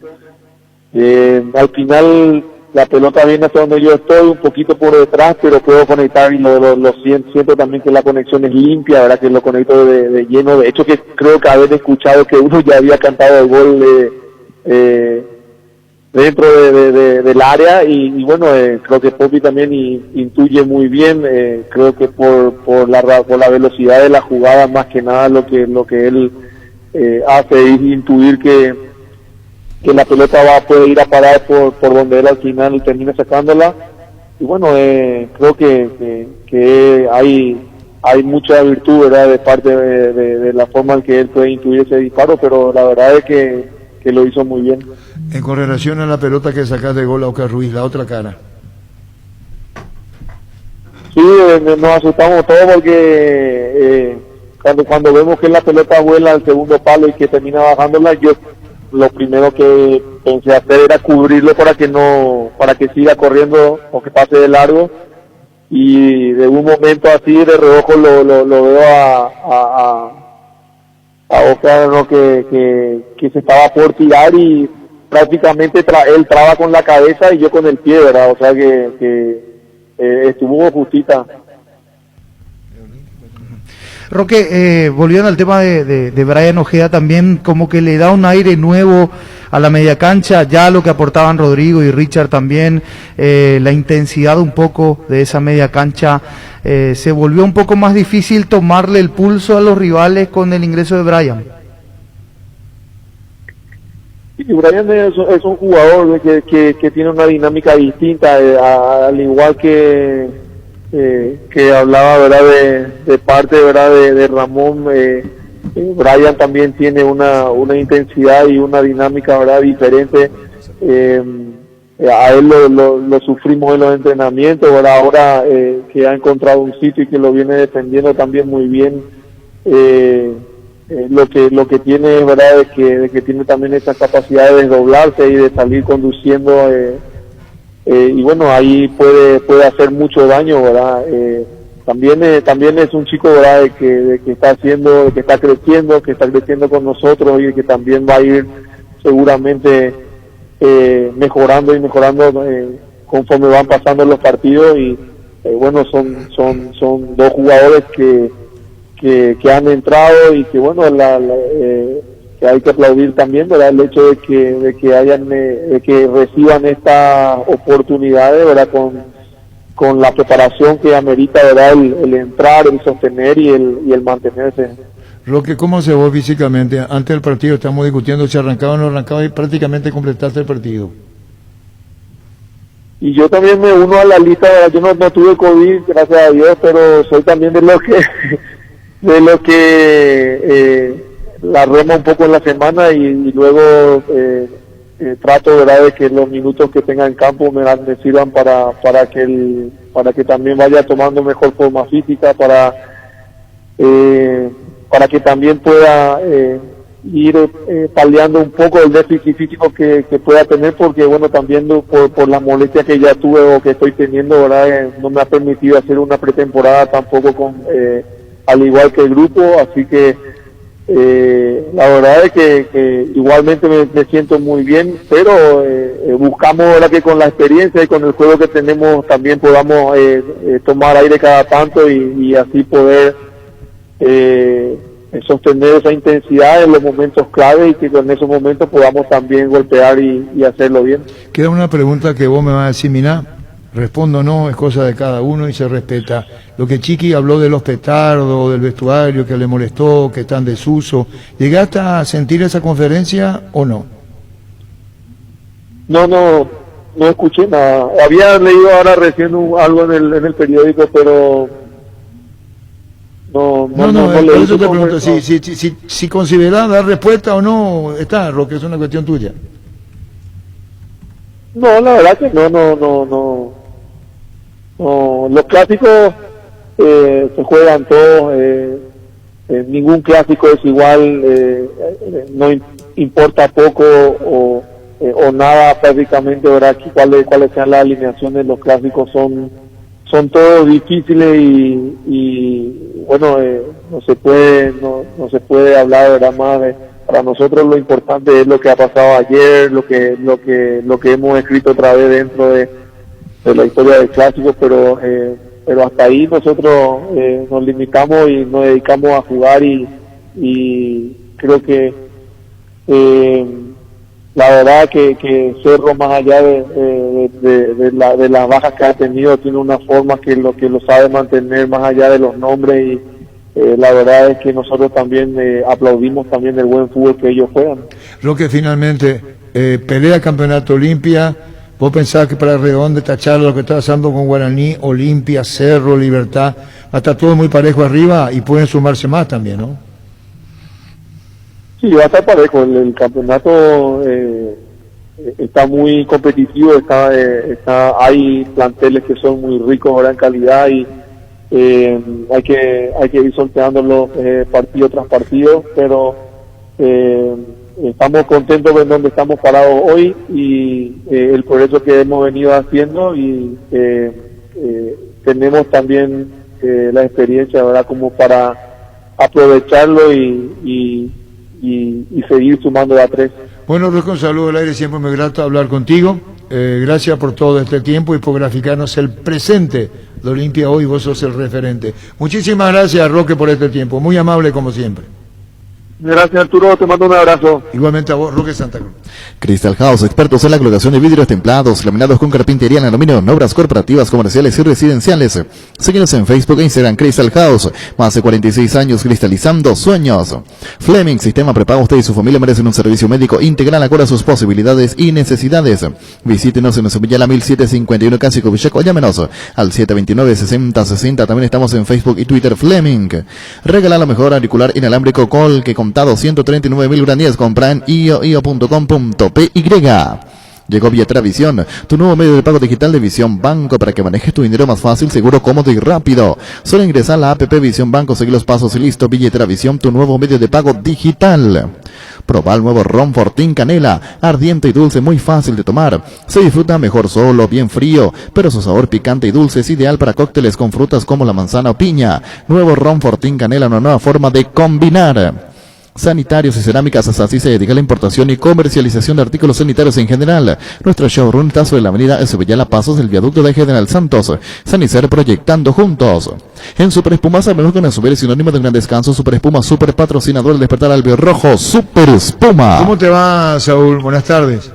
Al final la pelota viene hasta donde yo estoy, un poquito por detrás, pero puedo conectar, y lo siento también que la conexión es limpia, ¿verdad? Que lo conecto de lleno. De hecho, que creo que haber escuchado que uno ya había cantado el gol dentro del área, y bueno, creo que Popi también intuye muy bien, creo que por la velocidad de la jugada, más que nada lo que él hace es intuir que la pelota puede ir a parar por donde él al final termina sacándola. Y bueno, creo que hay mucha virtud, ¿verdad?, de parte de la forma en que él puede intuir ese disparo, pero la verdad es que lo hizo muy bien. Con relación a la pelota que sacaste de gol a Oscar Ruiz, la otra cara. Sí, nos asustamos todos porque cuando vemos que la pelota vuela al segundo palo y que termina bajándola, yo lo primero que pensé hacer era cubrirlo para que siga corriendo o que pase de largo, y de un momento así de reojo lo veo a Oscar, ¿no?, que se estaba por tirar, y prácticamente él traba con la cabeza y yo con el pie, ¿verdad? O sea que estuvo justita. Roque, volviendo al tema de Brian Ojeda, también como que le da un aire nuevo a la media cancha, ya lo que aportaban Rodrigo y Richard también, la intensidad un poco de esa media cancha, se volvió un poco más difícil tomarle el pulso a los rivales con el ingreso de Brian. Sí, Brian es un jugador que tiene una dinámica distinta, al igual que hablaba, ¿verdad?, de parte, ¿verdad?, de Ramón. Brian también tiene una intensidad y una dinámica, ¿verdad?, diferente. A él lo sufrimos en los entrenamientos, ¿verdad?, ahora que ha encontrado un sitio y que lo viene defendiendo también muy bien. Lo que tiene, ¿verdad?, es que tiene también esa capacidad de desdoblarse y de salir conduciendo, y bueno, ahí puede hacer mucho daño, ¿verdad? También es un chico, ¿verdad?, de que está creciendo con nosotros, y que también va a ir seguramente mejorando conforme van pasando los partidos. Y bueno, son dos jugadores que han entrado, y que bueno, hay que aplaudir también, ¿verdad? El hecho de que reciban esta oportunidad, ¿verdad? Con la preparación que amerita, ¿verdad? El entrar, el sostener y el mantenerse. Roque, ¿cómo se vos físicamente? Antes del partido estamos discutiendo si arrancaba o no arrancaba y prácticamente completaste el partido. Y yo también me uno a la lista, ¿verdad? Yo no tuve COVID, gracias a Dios, pero soy también de los que la rema un poco en la semana y luego trato, ¿verdad?, de que los minutos que tenga en campo me sirvan para que también vaya tomando mejor forma física, para que también pueda ir paliando un poco el déficit físico que pueda tener, porque bueno, también por las molestias que ya tuve o que estoy teniendo, ¿verdad? No me ha permitido hacer una pretemporada tampoco al igual que el grupo, así que la verdad es que igualmente me siento muy bien, pero buscamos, ¿verdad?, que con la experiencia y con el juego que tenemos también podamos tomar aire cada tanto y así poder sostener esa intensidad en los momentos clave y que en esos momentos podamos también golpear y hacerlo bien. Queda una pregunta que vos me vas a decir, mirá, respondo no, es cosa de cada uno y se respeta. Lo que Chiqui habló de los petardos, del vestuario que le molestó, que está en desuso, ¿llegaste a sentir esa conferencia o no? No escuché nada. Había leído ahora recién algo en el periódico, pero no por leí. eso te pregunto, si considerás dar respuesta o no, está, Roque, es una cuestión tuya. No, la verdad que no. Los clásicos se juegan todos, ningún clásico es igual, no importa poco o nada prácticamente, ¿verdad? Cuáles sean las alineaciones, los clásicos son todos difíciles y bueno, no se puede hablar, ¿verdad?, más para nosotros lo importante es lo que ha pasado ayer, lo que hemos escrito otra vez dentro de la historia del clásico, pero hasta ahí nosotros nos limitamos y nos dedicamos a jugar y creo que la verdad que Cerro, más allá de las bajas que ha tenido, tiene una forma que lo sabe mantener más allá de los nombres y la verdad es que nosotros también aplaudimos también el buen fútbol que ellos juegan. Roque, finalmente, pelea Campeonato Olimpia. ¿Vos pensás que para Redonde tachar lo que está pasando con Guaraní, Olimpia, Cerro, Libertad, va a estar todo muy parejo arriba y pueden sumarse más también, ¿no? Sí, va a estar parejo. El campeonato está muy competitivo, hay planteles que son muy ricos ahora en calidad y hay que ir sorteándolos partido tras partido, pero estamos contentos de donde estamos parados hoy y el progreso que hemos venido haciendo y tenemos también la experiencia, ¿verdad?, como para aprovecharlo y seguir sumando a 3. Bueno, Roque, un saludo al aire, siempre me grato hablar contigo. Gracias por todo este tiempo y por graficarnos el presente de Olimpia hoy, vos sos el referente. Muchísimas gracias, Roque, por este tiempo, muy amable como siempre. Gracias, Arturo, te mando un abrazo. Igualmente a vos, Roque Santa Cruz. Crystal House, expertos en la colocación de vidrios templados, laminados con carpintería en aluminio, en obras corporativas, comerciales y residenciales. Síguenos en Facebook e Instagram, Crystal House. Más de 46 años cristalizando sueños. Fleming, sistema prepago. Usted y su familia merecen un servicio médico integral acorde a sus posibilidades y necesidades. Visítenos en Villela 1751 Cásico Villaco, o llámenos al 729-6060. También estamos en Facebook y Twitter. Fleming. Regala lo mejor auricular inalámbrico Col que contado 139.000 guaraníes. Compra en io.com.py. Llegó Billetera-Visión, tu nuevo medio de pago digital de Visión Banco para que manejes tu dinero más fácil, seguro, cómodo y rápido. Solo ingresa a la app Visión Banco, seguir los pasos y listo. Billetera-Visión, tu nuevo medio de pago digital. Proba el nuevo ron Fortín Canela, ardiente y dulce, muy fácil de tomar. Se disfruta mejor solo, bien frío, pero su sabor picante y dulce es ideal para cócteles con frutas como la manzana o piña. Nuevo ron Fortín Canela, una nueva forma de combinar. Sanitarios y Cerámicas Así se dedica a la importación y comercialización de artículos sanitarios en general. Nuestro showroom está sobre la avenida Sevillala Pasos del viaducto de General Santos. Sanicer, proyectando juntos. En Super Espuma sabemos que una subir es sinónimo de un gran descanso. Super Espuma, super patrocinador del despertar albirrojo. Super Espuma. ¿Cómo te va, Saúl? Buenas tardes.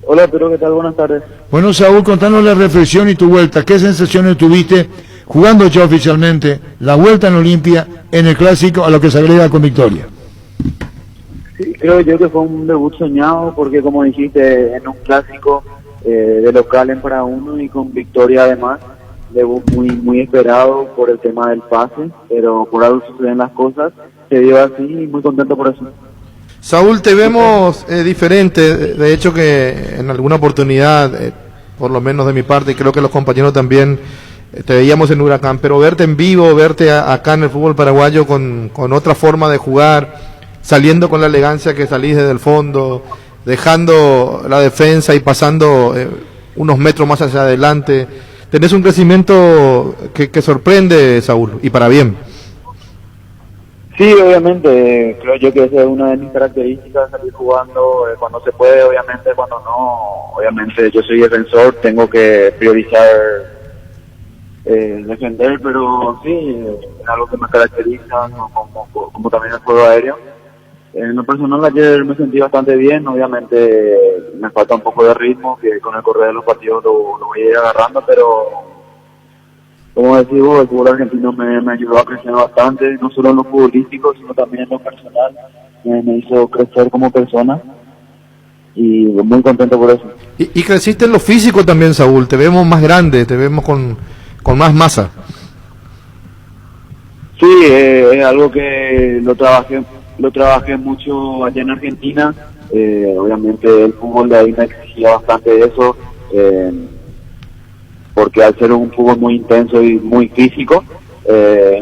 Hola, pero ¿qué tal? Buenas tardes. Bueno, Saúl, contanos la reflexión y tu vuelta. ¿Qué sensaciones tuviste jugando ya oficialmente la vuelta en Olimpia en el clásico a lo que se agrega con victoria? Sí, creo yo que fue un debut soñado porque, como dijiste, en un clásico de local en para uno y con victoria además, debut muy esperado por el tema del pase, pero por algo suceden las cosas, se dio así y muy contento por eso. Saúl, te vemos diferente, de hecho que en alguna oportunidad, por lo menos de mi parte, y creo que los compañeros también, te veíamos en Huracán, pero verte en vivo, verte acá en el fútbol paraguayo con otra forma de jugar, saliendo con la elegancia que salís desde el fondo, dejando la defensa y pasando unos metros más hacia adelante, tenés un crecimiento que sorprende, Saúl, y para bien. Sí, obviamente, creo yo que esa es una de mis características, salir jugando cuando se puede, obviamente, cuando no, obviamente yo soy defensor, tengo que priorizar defender, pero sí, es algo que me caracteriza, como también el juego aéreo. En lo personal ayer me sentí bastante bien, obviamente me falta un poco de ritmo, que con el correr de los partidos lo voy a ir agarrando, pero como decís vos, el fútbol argentino me ayudó a crecer bastante, no solo en lo futbolístico, sino también en lo personal. Me hizo crecer como persona y muy contento por eso. Y creciste en lo físico también, Saúl, te vemos más grande, te vemos con más masa. Sí, es algo que lo trabajé mucho allá en Argentina. Obviamente el fútbol de ahí me exigía bastante eso. Porque al ser un fútbol muy intenso y muy físico,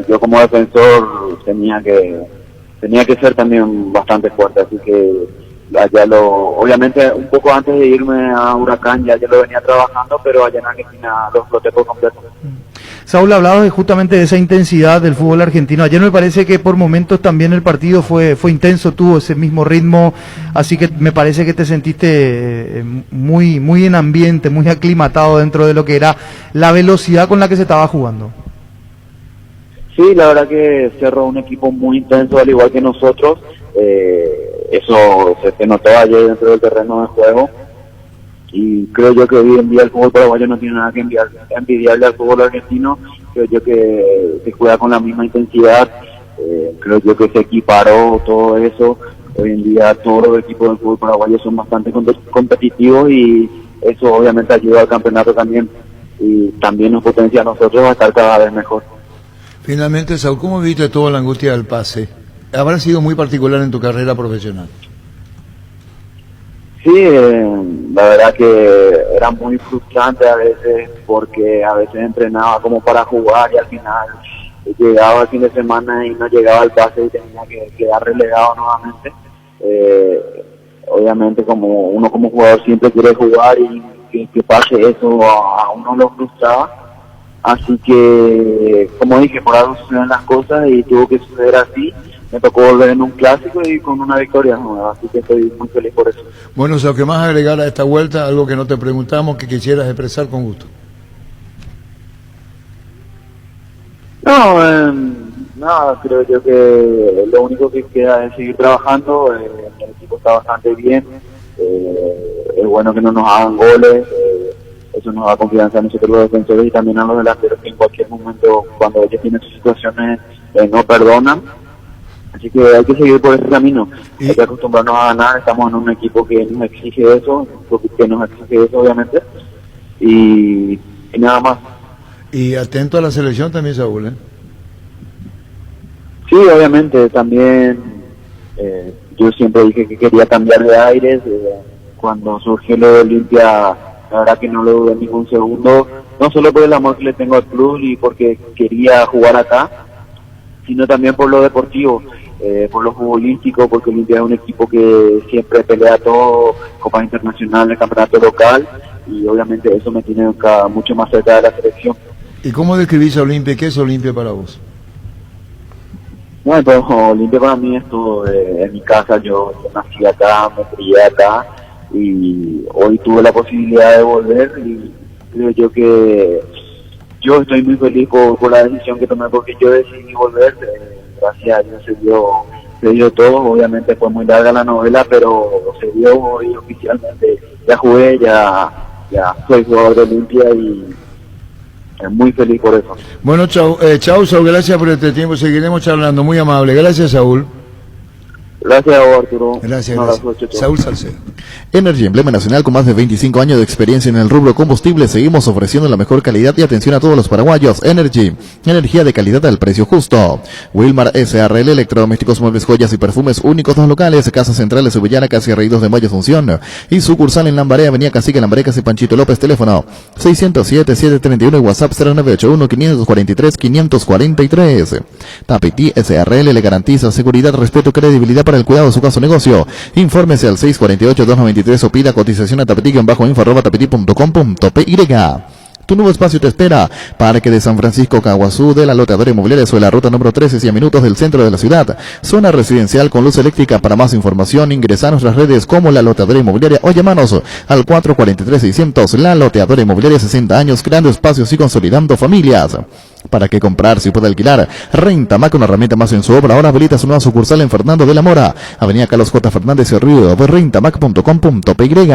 yo como defensor tenía que ser también bastante fuerte, así que allá obviamente un poco antes de irme a Huracán ya lo venía trabajando, pero allá en Argentina lo exploté por completo. Saúl, hablabas justamente de esa intensidad del fútbol argentino. Ayer me parece que por momentos también el partido fue intenso, tuvo ese mismo ritmo, así que me parece que te sentiste muy en ambiente, muy aclimatado dentro de lo que era la velocidad con la que se estaba jugando. Sí, la verdad que Cerro es un equipo muy intenso, al igual que nosotros. Eso se notó ayer dentro del terreno de juego. Y creo yo que hoy en día el fútbol paraguayo no tiene nada que envidiarle al fútbol argentino. Creo yo que se juega con la misma intensidad. Creo yo que se equiparó todo eso. Hoy en día todos los equipos del fútbol paraguayo son bastante competitivos y eso obviamente ayuda al campeonato también. Y también nos potencia a nosotros a estar cada vez mejor. Finalmente, Saúl, ¿cómo viste toda la angustia del pase? ¿Habrá sido muy particular en tu carrera profesional? Sí, la verdad que era muy frustrante a veces porque a veces entrenaba como para jugar y al final llegaba el fin de semana y no llegaba el pase y tenía que quedar relegado nuevamente. Obviamente uno como jugador siempre quiere jugar y que pase eso a uno lo frustraba. Así que, como dije, por algo suceden las cosas y tuvo que suceder así. Me tocó volver en un clásico y con una victoria nueva, así que estoy muy feliz por eso. Bueno, ¿sabes qué más agregar a esta vuelta? Algo que no te preguntamos, que quisieras expresar con gusto. No, nada, creo yo que lo único que queda es seguir trabajando. El equipo está bastante bien. Es bueno que no nos hagan goles. Eso nos da confianza a nosotros los defensores y también a los delanteros que en cualquier momento, cuando ellos tienen sus situaciones, no perdonan. Así que hay que seguir por ese camino. Hay que acostumbrarnos a ganar. Estamos en un equipo que nos exige eso, obviamente. Y nada más. Y atento a la selección también, Saúl, ¿eh? Sí, obviamente. También yo siempre dije que quería cambiar de aires. Cuando surgió lo de Olimpia, la verdad que no lo dudé ningún segundo. No solo por el amor que le tengo al club y porque quería jugar acá, sino también por lo deportivo. Por lo futbolístico, porque Olimpia es un equipo que siempre pelea todo, copas internacionales, campeonato local, y obviamente eso me tiene mucho más cerca de la selección. ¿Y cómo describís a Olimpia? ¿Qué es Olimpia para vos? No, pues Olimpia para mí es todo, en mi casa, yo nací acá, me crié acá y hoy tuve la posibilidad de volver y creo yo que yo estoy muy feliz por la decisión que tomé porque yo decidí volver, gracias a Dios se dio todo, obviamente fue muy larga la novela, pero se dio hoy oficialmente, ya jugué, ya soy jugador de Olimpia y muy feliz por eso. Bueno, chau, Saúl, gracias por este tiempo, seguiremos charlando, muy amable, gracias Saúl. Gracias a vos, Arturo. Gracias, Un abrazo, gracias. Saúl Salcedo. Energy, emblema nacional con más de 25 años de experiencia en el rubro combustible, seguimos ofreciendo la mejor calidad y atención a todos los paraguayos. Energy, energía de calidad al precio justo. Wilmar SRL, electrodomésticos, muebles, joyas y perfumes únicos, 2 locales, Casa Central de Sevillana, casi Reídos de Mayo, Asunción, y sucursal en Lambaré, Avenida Cacique, Lambaré, casi Panchito López, teléfono 607-731 y WhatsApp 0981-543-543. Tapetí SRL le garantiza seguridad, respeto, credibilidad para el cuidado de su caso negocio. Infórmese al 648-293 o pida cotización a tapetí-info@tapetí.com.py. Tu nuevo espacio te espera. Parque de San Francisco Caguazú de la Loteadora Inmobiliaria sobre la ruta número 13 y a minutos del centro de la ciudad. Zona residencial con luz eléctrica. Para más información ingresa a nuestras redes como La Loteadora Inmobiliaria o llámanos al 443-600. La Loteadora Inmobiliaria, 60 años, creando espacios y consolidando familias. ¿Para qué comprar si puede alquilar? Rentamac, una herramienta más en su obra. Ahora habilita su nueva sucursal en Fernando de la Mora, Avenida Carlos J. Fernández y Río, rentamac.com.py.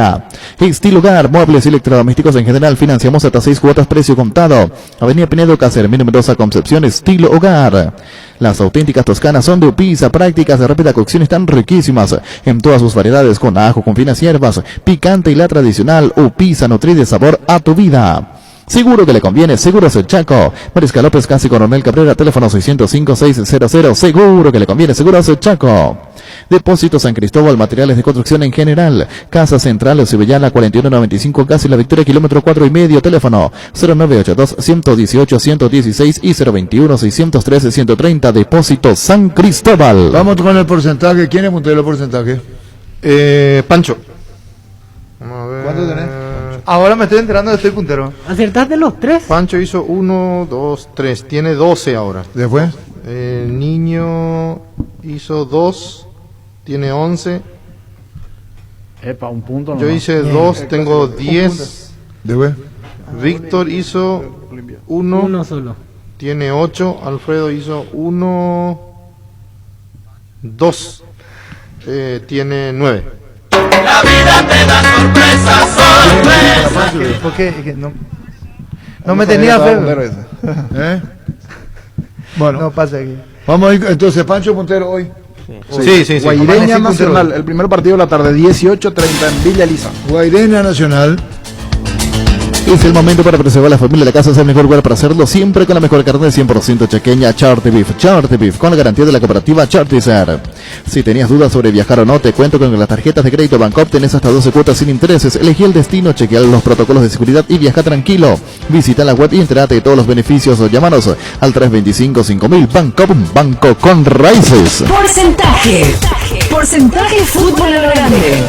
Estilo Hogar, muebles y electrodomésticos en general, financiamos hasta 6 cuotas, precio contado. Avenida Pinedo, Cáceres, Mendoza, Concepción, Estilo Hogar. Las auténticas toscanas son de Upisa, prácticas de rápida cocción, están riquísimas en todas sus variedades, con ajo, con finas hierbas, picante y la tradicional Upisa, nutri de sabor a tu vida. Seguro que le conviene, Seguros El Chaco. Mariscal López, casi Coronel Cabrera, teléfono 605-600. Seguro que le conviene, Seguros El Chaco. Depósito San Cristóbal, materiales de construcción en general. Casa Central, Sevillana, 4195, casi La Victoria, kilómetro 4,5. Teléfono 0982-118-116 y 021-613-130. Depósito San Cristóbal. Vamos con el porcentaje. ¿Quién es puntero el porcentaje? Pancho. Vamos a ver. ¿Cuánto tenés? Ahora me estoy enterando de que estoy puntero. ¿Acertaste los 3? Pancho hizo 1, 2, 3. Tiene 12 ahora. ¿Después? El niño hizo 2. Tiene 11. Epa, un punto Yo nomás. hice 2. Tengo 10. ¿Después? Víctor hizo 1. Uno solo. Tiene 8. Alfredo hizo 1. 2. Tiene 9. La vida te da sorpresas, sorpresas. ¿Por qué? Es que no me tenía fe. ¿Eh? Bueno, No pasa aquí. vamos a ir, entonces Pancho puntero hoy. Sí. Guaireña Amanecí Nacional, puntero. el primer partido de la tarde, 18:30 en Villa Elisa. Guaireña Nacional. Es el momento para preservar la familia. La casa es el mejor lugar para hacerlo, siempre con la mejor carne 100% chequeña, Charty Beef, con la garantía de la cooperativa Chartizer. Si tenías dudas sobre viajar o no, te cuento que con las tarjetas de crédito Bancoop tenés hasta 12 cuotas sin intereses. Elegí el destino, chequea los protocolos de seguridad y viaja tranquilo. Visita la web y entérate de todos los beneficios. Llámanos al 325-5000. Bancoop, banco con raíces. Porcentaje fútbol a lo grande.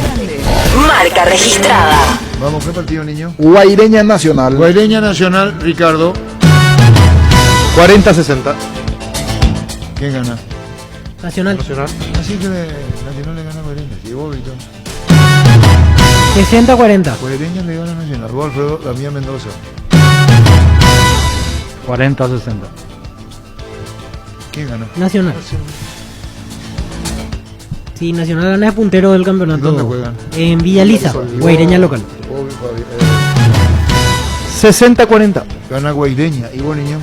Marca registrada. Vamos, ¿qué partido, niño? Guaireña Nacional. Guaireña Nacional, Ricardo. 40-60. ¿Quién gana? Nacional. Así que Nacional le gana a Guaireña. Llegó Víctor. 60-40. Guaireña le gana a Nacional. Vos, Alfredo, la mía Mendoza. 40-60. ¿Quién gana? Nacional. Sí, Nacional gana es puntero del campeonato. ¿Dónde juegan? En Villa Elisa, Guaireña local. 60-40. Gana Guaireña. ¿Y vos, niño?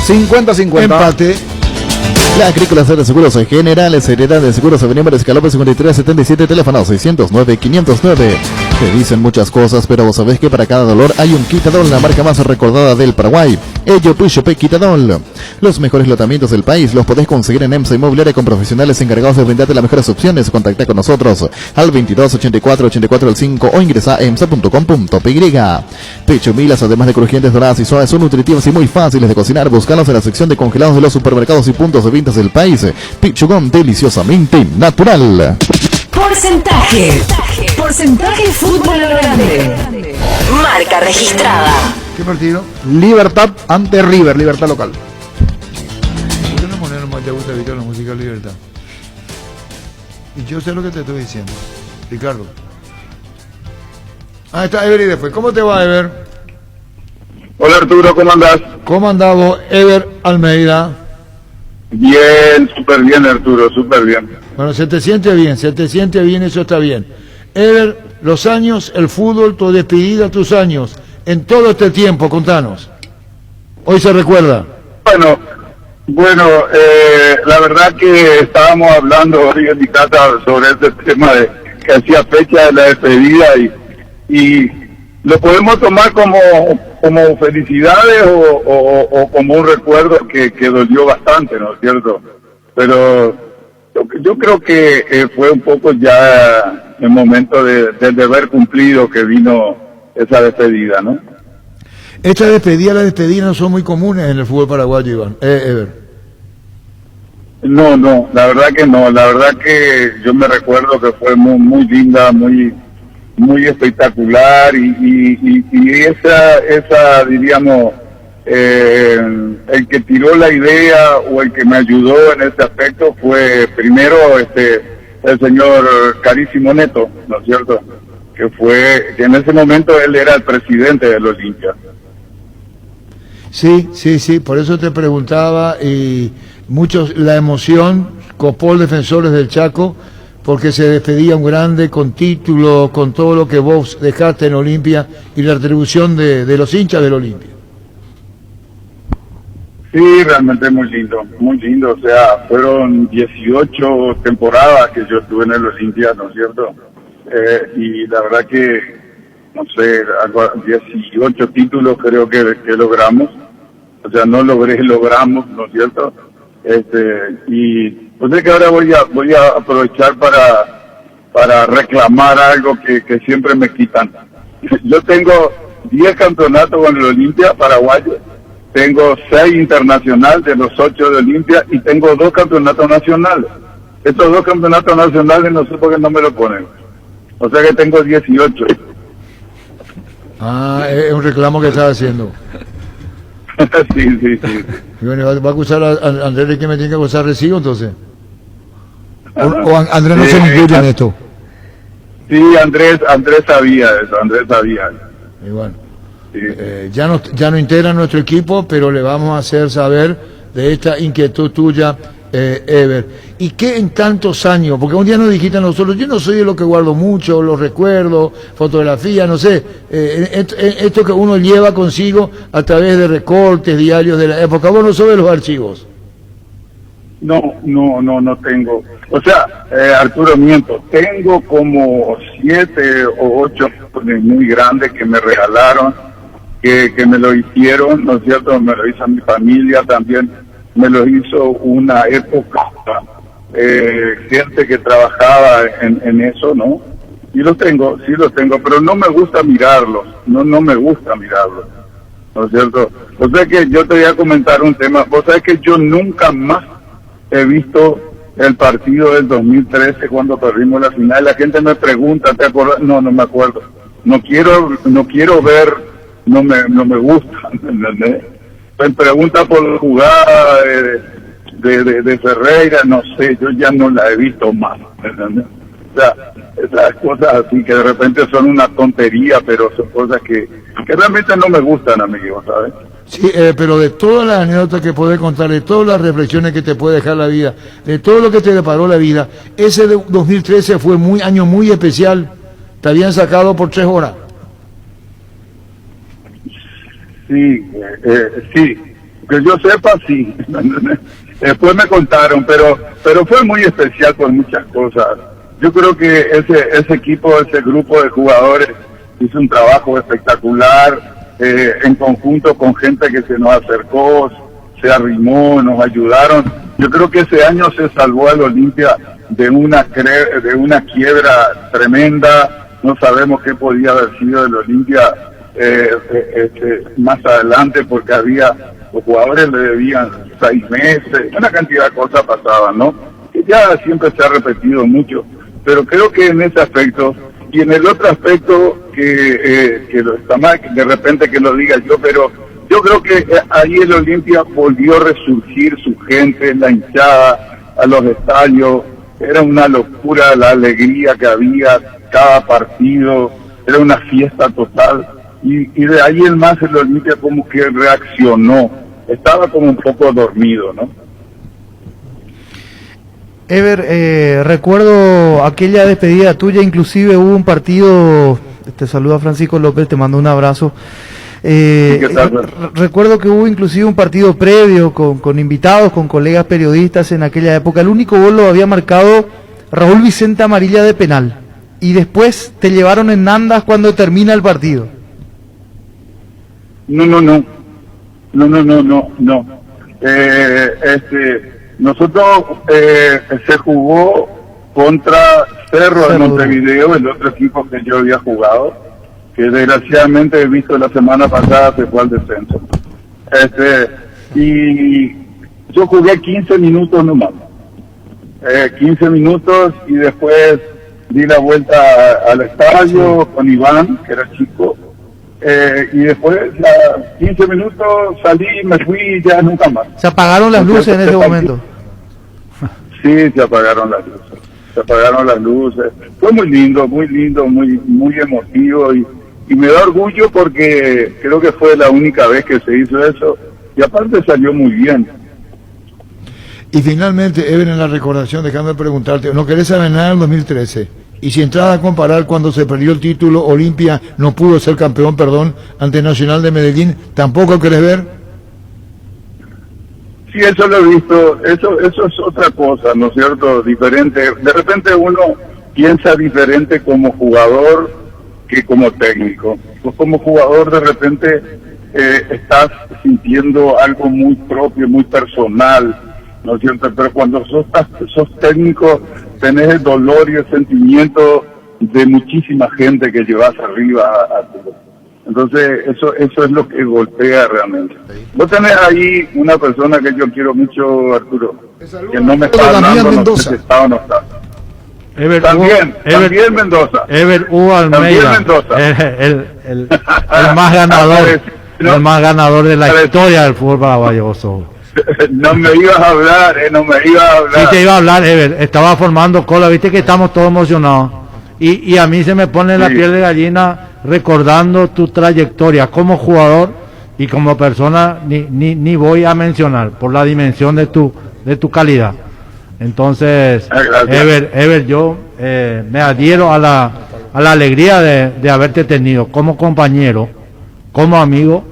50-50. Empate. La Agrícola de Seguros Generales, Seriedad de Seguros, Avenida Mariscal López 5377, teléfono 609-509. Te dicen muchas cosas, pero vos sabés que para cada dolor hay un Quitadol, la marca más recordada del Paraguay. Ello Pushopé Quitadol. Los mejores lotamientos del país los podés conseguir en EMSA Inmobiliaria con profesionales encargados de brindarte las mejores opciones. Contacta con nosotros al 22 84 84 al 5 o ingresa a emsa.com.py. Pecho Milas, además de crujientes, doradas y suaves, son nutritivas y muy fáciles de cocinar. Búscalos en la sección de congelados de los supermercados y puntos de ventas del país. Pichugón, deliciosamente natural. Porcentaje fútbol a lo grande. Marca registrada. ¿Qué partido? Libertad ante River, Libertad local. ¿Por qué no poner más te gusta Víctor la música Libertad. Y yo sé lo que te estoy diciendo, Ricardo. Ah, está Ever y después. ¿Cómo te va, Ever? Hola Arturo, ¿cómo andás? ¿Cómo andás vos, Ever Almeida? Bien, súper bien Arturo, súper bien. Bueno, se te siente bien, eso está bien. Ever, los años, el fútbol, tu despedida, tus años, en todo este tiempo, contanos. Hoy se recuerda. Bueno, la verdad que estábamos hablando hoy en mi casa sobre este tema de que hacía fecha de la despedida y lo podemos tomar como felicidades o como un recuerdo que dolió bastante, ¿no es cierto? Pero yo creo que fue un poco ya el momento del deber cumplido que vino esa despedida, ¿no? Las despedidas no son muy comunes en el fútbol paraguayo, Iván. Ever. No, la verdad que no. La verdad que yo me recuerdo que fue muy linda, muy espectacular y esa diríamos, el que tiró la idea o el que me ayudó en ese aspecto fue primero el señor Carísimo Neto, ¿no es cierto? Que en ese momento él era el presidente del Olimpia. Sí, por eso te preguntaba, y la emoción copó defensores del Chaco, porque se despedía un grande con título, con todo lo que vos dejaste en Olimpia y la retribución de los hinchas del Olimpia. Sí, realmente muy lindo, o sea, fueron 18 temporadas que yo estuve en el Olimpia, ¿no es cierto? Y la verdad que, no sé, 18 títulos creo que logramos, o sea, logramos, ¿no es cierto? Y pues es que ahora voy a aprovechar para reclamar algo que siempre me quitan. Yo tengo 10 campeonatos con el Olimpia paraguayo, tengo 6 internacionales de los 8 de Olimpia y tengo 2 campeonatos nacionales. Estos 2 campeonatos nacionales no sé por qué no me lo ponen. O sea que tengo 18. Ah, es un reclamo que estás haciendo. Sí. Y bueno, ¿va a acusar a Andrés de que me tiene que acusar recibo entonces? ¿O Andrés no se incluye en esto? Sí, Andrés sabía eso, Y bueno, sí. Ya no integra nuestro equipo, pero le vamos a hacer saber de esta inquietud tuya, Ever. ¿Y qué en tantos años? Porque un día nos dijiste a nosotros, yo no soy de lo que guardo mucho, los recuerdos, fotografías, no sé, esto que uno lleva consigo a través de recortes, diarios de la época, vos no sos de los archivos. No tengo. O sea, Arturo, miento, tengo como 7 o 8 muy grandes que me regalaron, que me lo hicieron, ¿no es cierto? Me lo hizo mi familia también, me lo hizo una época, gente que trabajaba en eso, ¿no? Y sí los tengo, pero no me gusta mirarlos, no me gusta mirarlos, ¿no es cierto? O sea que yo te voy a comentar un tema, vos sabés que yo nunca más he visto el partido del 2013 cuando perdimos la final. La gente me pregunta, ¿te acuerdas? No me acuerdo. No quiero ver, no me gusta, ¿entendés? Me pregunta por la jugada de Ferreira, no sé, yo ya no la he visto más, ¿entendés? O sea, esas cosas así que de repente son una tontería, pero son cosas que realmente no me gustan, amigo, ¿sabes? Sí, pero de todas las anécdotas que podés contar, de todas las reflexiones que te puede dejar la vida, de todo lo que te deparó la vida, ese de 2013 fue año muy especial. Te habían sacado por 3 horas. Sí, que yo sepa, sí. Después me contaron, pero fue muy especial por muchas cosas. Yo creo que ese equipo, ese grupo de jugadores hizo un trabajo espectacular. En conjunto con gente que se nos acercó, se arrimó, nos ayudaron. Yo creo que ese año se salvó al Olimpia de una quiebra tremenda. No sabemos qué podía haber sido el Olimpia más adelante, porque los jugadores le debían 6 meses, una cantidad de cosas pasaban, ¿no? Que ya siempre se ha repetido mucho, pero creo que en ese aspecto, y en el otro aspecto que lo está mal, de repente que lo diga yo, pero yo creo que ahí el Olimpia volvió a resurgir su gente, la hinchada, a los estadios. Era una locura la alegría que había cada partido, era una fiesta total. Y de ahí en más el Olimpia como que reaccionó, estaba como un poco dormido, ¿no? Ever, recuerdo aquella despedida tuya, inclusive hubo un partido, te saluda Francisco López, te mando un abrazo. Recuerdo que hubo inclusive un partido previo con invitados, con colegas periodistas en aquella época. El único gol lo había marcado Raúl Vicente Amarilla de penal. Y después te llevaron en andas cuando termina el partido. No. Nosotros se jugó contra Cerro de Montevideo, el otro equipo que yo había jugado, que desgraciadamente he visto la semana pasada se fue al descenso. Y yo jugué 15 minutos nomás. 15 minutos y después di la vuelta al estadio con Iván, que era chico. Y después, 15 minutos, salí, me fui y ya nunca más. ¿Se apagaron las luces en ese momento? Sí, se apagaron las luces. Se apagaron las luces. Fue muy lindo, muy emotivo y me da orgullo porque creo que fue la única vez que se hizo eso y aparte salió muy bien. Y finalmente, Ever, en la recordación, déjame preguntarte, ¿no querés saber nada del 2013? Y si entras a comparar cuando se perdió el título, Olimpia no pudo ser campeón, ante Nacional de Medellín, ¿tampoco querés ver? Sí, eso lo he visto, eso es otra cosa, ¿no es cierto? Diferente. De repente uno piensa diferente como jugador que como técnico. Pues como jugador de repente estás sintiendo algo muy propio, muy personal, ¿no es cierto? Pero cuando sos técnico, tenés el dolor y el sentimiento de muchísima gente que llevas arriba a tu. Entonces, eso es lo que golpea realmente. Vos tenés ahí una persona que yo quiero mucho, Arturo, que no me está hablando, no sé si está o no está. También Mendoza. Ever Hugo Almeida, el más ganador, el más ganador de la historia del fútbol paraguayo. No me ibas a hablar, Sí te iba a hablar, Ever, estaba formando cola, viste que estamos todos emocionados. Y a mí se me pone la piel de gallina recordando tu trayectoria como jugador y como persona, ni voy a mencionar por la dimensión de tu calidad. Entonces, Ever, yo me adhiero a la alegría de haberte tenido como compañero, como amigo,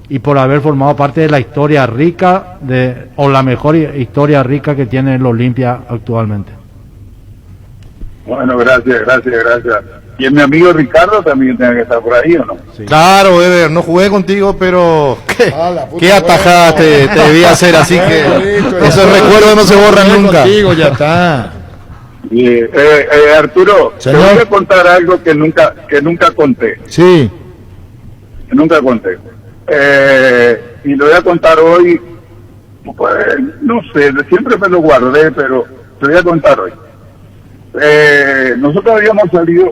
y por haber formado parte de la historia rica, o la mejor historia rica que tiene el Olimpia actualmente. Bueno, gracias. Y mi amigo Ricardo también tiene que estar por ahí, ¿o no? Sí. Claro, Ever, no jugué contigo, pero qué atajada te debí hacer, así que esos recuerdos no se borran nunca. Contigo, ya está. Arturo, te voy a contar algo que nunca conté. Sí. Que nunca conté. Y lo voy a contar hoy, pues, no sé, siempre me lo guardé, pero te voy a contar hoy. Nosotros habíamos salido,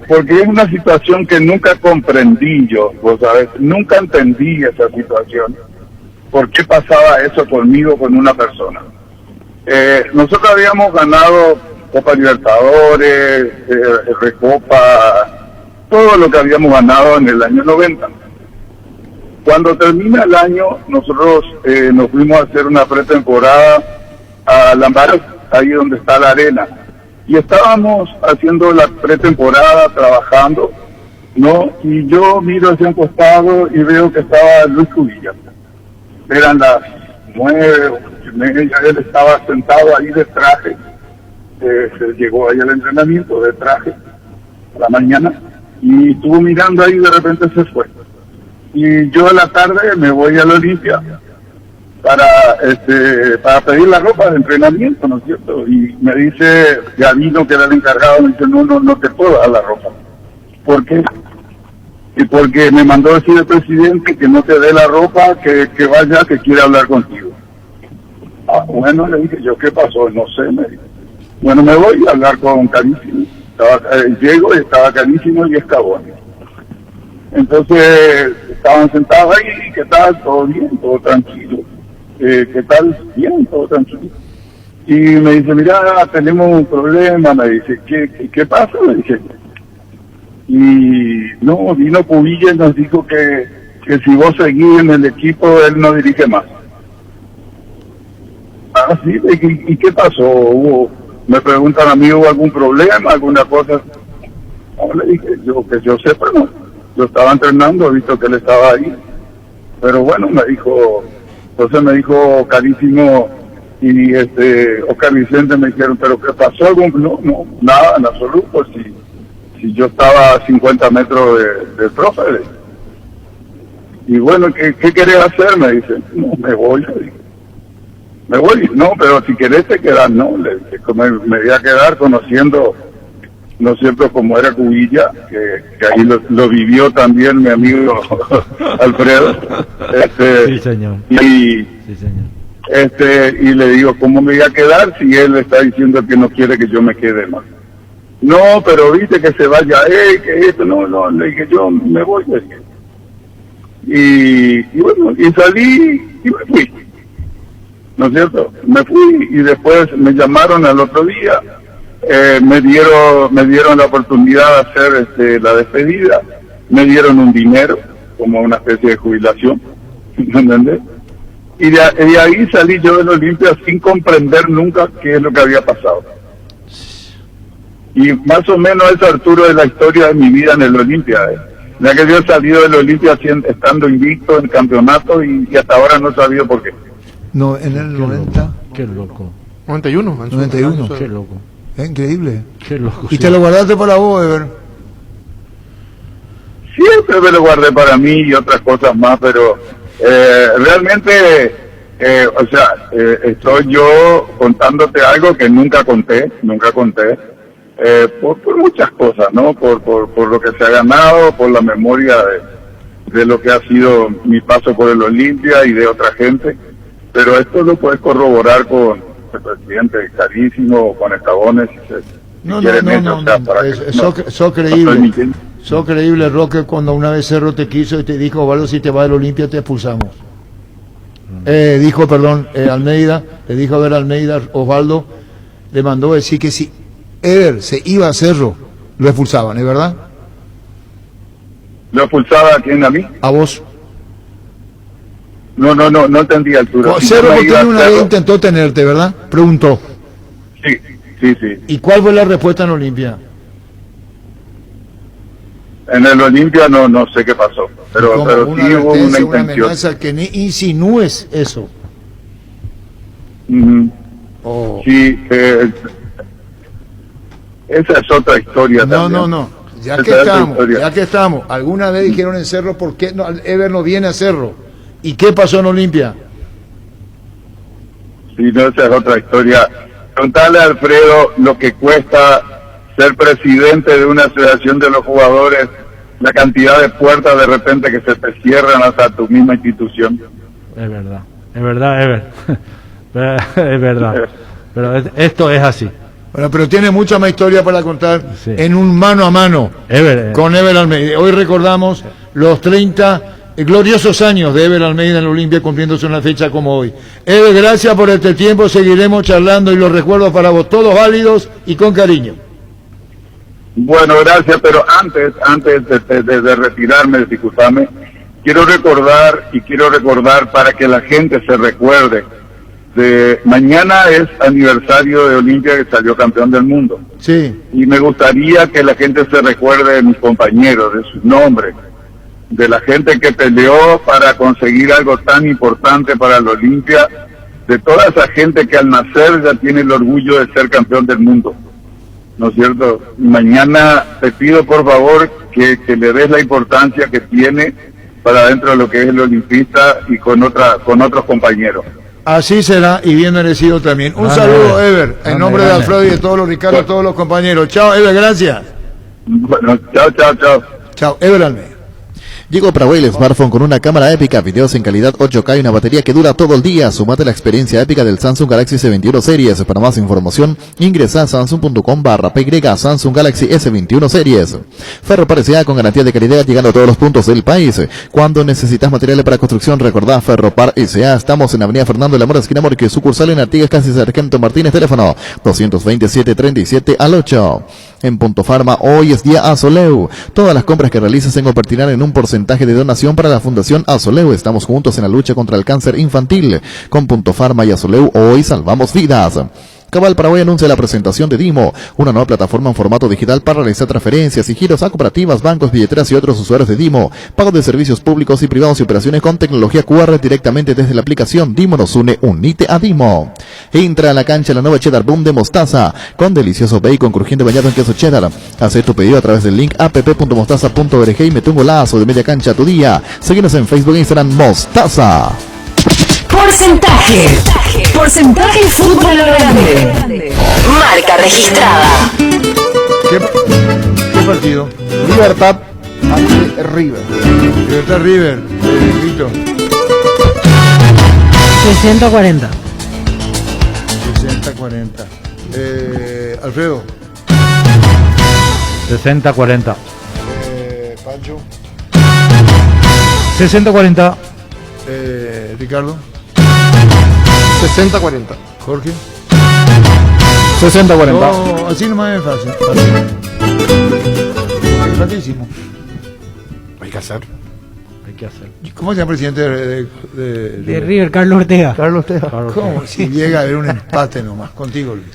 porque es una situación que nunca comprendí yo, vos sabés, nunca entendí esa situación, por qué pasaba eso conmigo, con una persona. Nosotros habíamos ganado Copa Libertadores, Recopa, todo lo que habíamos ganado en el año 90. Cuando termina el año, nosotros nos fuimos a hacer una pretemporada a Lambaré, ahí donde está la arena. Y estábamos haciendo la pretemporada, trabajando, ¿no? Y yo miro hacia un costado y veo que estaba Luis Cubilla. Eran las 9:30, él estaba sentado ahí de traje. Se llegó ahí al entrenamiento de traje a la mañana y estuvo mirando ahí y de repente se fue. Y yo a la tarde me voy a la Olimpia para pedir la ropa de entrenamiento, ¿no es cierto? Y me dice Gavino, que era el encargado, me dice, no te puedo dar la ropa. ¿Por qué? Y porque me mandó decir el presidente que no te dé la ropa, que vaya, que quiere hablar contigo. Ah, bueno, le dije yo, ¿qué pasó? No sé, me dijo. Bueno, me voy a hablar con Carísimo. Llego y estaba Carísimo y Escabón. Entonces estaban sentados ahí, ¿qué tal? ¿Todo bien? ¿Todo tranquilo? ¿Qué tal? Bien, todo tranquilo. Y me dice, mira, tenemos un problema, me dice, ¿qué pasa? Me dice. Y no, vino Cubilla y nos dijo que si vos seguís en el equipo, él no dirige más. Ah, sí, ¿y qué pasó? Me preguntan a mí, ¿hubo algún problema, alguna cosa? No, le dije, que yo sepa, no. Yo estaba entrenando, he visto que él estaba ahí. Pero bueno, entonces me dijo Carísimo y Oscar Vicente me dijeron, ¿pero qué pasó? No, nada, en absoluto. Si yo estaba a 50 metros del profe. Y bueno, ¿qué querés hacer? Me dice, no, me voy. Le dije. Me voy, no, pero si querés te quedás, no. Le dije, me voy a quedar conociendo, no siempre como era Cubilla, que ahí lo vivió también mi amigo Alfredo. Sí, señor. Sí, señor. Y le digo, ¿cómo me voy a quedar si él está diciendo que no quiere que yo me quede más? No, pero viste que se vaya, que esto, no, le dije, yo me voy, le dije. Y bueno, y salí y me fui, ¿no es cierto? Me fui y después me llamaron al otro día, me dieron la oportunidad de hacer la despedida, me dieron un dinero, como una especie de jubilación, ¿me entendés? Y de ahí salí yo del Olimpia sin comprender nunca qué es lo que había pasado. Y más o menos es Arturo de la historia de mi vida en el Olimpia. Ya que yo he salido del Olimpia estando invicto en campeonato y hasta ahora no he sabido por qué. No, en el 90. Qué loco. 91. 91. Qué loco. Es increíble. Qué loco. ¿Y te lo guardaste para vos, Ever? Siempre me lo guardé para mí y otras cosas más, pero realmente, estoy yo contándote algo que nunca conté. Por muchas cosas, ¿no? Por lo que se ha ganado, por la memoria de lo que ha sido mi paso por el Olimpia y de otra gente, pero esto lo puedes corroborar con el presidente Carísimo, con Escabones, sos creíble, Roque, cuando una vez Cerro te quiso y te dijo, Osvaldo, si te vas del Olimpia te expulsamos. Almeida, le dijo a ver Almeida, Osvaldo le mandó decir que si Ever se iba a Cerro, lo expulsaban, ¿es verdad? ¿Lo expulsaba a quién, a mí? A vos. No entendí, Arturo. Cerro porque una vez intentó tenerte, ¿verdad? Preguntó. Sí. ¿Y cuál fue la respuesta en Olimpia? En el Olimpia no sé qué pasó, pero sí hubo una intención. Una amenaza, que ni insinúes eso. Sí, esa es otra historia también. No. Ya que estamos. Alguna vez dijeron en Cerro, ¿por qué Ever no viene a Cerro? ¿Y qué pasó en Olimpia? Sí, no, esa es otra historia. Contarle a Alfredo lo que cuesta ser presidente de una asociación de los jugadores, la cantidad de puertas de repente que se te cierran hasta tu misma institución. Es verdad, Ever. Es verdad. Pero esto es así. Bueno, pero tiene mucha más historia para contar en un mano a mano con Ever Almeida. Hoy recordamos los 30 gloriosos años de Ever Almeida en la Olimpia, cumpliéndose una fecha como hoy. Ever, gracias por este tiempo, seguiremos charlando y los recuerdos para vos, todos válidos y con cariño. Bueno, gracias, pero antes de retirarme, disculpame, quiero recordar para que la gente se recuerde. Mañana es aniversario de Olimpia, que salió campeón del mundo. Sí. Y me gustaría que la gente se recuerde de mis compañeros, de sus nombres, de la gente que peleó para conseguir algo tan importante para el Olimpia, de toda esa gente que al nacer ya tiene el orgullo de ser campeón del mundo, ¿no es cierto? Mañana te pido por favor que le des la importancia que tiene para dentro de lo que es el olimpista y con otros compañeros. Así será y bien merecido también. Un saludo, Ever, en nombre de Alfredo y de todos los Ricardo, a todos los compañeros. Chao, Ever, gracias. Bueno, chao. Chao, Ever Almeida. Llegó para Huawei el smartphone con una cámara épica, videos en calidad 8K y una batería que dura todo el día. Sumate a la experiencia épica del Samsung Galaxy S21 Series. Para más información, ingresa a samsung.com/py Samsung Galaxy S21 Series. Ferropar S.A. con garantía de calidad llegando a todos los puntos del país. Cuando necesitas materiales para construcción, recordá Ferropar S.A. Estamos en Avenida Fernando de la Mora, esquina Morque, sucursal en Artigas, casi Sargento Martínez, teléfono 227-37 En Punto Farma, hoy es día Azoleu. Todas las compras que realices se convertirán en un porcentaje de donación para la Fundación Azoleu. Estamos juntos en la lucha contra el cáncer infantil. Con Punto Farma y Azoleu, hoy salvamos vidas. Cabal Paraguay anuncia la presentación de Dimo, una nueva plataforma en formato digital para realizar transferencias y giros a cooperativas, bancos, billeteras y otros usuarios de Dimo, pago de servicios públicos y privados y operaciones con tecnología QR directamente desde la aplicación. Dimo nos une, unite a Dimo. Entra a la cancha la nueva Cheddar Boom de mostaza, con delicioso bacon crujiente bañado en queso cheddar. Haz tu pedido a través del link app.mostaza.org y mete un golazo de media cancha a tu día. Síguenos en Facebook e Instagram Mostaza. Porcentaje fútbol a lo grande. Marca registrada. ¿Qué partido? Libertad ante River. Libertad River. Vito. 60-40. 60-40. Alfredo. 60-40. Pancho. 60-40. Ricardo. 60-40. Jorge. 60-40. No, así nomás es fácil. Facilísimo. Hay que hacer. ¿Cómo se llama el presidente de River? Carlos Ortega. ¿Cómo? Si llega a haber un empate nomás. Contigo, Luis.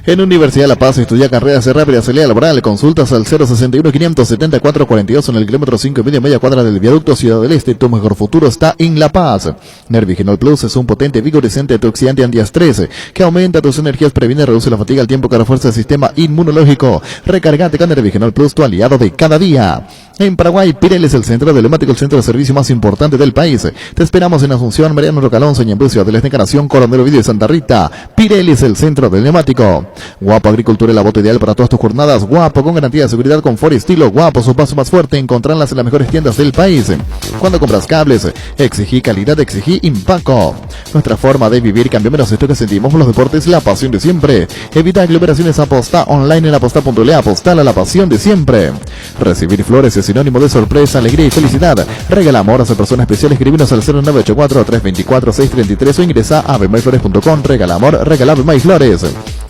En Universidad de La Paz estudia carreras rápidas, salida laboral. Consultas al 061-574-42 en el kilómetro 5,5 media cuadra del viaducto Ciudad del Este. Tu mejor futuro está en La Paz. Nervigenol Plus es un potente vigorizante antioxidante antiestrés que aumenta tus energías, previene y reduce la fatiga al tiempo que refuerza el sistema inmunológico. Recargate con Nervigenol Plus, tu aliado de cada día. En Paraguay, Pirelli es el centro de neumático, el centro de servicio más importante del país. Te esperamos en Asunción, Mariano Rocalón, Ñemby, Ciudad de la Encarnación, Coronel Ovidio y Santa Rita. Pirelli es el centro del neumático. Guapo Agricultura, la bota ideal para todas tus jornadas. Guapo, con garantía de seguridad, confort y estilo. Guapo, su paso más fuerte, encontrarlas en las mejores tiendas del país. Cuando compras cables, exigí calidad, exigí Impaco. Nuestra forma de vivir cambia menos esto que sentimos por los deportes, la pasión de siempre. Evita aglomeraciones, aposta online en aposta.le, apostar a la pasión de siempre. Recibir flores es sinónimo de sorpresa, alegría y felicidad. Regala amor a esa persona especial, escribinos al 0984-324-633 o ingresa a abemaiflores.com. Regala amor, regala Abema y Flores.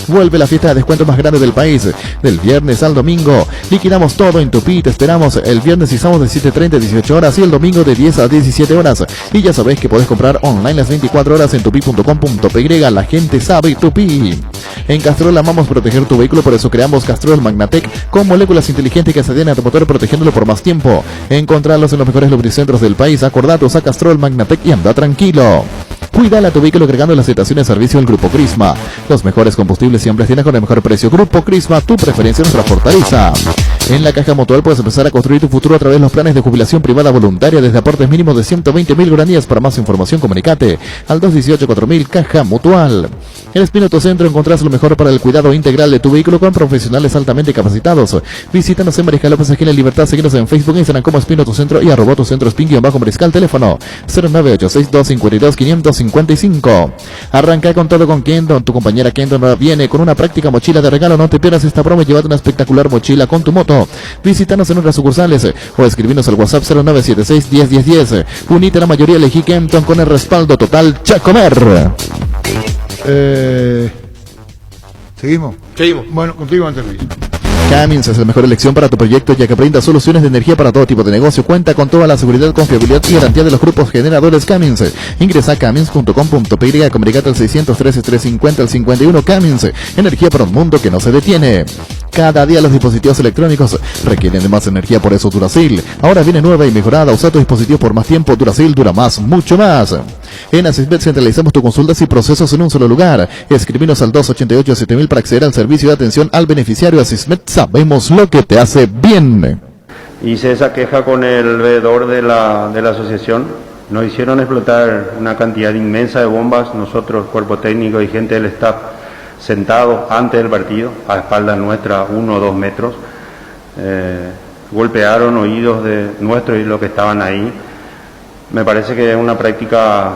Vuelve la fiesta de descuento más grande del país, del viernes al domingo. Liquidamos todo en Tupi, te esperamos el viernes y sábado de 7:30 a 18 horas y el domingo de 10 a 17 horas. Y ya sabéis que podés comprar online las 24 horas en tupi.com.py. La gente sabe Tupi. En Castrol amamos proteger tu vehículo, por eso creamos Castrol Magnatec con moléculas inteligentes que se adhieren a tu motor protegiéndolo por más tiempo. Encontrarlos en los mejores lubricentros del país. Acordate, usa Castrol Magnatec y anda tranquilo. Cuídala a tu vehículo agregando las estaciones de servicio del Grupo Crisma. Los mejores combustibles siempre tienes con el mejor precio. Grupo Crisma, tu preferencia, nuestra fortaleza. En la Caja Mutual puedes empezar a construir tu futuro a través de los planes de jubilación privada voluntaria desde aportes mínimos de 120.000 guaraníes. Para más información, comunicate al 218-4000 Caja Mutual. En Espinoto Centro encontrás lo mejor para el cuidado integral de tu vehículo con profesionales altamente capacitados. Visítanos en Mariscal López, aquí en Libertad. Síguenos en Facebook e Instagram como Espinoto Centro y @ tu centro _Mariscal. Teléfono 0986252-555. Arranca con todo con Kendon. Tu compañera Kendon viene con una práctica mochila de regalo. No te pierdas esta promo y llévate una espectacular mochila con tu moto. Visítanos en nuestras sucursales o escribinos al WhatsApp 0976-101010. Unite a la mayoría, elegí Kenton con el respaldo total Chacomer. ¿Seguimos? Bueno, contigo antes, Luis. Cummins es la mejor elección para tu proyecto, ya que brinda soluciones de energía para todo tipo de negocio. Cuenta con toda la seguridad, confiabilidad y garantía de los grupos generadores Cummins. Ingresa a cummins.com.py, comunicate al 613-350-51. Cummins, energía para un mundo que no se detiene. Cada día los dispositivos electrónicos requieren de más energía, por eso Duracell ahora viene nueva y mejorada. Usa tu dispositivo por más tiempo. Duracell dura más, mucho más. En Asismet centralizamos tus consultas y procesos en un solo lugar. Escribinos al 288-7000 para acceder al servicio de atención al beneficiario. Asismet, sabemos lo que te hace bien. Hice esa queja con el veedor de la asociación. Nos hicieron explotar una cantidad inmensa de bombas. Nosotros, cuerpo técnico y gente del staff, sentados antes del partido, a espaldas nuestra, 1 o 2 metros. golpearon oídos de nuestros y los que estaban ahí. Me parece que es una práctica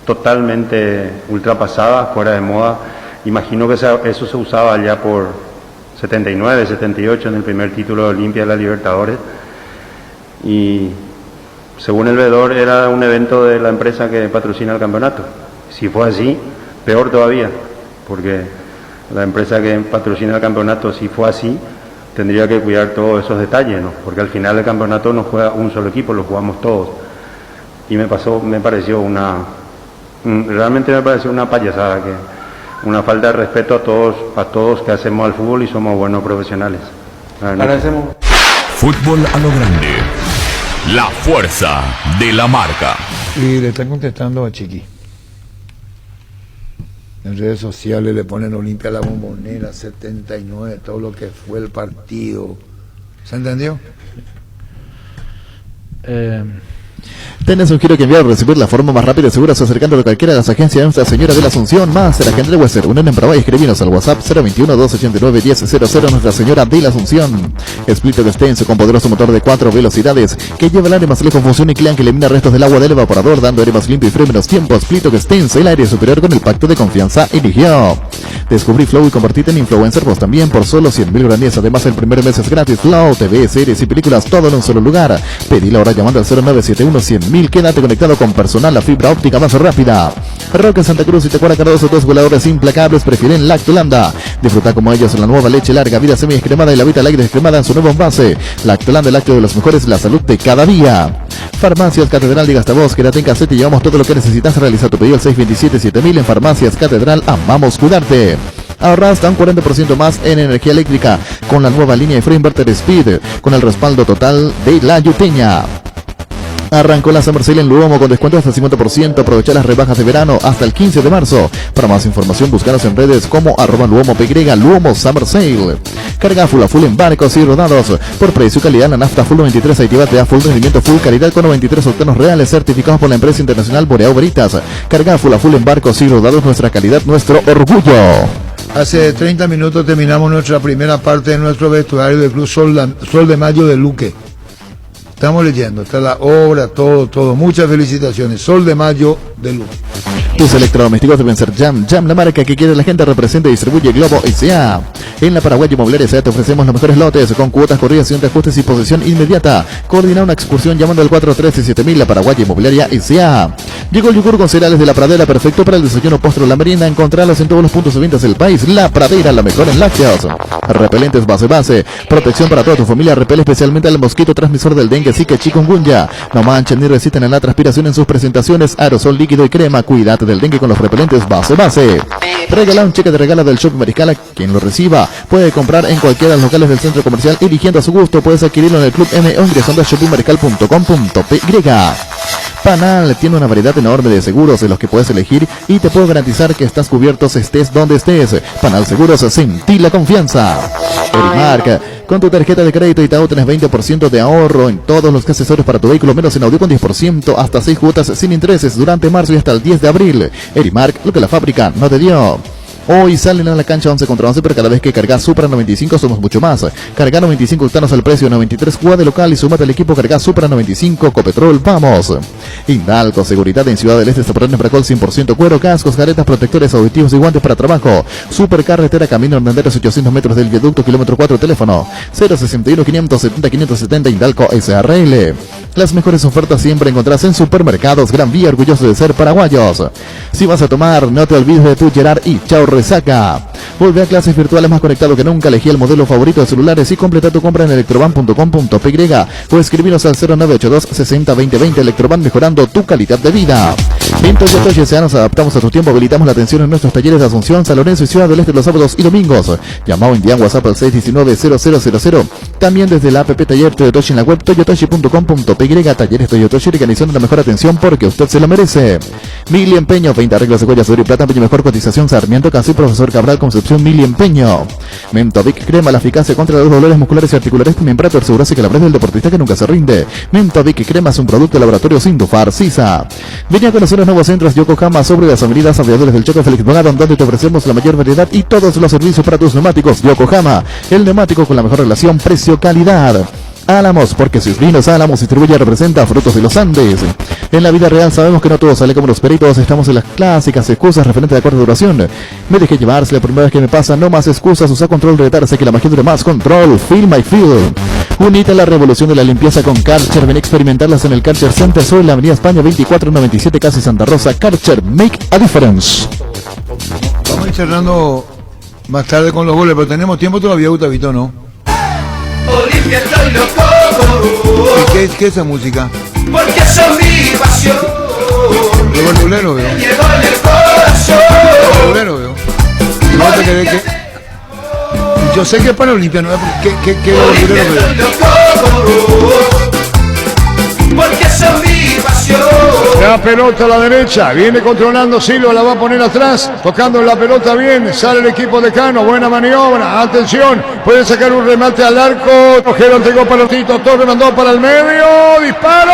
totalmente ultrapasada, fuera de moda. Imagino que eso se usaba ya por 79, 78 en el primer título de Olimpia de la Libertadores. Y según el veedor era un evento de la empresa que patrocina el campeonato. Si fue así, peor todavía, porque la empresa que patrocina el campeonato, si fue así, tendría que cuidar todos esos detalles, ¿no? Porque al final del campeonato no juega un solo equipo, lo jugamos todos. Y realmente me pareció una payasada, una falta de respeto a todos que hacemos al fútbol y somos buenos profesionales. Agradecemos. Fútbol a lo grande. La fuerza de la marca. Y le están contestando a Chiqui. En redes sociales le ponen Olimpia La Bombonera, 79, todo lo que fue el partido. ¿Se entendió? Tenés un giro que enviar o recibir la forma más rápida y segura acercando a cualquiera de las agencias de Nuestra Señora de la Asunción, más el agente de Western. Unen en Paraguay, escribinos al WhatsApp 021-289-1000 Nuestra Señora de la Asunción. Splitter extenso con poderoso motor de 4 velocidades que lleva el aire más lejos, fusión y clan que elimina restos del agua del evaporador, dando aire más limpio y frío menos tiempo. Splitter extenso, el aire superior con el pacto de confianza eligió. Descubrí Flow y convertite en influencer vos también por solo 100.000 guaraníes. Además el primer mes es gratis. Flow, TV, series y películas, todo en un solo lugar. Pedila ahora llamando al 0971-100.000. Quédate conectado con personal, la fibra óptica más rápida. Roque Santa Cruz y Tecuara Cardoso, dos voladores implacables prefieren Lactolanda. Disfruta como ellos en la nueva leche larga, vida semi descremada y la Vita Light descremada en su nuevo envase. Lactolanda, el lácteo de los mejores, la salud de cada día. Farmacias Catedral, diga hasta vos, quédate en caseta y llevamos todo lo que necesitas. Realiza tu pedido al 627-7000 en Farmacias Catedral, amamos cuidarte. Ahorra hasta un 40% más en energía eléctrica con la nueva línea de Free Inverter Speed, con el respaldo total de La Yuteña. Arrancó la Summer Sale en Luomo con descuento hasta el 50%. Aprovecha las rebajas de verano hasta el 15 de marzo. Para más información, búscanos en redes como @LuomoPY, Luomo Summer Sale. Carga full a full en barcos y rodados. Por precio y calidad, la nafta full 93 Aitiva te da full rendimiento, full calidad con 93 octanos reales certificados por la empresa internacional Boreao Veritas. Carga full a full en barcos y rodados, nuestra calidad, nuestro orgullo. Hace 30 minutos terminamos nuestra primera parte de nuestro vestuario del Club Sol de Mayo de Luque. Estamos leyendo, está la obra, todo. Muchas felicitaciones. Sol de Mayo de Luque. Tus electrodomésticos deben ser Jam, la marca que quiere la gente, representa y distribuye Globo S.A. En la Paraguay Inmobiliaria S.A. te ofrecemos los mejores lotes con cuotas corridas, sin ajustes y posesión inmediata. Coordina una excursión llamando al 413-7000. La Paraguay Inmobiliaria S.A. Llegó el yogur con cereales de La Pradera, perfecto para el desayuno, postre o la merienda. Encontralos en todos los puntos de ventas del país. La Pradera, la mejor en lácteos. Repelentes base, protección para toda tu familia. Repele especialmente al mosquito transmisor del dengue, zika, chikungunya. No manchan ni resisten a la transpiración en sus presentaciones. Aerosol, líquido y crema. Cuídate del dengue con los repelentes base. Regala un cheque de regalo del Shopping Mariscal. Quien lo reciba puede comprar en cualquiera de los locales del centro comercial, eligiendo a su gusto. Puedes adquirirlo en el Club M o ingresando a shoppingmariscal.com.py. Panal tiene una variedad enorme de seguros de los que puedes elegir y te puedo garantizar que estás cubierto estés donde estés. Panal Seguros, sentí la confianza. Erimark, con tu tarjeta de crédito Itaú tenés 20% de ahorro en todos los accesorios para tu vehículo, menos en audio con 10%, hasta 6 cuotas sin intereses durante marzo y hasta el 10 de abril. Erimark, lo que la fábrica no te dio. Hoy salen a la cancha 11 contra 11, pero cada vez que cargas Supra 95 somos mucho más. Carga 95 octanos al precio de 93, juega de local y súmate al equipo. Carga Supra 95, Copetrol, vamos. Indalco, seguridad en Ciudad del Este, Zaporán, Embracol, 100% cuero, cascos, caretas, protectores auditivos y guantes para trabajo. Supercarretera, camino Hernández, 800 metros del viaducto, kilómetro 4, teléfono 061-570-570, Indalco SRL. Las mejores ofertas siempre encontrás en Supermercados Gran Vía, orgulloso de ser paraguayos. Si vas a tomar, no te olvides de tu Gerard y chao resaca. Vuelve a clases virtuales más conectado que nunca. Elegí el modelo favorito de celulares y completa tu compra en electroban.com.py o escribinos al 0982 60 20 20. Electroban, mejorando tu calidad de vida. En Toyota S.A. nos adaptamos a tu tiempo, habilitamos la atención en nuestros talleres de Asunción, San Lorenzo y Ciudad del Este los sábados y domingos. Llama o envía WhatsApp al 619-0000. También desde la app Taller Toyotoshi en la web toyotoshi.com.py. Talleres Toyotoshi, organizando la mejor atención porque usted se lo merece. Mili Empeño, 20 arreglos de cuellas, oro y plata, mejor cotización, Sarmiento, Casi, Profesor Cabral, Concepción, Mili Empeño. Mentovic, crema, la eficacia contra los dolores musculares y articulares. Miembro, asegurarse que la del deportista que nunca se rinde. Mentovic, crema, es un producto de laboratorio Sindufar, Sisa. Venía a conocer los nuevos centros Yokohama sobre las avenidas Aviadores del Choco, Félix Bogado, donde te ofrecemos la mayor variedad y todos los servicios para tus neumáticos. Yokohama, el neumático con la mejor relación precio-calidad. Álamos, porque sus vinos Álamos distribuye y representa frutos de los Andes. En la vida real sabemos que no todo sale como los peritos, estamos en las clásicas excusas referente a corta duración. Me dejé llevarse la primera vez que me pasa, no más excusas, usa control de sé que la magia dura más, control, feel my feel. Unite a la revolución de la limpieza con Karcher, ven a experimentarlas en el Karcher Center, sobre la avenida España 2497, casi Santa Rosa. Karcher, make a difference. Vamos a ir cerrando más tarde con los goles, pero tenemos tiempo todavía, Gustavito, ¿no? Olimpia, estoy loco. ¿Y qué es esa música? Porque son mi pasión. Llegó el bolero, veo. Llegó en el corazón. Llegó el bolero, veo. No te quedé que... Yo sé que es para Olimpia, ¿no? ¿Qué bolero, veo? Porque son mi pasión. La pelota a la derecha, viene controlando Silva, la va a poner atrás, tocando la pelota bien, sale el equipo de Cano, buena maniobra, atención, puede sacar un remate al arco, Ojero entregó para Tito Torres, mandó para el medio, disparo,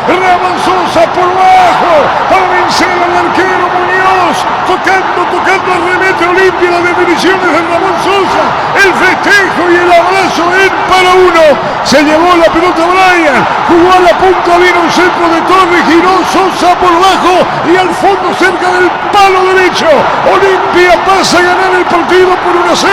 Ramón Sosa por bajo para vencer al arquero Muñoz, tocando el remate Olimpia, las definiciones de Ramón Sosa, el festejo y el abrazo en para uno, se llevó la pelota Brian, jugó a la punta, vino un centro de Torres, giró Sosa por bajo y al fondo cerca del palo derecho, Olimpia pasa a ganar el partido por 1-0,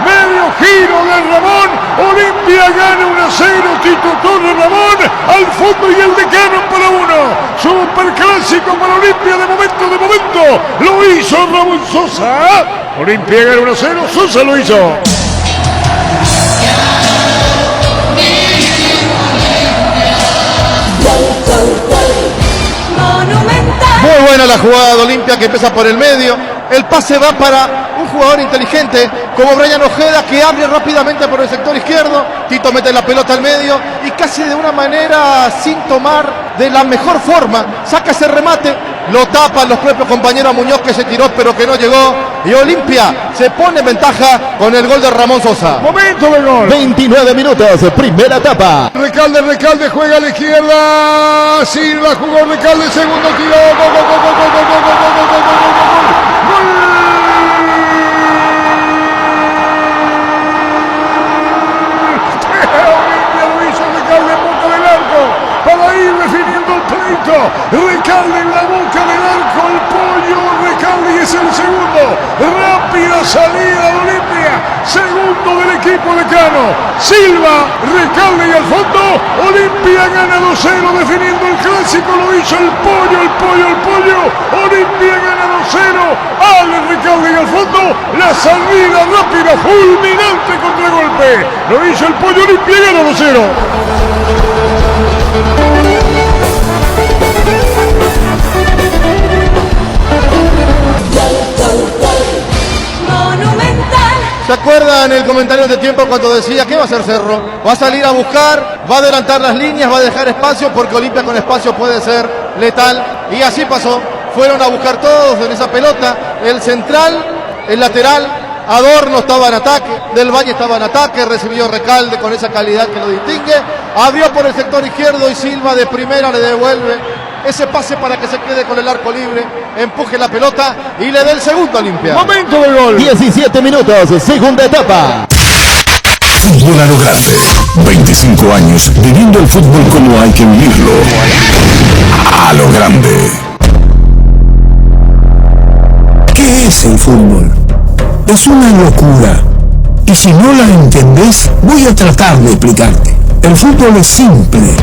medio giro de Ramón, Olimpia gana 1-0, Tito Torres, Ramón, al fondo y el decano para uno, superclásico para Olimpia de momento, lo hizo Ramón Sosa, Olimpia gana 1-0, Sosa lo hizo. Muy buena la jugada de Olimpia que empieza por el medio. El pase va para un jugador inteligente como Brian Ojeda, que abre rápidamente por el sector izquierdo. Tito mete la pelota al medio y casi de una manera sin tomar de la mejor forma saca ese remate. Lo tapan los propios compañeros Muñoz, que se tiró pero que no llegó. Y Olimpia se pone en ventaja con el gol de Ramón Sosa. Momento de gol. 29 minutos, primera etapa. Recalde juega a la izquierda. Silva jugó Recalde, segundo tiro. Olimpia lo hizo Recalde en boca del arco para ir definiendo el pleito. Recalde en la boca del arco, el pollo Recalde, y es el segundo. Rápida salida de Olimpia, segundo del equipo de Cano. Silva, Recalde y al fondo, Olimpia gana 2-0 definiendo el clásico, lo hizo el pollo. Olimpia gana 2-0, Ale Recalde y al fondo, la salida rápida, fulminante contragolpe, lo hizo el pollo, Olimpia gana 2-0. ¿Se acuerdan el comentario de tiempo cuando decía qué va a hacer Cerro? Va a salir a buscar, va a adelantar las líneas, va a dejar espacio porque Olimpia con espacio puede ser letal. Y así pasó. Fueron a buscar todos en esa pelota. El central, el lateral, Adorno estaba en ataque, Del Valle estaba en ataque, recibió Recalde con esa calidad que lo distingue. Abrió por el sector izquierdo y Silva de primera le devuelve ese pase para que se quede con el arco libre, empuje la pelota y le dé el segundo a Olimpia. Momento de gol. 17 minutos, segunda etapa. Fútbol a lo grande. 25 años viviendo el fútbol como hay que vivirlo. A lo grande. ¿Qué es el fútbol? Es una locura. Y si no la entendés, voy a tratar de explicarte. El fútbol es simple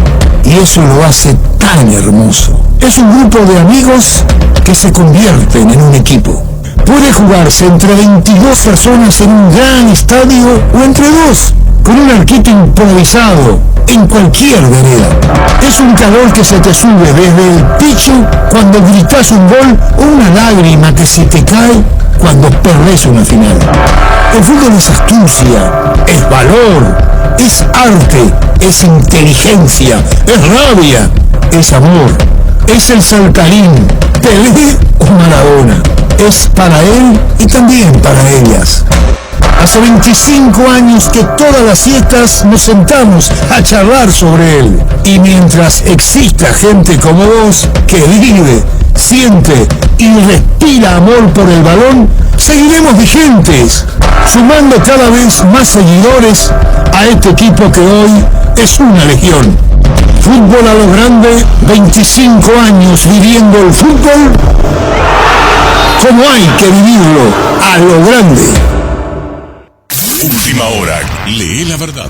y eso lo hace tan hermoso. Es un grupo de amigos que se convierten en un equipo. Puede jugarse entre 22 personas en un gran estadio o entre dos, con un arquito improvisado en cualquier vereda. Es un calor que se te sube desde el pecho cuando gritas un gol o una lágrima que se te cae cuando perdés una final. El fútbol es astucia, es valor, es arte, es inteligencia, es rabia, es amor, es el saltarín, Pelé o Maradona. Es para él y también para ellas. Hace 25 años que todas las siestas nos sentamos a charlar sobre él. Y mientras exista gente como vos que vive, siente y respira amor por el balón, seguiremos vigentes, sumando cada vez más seguidores a este equipo que hoy es una legión. Fútbol a lo grande, 25 años viviendo el fútbol como hay que vivirlo, a lo grande. Última hora, lee la verdad.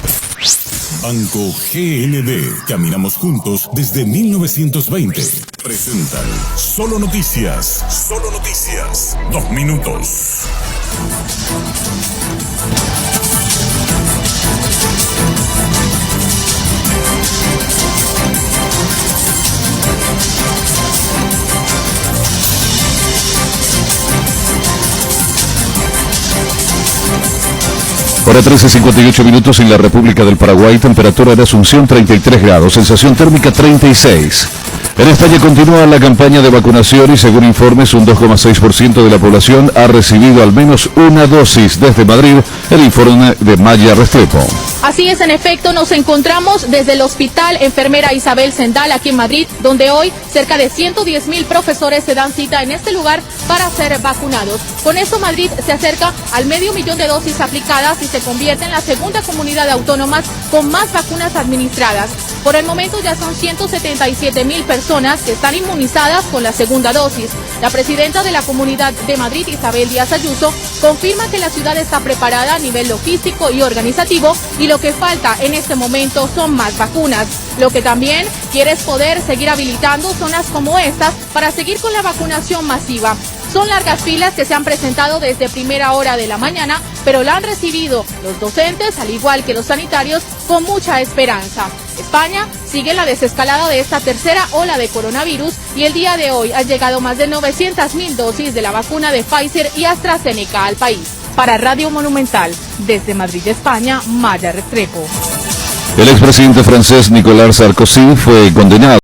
Banco GNB, caminamos juntos desde 1920. Presentan Solo Noticias. Solo Noticias. 2 minutos. Hora 13:58 minutos en la República del Paraguay, temperatura en Asunción 33 grados, sensación térmica 36. En España continúa la campaña de vacunación y según informes un 2,6% de la población ha recibido al menos una dosis. Desde Madrid, el informe de Maya Restrepo. Así es, en efecto, nos encontramos desde el Hospital Enfermera Isabel Zendal aquí en Madrid, donde hoy cerca de 110.000 profesores se dan cita en este lugar para ser vacunados. Con esto Madrid se acerca al 500.000 de dosis aplicadas y se convierte en la segunda comunidad de autónomas con más vacunas administradas. Por el momento ya son 177.000 personas que están inmunizadas con la segunda dosis. La presidenta de la Comunidad de Madrid, Isabel Díaz Ayuso, confirma que la ciudad está preparada a nivel logístico y organizativo y lo que falta en este momento son más vacunas. Lo que también quiere es poder seguir habilitando zonas como estas para seguir con la vacunación masiva. Son largas filas que se han presentado desde primera hora de la mañana, pero la han recibido los docentes, al igual que los sanitarios, con mucha esperanza. España sigue la desescalada de esta tercera ola de coronavirus y el día de hoy han llegado más de 900.000 dosis de la vacuna de Pfizer y AstraZeneca al país. Para Radio Monumental, desde Madrid, España, Maya Restrepo. El expresidente francés Nicolas Sarkozy fue condenado